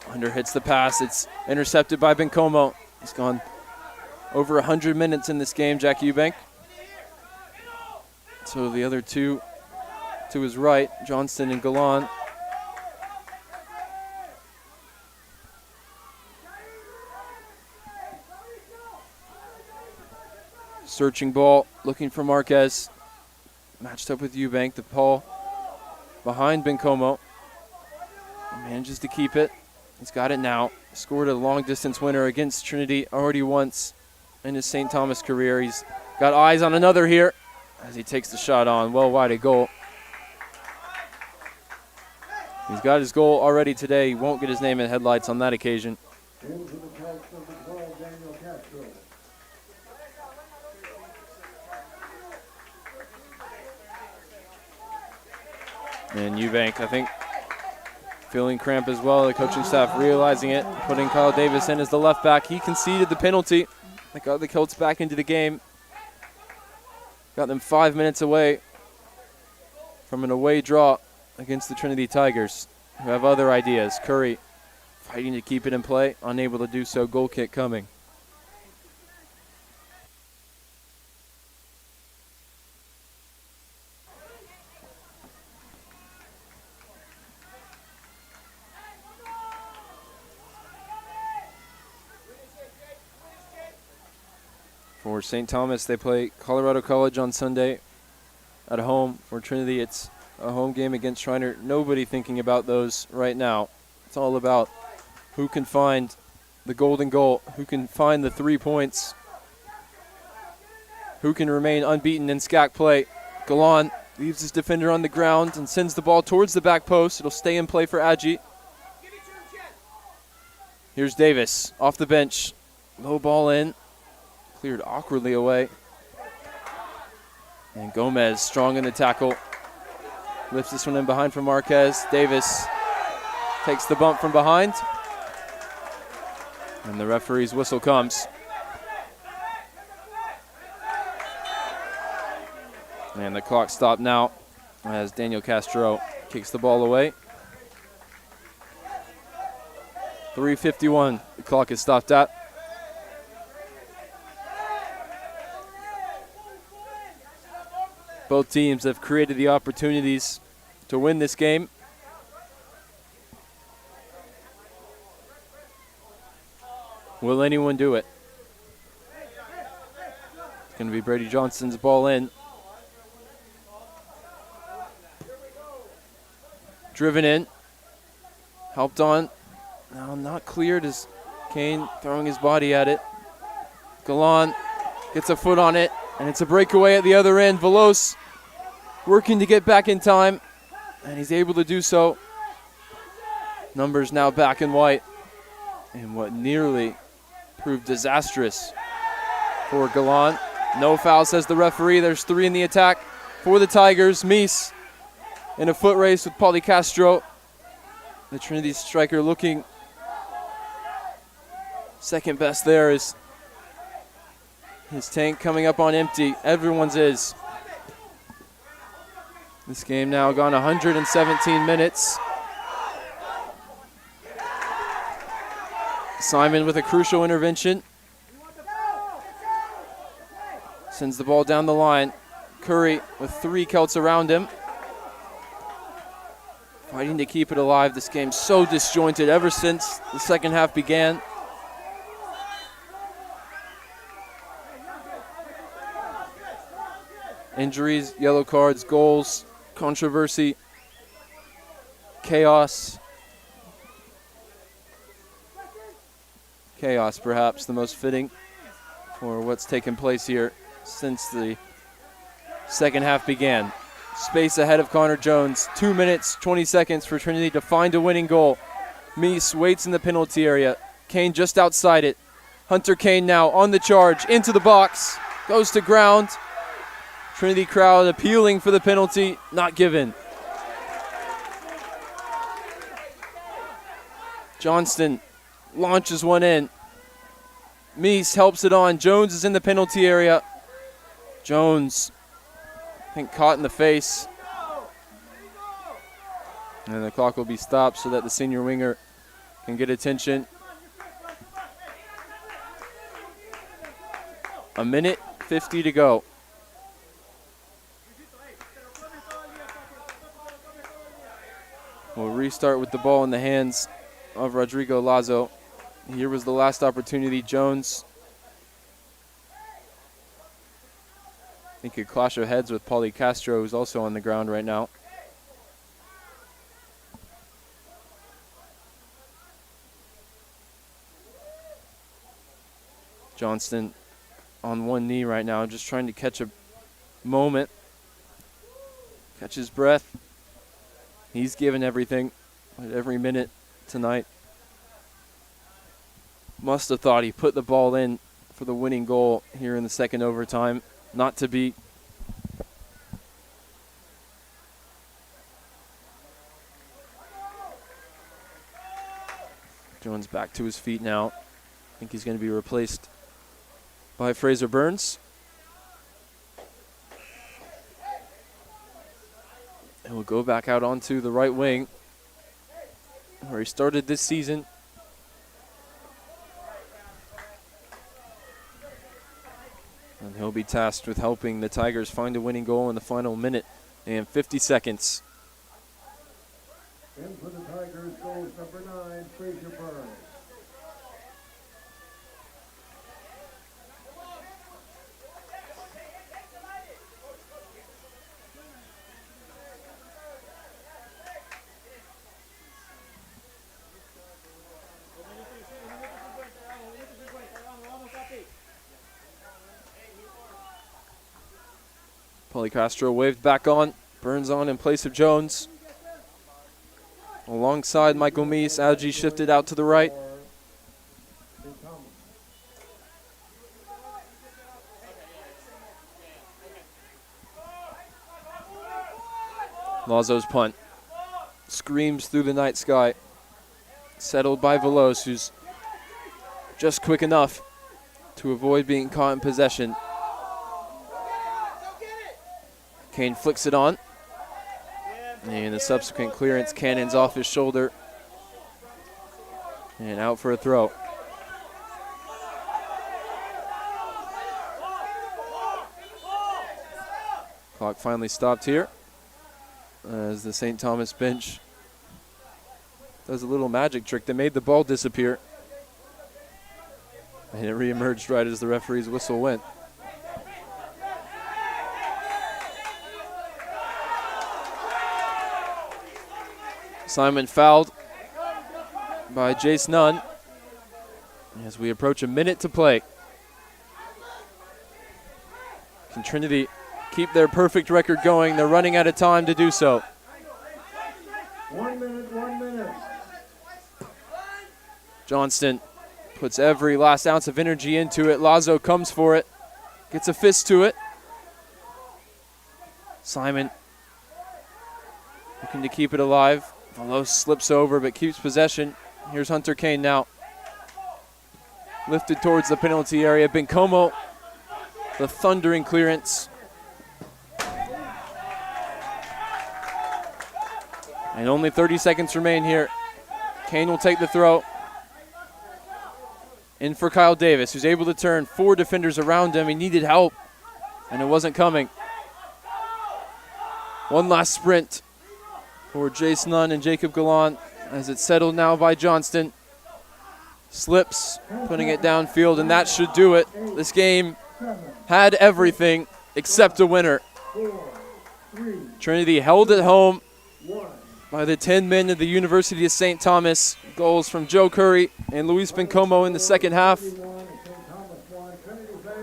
under hits the pass. It's intercepted by Bencomo. He's gone over 100 minutes in this game, Jack Eubank. So the other two to his right, Johnston and Galan. Searching ball, looking for Marquez. Matched up with Eubank. The ball behind Bencomo. Manages to keep it. He's got it now. Scored a long-distance winner against Trinity already once in his St. Thomas career. He's got eyes on another here as he takes the shot on. Well wide of goal. He's got his goal already today. He won't get his name in headlights on that occasion. Into the Celts number 12, Daniel Castro. And Eubank, I think, feeling cramp as well. The coaching staff realizing it, putting Kyle Davis in as the left back. He conceded the penalty. That got the Celts back into the game. Got them 5 minutes away from an away draw against the Trinity Tigers, who have other ideas. Curry fighting to keep it in play, unable to do so. Goal kick coming. For St. Thomas, they play Colorado College on Sunday at home. For Trinity, it's a home game against Shriner. Nobody thinking about those right now. It's all about who can find the golden goal, who can find the 3 points. who can remain unbeaten in SCAC play. Galan leaves his defender on the ground and sends the ball towards the back post. It'll stay in play for Adji. Here's Davis off the bench. Low ball in. Cleared awkwardly away. And Gomez strong in the tackle. Lifts this one in behind for Marquez. Davis takes the bump from behind. And the referee's whistle comes. And the clock stopped now as Daniel Castro kicks the ball away. 3:51, the clock is stopped at. Both teams have created the opportunities to win this game. Will anyone do it? It's going to be Brady Johnson's ball in. Driven in. Helped on. Now not cleared as Kane throwing his body at it. Galan gets a foot on it, and it's a breakaway at the other end. Veloz working to get back in time, and he's able to do so. Numbers now back in white, and what nearly proved disastrous for Galan. No foul, says the referee. There's 3 in the attack for the Tigers. Mies in a foot race with Pauly Castro. The Trinity striker looking second best there is his tank coming up on empty. Everyone's is. This game now gone 117 minutes. Simon with a crucial intervention. Sends the ball down the line. Curry with 3 Celts around him. Fighting to keep it alive. This game's so disjointed ever since the second half began. Injuries, yellow cards, goals, controversy, chaos. Chaos, perhaps, the most fitting for what's taken place here since the second half began. Space ahead of Connor Jones. 2 minutes, 20 seconds for Trinity to find a winning goal. Mies waits in the penalty area. Kane just outside it. Hunter Kane now on the charge, into the box, goes to ground. Trinity crowd appealing for the penalty, not given. Johnston launches one in. Mies helps it on. Jones is in the penalty area. Jones, I think, caught in the face. And the clock will be stopped so that the senior winger can get attention. A minute 50 to go. We'll restart with the ball in the hands of Rodrigo Lazo. Here was the last opportunity. Jones, I think, could clash of heads with Pauly Castro, who's also on the ground right now. Johnston on one knee right now, just trying to catch a moment, catch his breath. He's given everything at every minute tonight. Must have thought he put the ball in for the winning goal here in the second overtime. Not to be. Jones back to his feet now. I think he's going to be replaced by Fraser Burns. And we'll go back out onto the right wing where he started this season. And he'll be tasked with helping the Tigers find a winning goal in the final minute and 50 seconds. In for the Tigers, goals number 9, Fraser Burns. Policastro waved back on. Burns on in place of Jones. Alongside Michael Meese, Algie shifted out to the right. Lazo's punt screams through the night sky. Settled by Veloz, who's just quick enough to avoid being caught in possession. Kane flicks it on. And the subsequent clearance cannons off his shoulder. And out for a throw. Clock finally stopped here as the St. Thomas bench does a little magic trick that made the ball disappear. And it reemerged right as the referee's whistle went. Simon fouled by Jace Nunn as we approach a minute to play. Can Trinity keep their perfect record going? They're running out of time to do so. 1 minute, 1 minute. Johnston puts every last ounce of energy into it. Lazo comes for it, gets a fist to it. Simon looking to keep it alive. Veloz slips over but keeps possession. Here's Hunter Kane now. Lifted towards the penalty area. Bencomo, the thundering clearance. And only 30 seconds remain here. Kane will take the throw. In for Kyle Davis, who's able to turn 4 defenders around him. He needed help, and it wasn't coming. One last sprint for Jace Nunn and Jacob Gallant as it's settled now by Johnston. Slips, putting it downfield, and that should do it. This game had everything except a winner. Trinity held it home by the 10 men of the University of St. Thomas. Goals from Joe Curry and Luis Bencomo in the second half.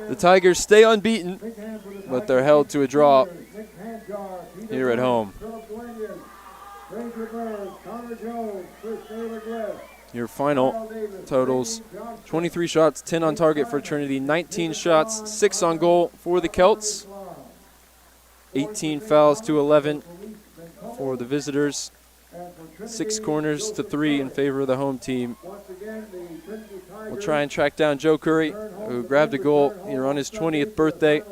The Tigers stay unbeaten, but they're held to a draw here at home. Your final totals: 23 shots, 10 on target for Trinity, 19 shots, 6 on goal for the Celts, 18 fouls to 11 for the visitors, 6 corners to 3 in favor of the home team. We'll try and track down Joe Curry, who grabbed a goal here on his 20th birthday,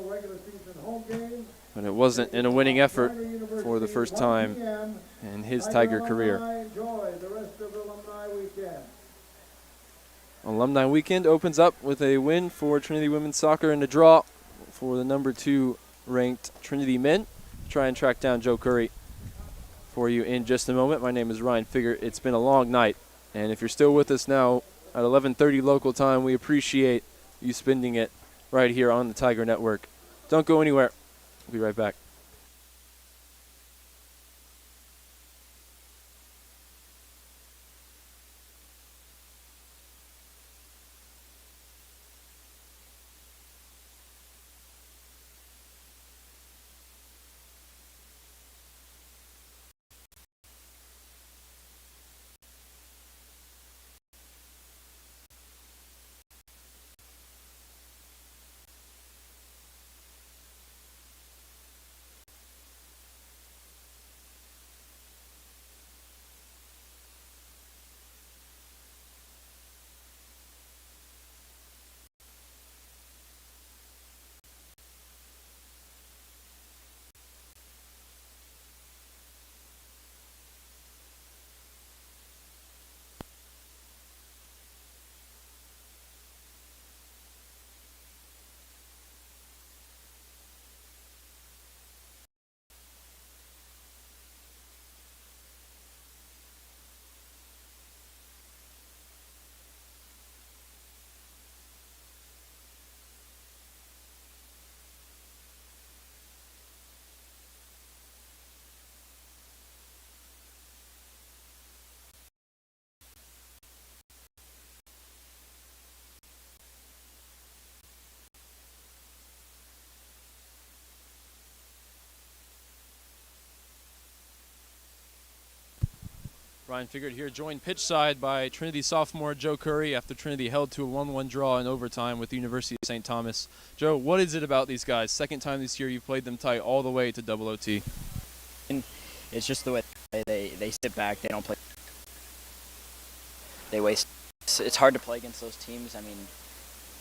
but it wasn't in a winning effort for the first time in his Tiger career. Alumni Weekend opens up with a win for Trinity Women's Soccer and a draw for the number 2 ranked Trinity men. Try and track down Joe Curry for you in just a moment. My name is Ryan Figger. It's been a long night, and if you're still with us now at 11:30 local time, we appreciate you spending it right here on the Tiger Network. Don't go anywhere. We'll be right back. Ryan Figured here, joined pitch side by Trinity sophomore Joe Curry after Trinity held to a 1-1 draw in overtime with the University of St. Thomas. Joe, what is it about these guys? Second time this year you've played them tight all the way to double OT. It's just the way they sit back. They don't play. They waste. It's hard to play against those teams. I mean,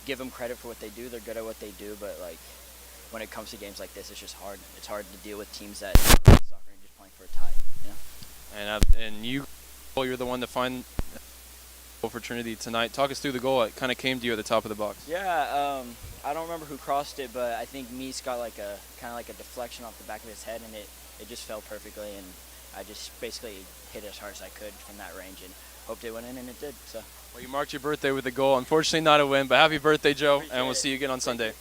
give them credit for what they do. They're good at what they do, but like when it comes to games like this, it's just hard. It's hard to deal with teams that don't play soccer and just playing for a tie. You know? And you're the one to find goal for Trinity tonight. Talk us through the goal. It kind of came to you at the top of the box. Yeah, I don't remember who crossed it, but I think Meese got like a kind of like a deflection off the back of his head, and it just fell perfectly, and I just basically hit it as hard as I could from that range and hoped it went in, and it did. So. Well, you marked your birthday with a goal. Unfortunately, not a win, but happy birthday, Joe, Appreciate and we'll it. see you again on Sunday.